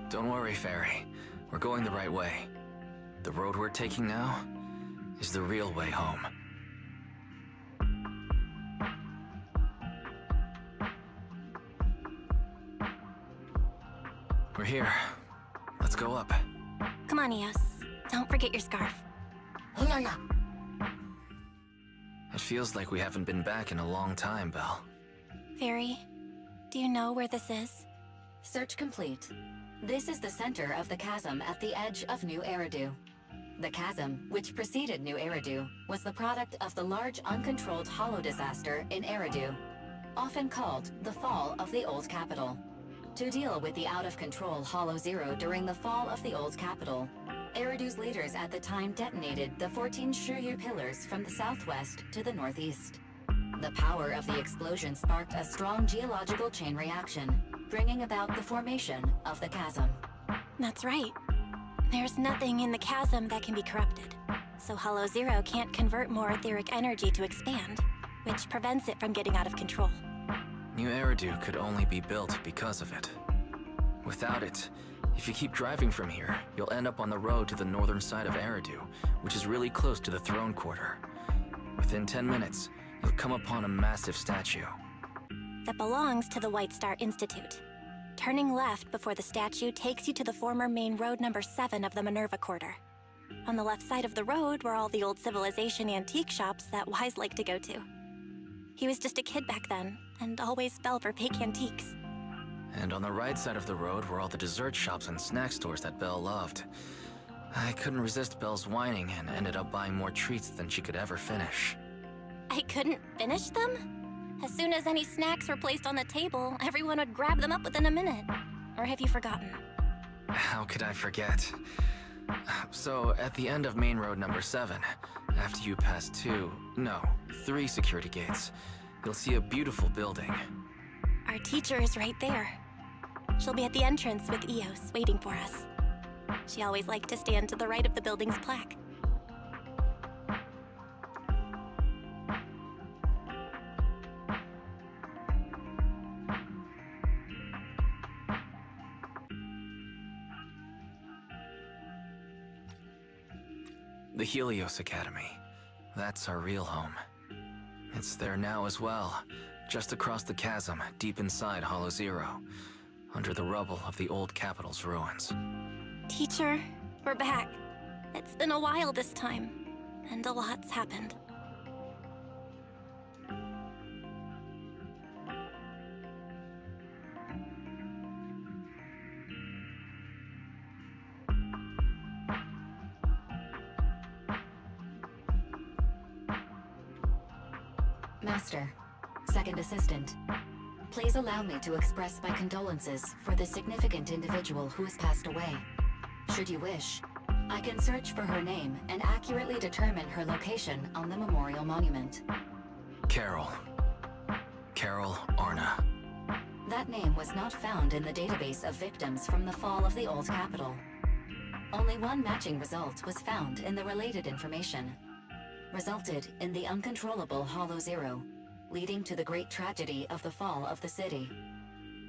Don't worry, Fairy. We're going the right way. The road we're taking now is the real way home. We're here. Let's go up. Come on, Eos. Don't forget your scarf. It feels like we haven't been back in a long time, Belle. Fairy, do you know where this is? Search complete. This is the center of the chasm at the edge of New Eridu. The chasm, which preceded New Eridu, was the product of the large uncontrolled hollow disaster in Eridu, often called the Fall of the Old Capital. To deal with the out-of-control Hollow Zero during the fall of the Old Capital, Eridu's leaders at the time detonated the 14 Shiryu pillars from the southwest to the northeast. The power of the explosion sparked a strong geological chain reaction, bringing about the formation of the chasm. That's right. There's nothing in the chasm that can be corrupted, so Hollow Zero can't convert more etheric energy to expand, which prevents it from getting out of control. New Eridu could only be built because of it. Without it, if you keep driving from here, you'll end up on the road to the northern side of Eridu, which is really close to the throne quarter. Within 10 minutes, you'll come upon a massive statue. That belongs to the White Star Institute. Turning left before the statue takes you to the former main road number 7 of the Minerva Quarter. On the left side of the road were all the old civilization antique shops that Wise liked to go to. He was just a kid back then, and always fell for fake antiques. And on the right side of the road were all the dessert shops and snack stores that Belle loved. I couldn't resist Belle's whining and ended up buying more treats than she could ever finish. I couldn't finish them? As soon as any snacks were placed on the table, everyone would grab them up within a minute. Or have you forgotten? How could I forget? So, at the end of main road number 7, after you pass 3 security gates, you'll see a beautiful building. Our teacher is right there. She'll be at the entrance with Eos, waiting for us. She always liked to stand to the right of the building's plaque. The Helios Academy. That's our real home. It's there now as well, just across the chasm, deep inside Hollow Zero, under the rubble of the old capital's ruins. Teacher, we're back. It's been a while this time, and a lot's happened. Master, Second Assistant, please allow me to express my condolences for the significant individual who has passed away. Should you wish, I can search for her name and accurately determine her location on the memorial monument. Carol. Carol Arna. That name was not found in the database of victims from the fall of the old capital. Only one matching result was found in the related information. resulted in the uncontrollable Hollow Zero, leading to the great tragedy of the fall of the city.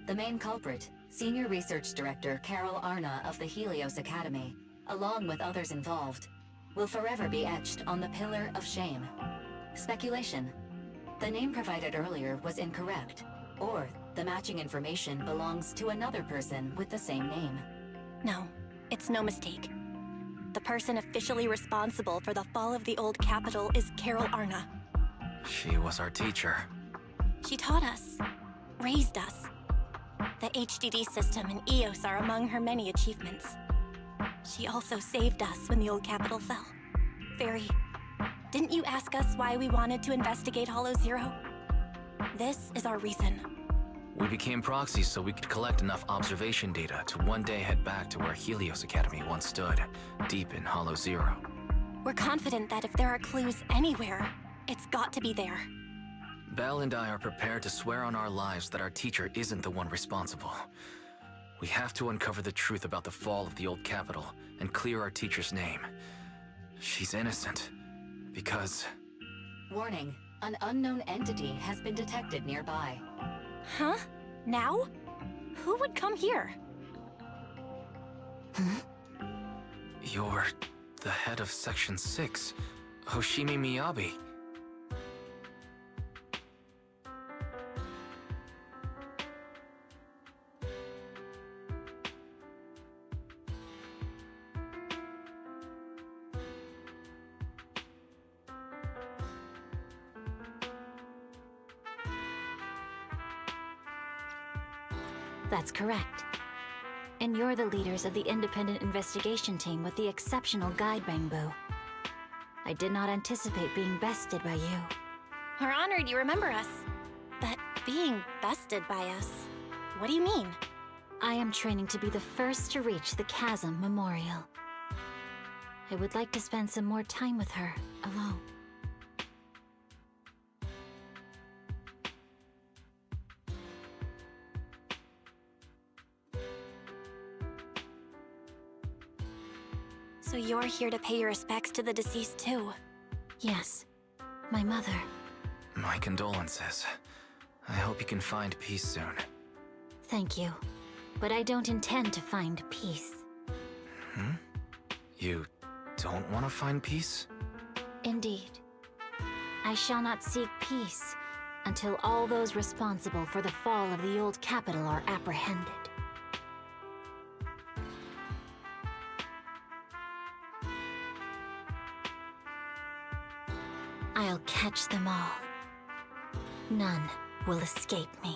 The main culprit, Senior Research Director Carol Arna of the Helios Academy, along with others involved, will forever be etched on the Pillar of Shame. Speculation. The name provided earlier was incorrect, or the matching information belongs to another person with the same name. No, it's no mistake. The person officially responsible for the fall of the old capital is Carol Arna. She was our teacher. She taught us, raised us. The HDD system and EOS are among her many achievements. She also saved us when the old capital fell. Fairy, didn't you ask us why we wanted to investigate Hollow Zero? This is our reason. We became proxies so we could collect enough observation data to one day head back to where Helios Academy once stood, deep in Hollow Zero. We're confident that if there are clues anywhere, it's got to be there. Belle and I are prepared to swear on our lives that our teacher isn't the one responsible. We have to uncover the truth about the fall of the old capital and clear our teacher's name. She's innocent, because... Warning, an unknown entity has been detected nearby. Huh? Now? Who would come here? You're the head of Section 6, Hoshimi Miyabi. That's correct. And you're the leaders of the independent investigation team with the exceptional guide, Bangbu. I did not anticipate being bested by you. We're honored you remember us. But being bested by us, what do you mean? I am training to be the first to reach the Chasm Memorial. I would like to spend some more time with her, alone. So you're here to pay your respects to the deceased too? Yes, my mother. My condolences. I hope you can find peace soon. Thank you. But I don't intend to find peace. Hmm? You don't want to find peace? Indeed. I shall not seek peace until all those responsible for the fall of the old capital are apprehended. I'll catch them all. None will escape me.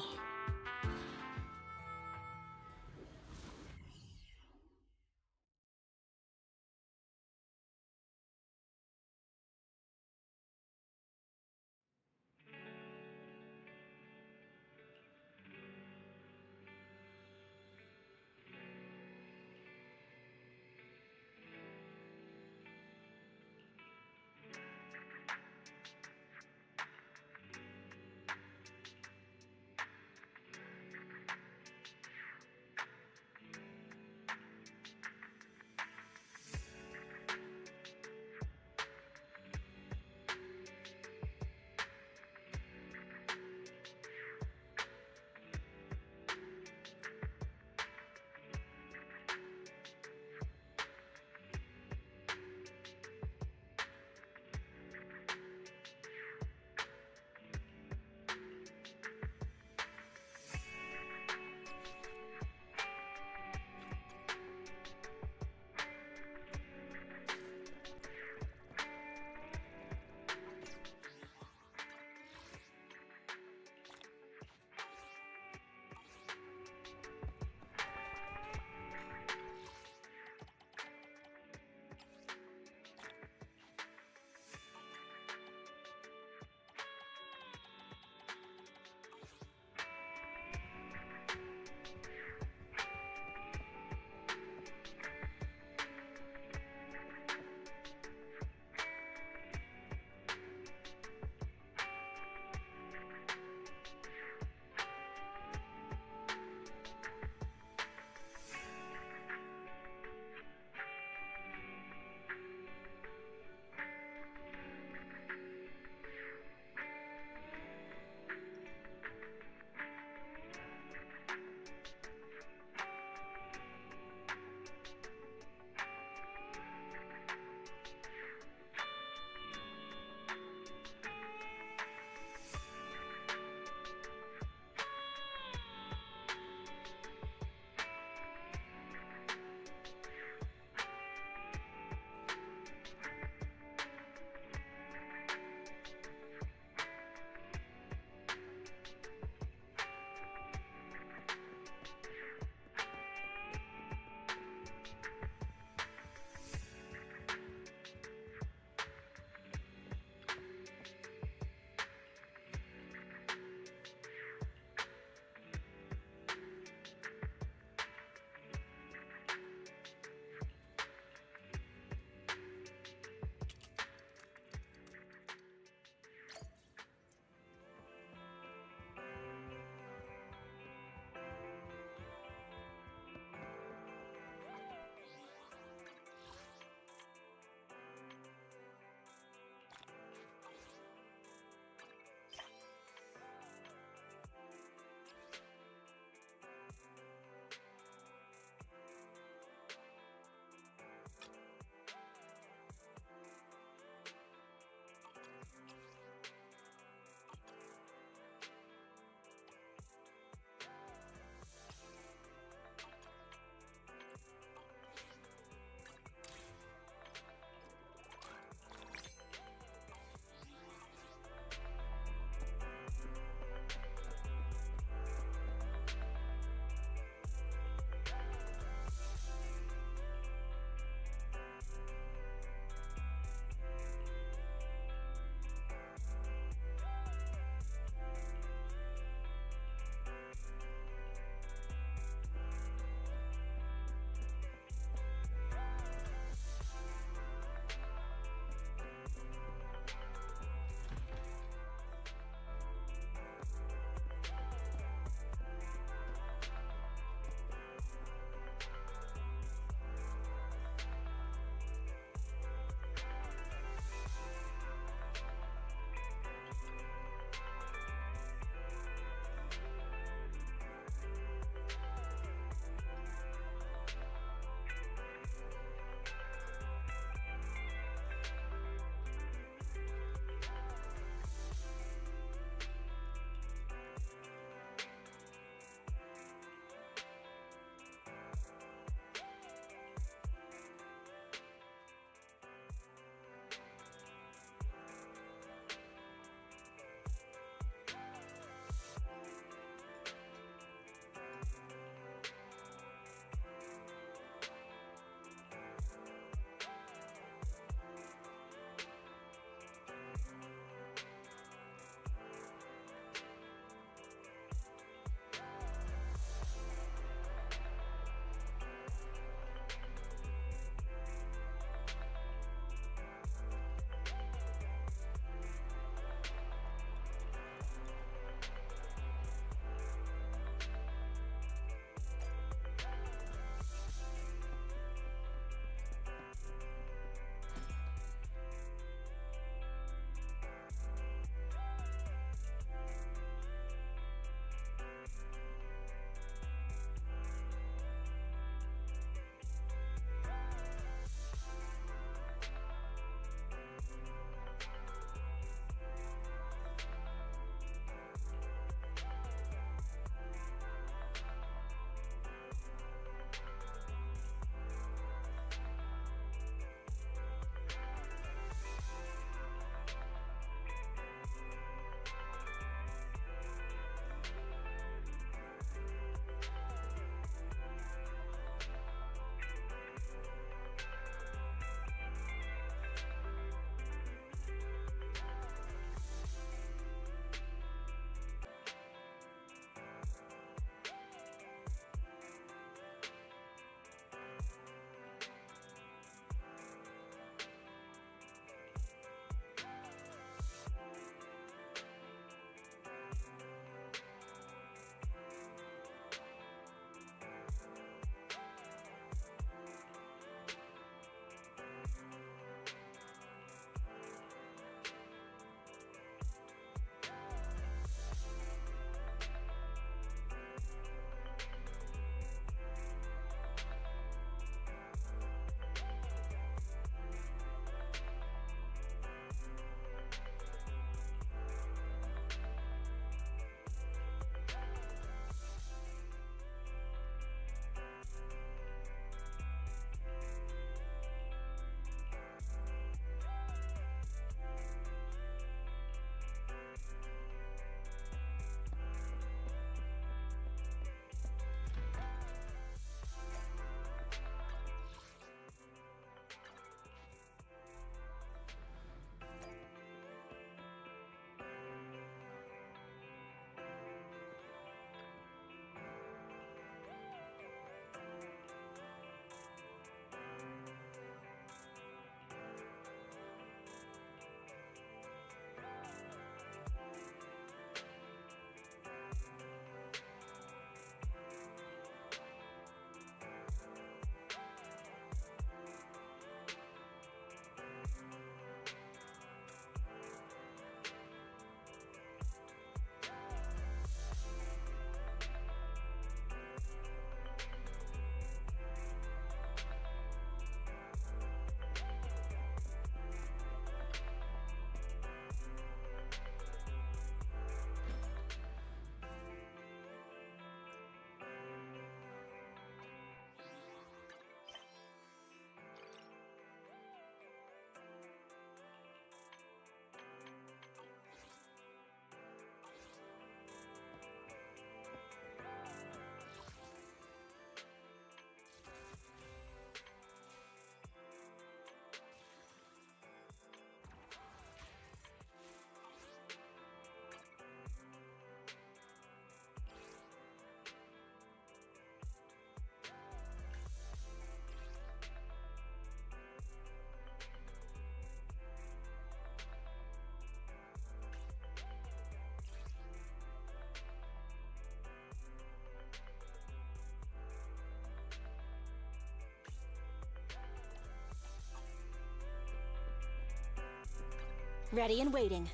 Ready and waiting.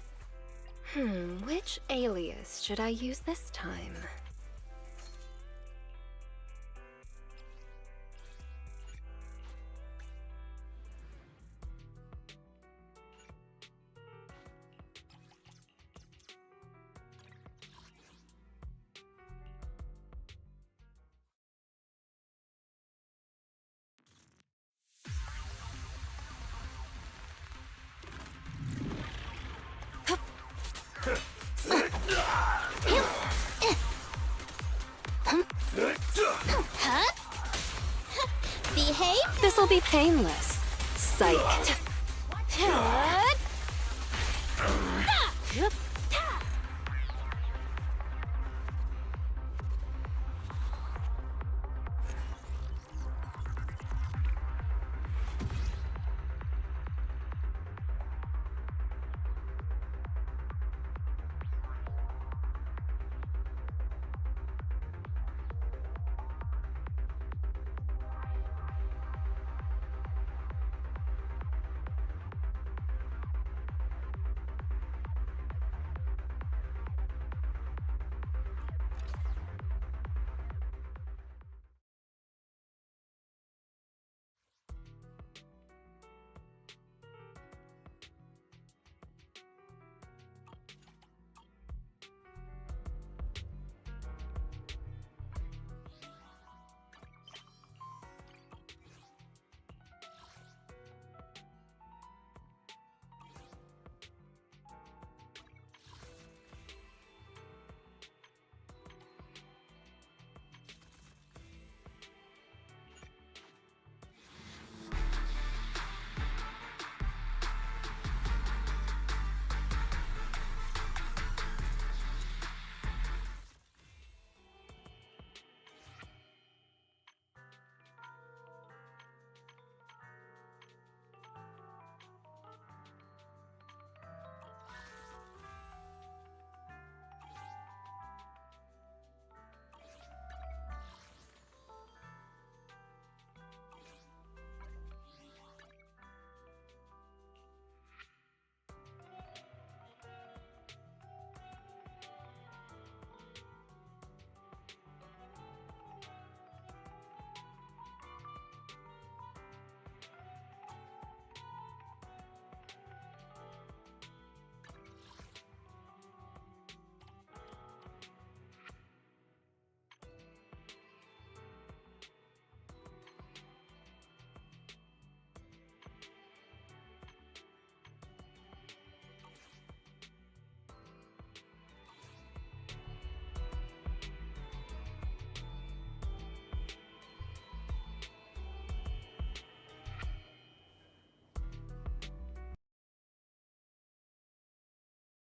Which alias should I use this time? Huh? Behave? This'll be painless. Psyched. Huh?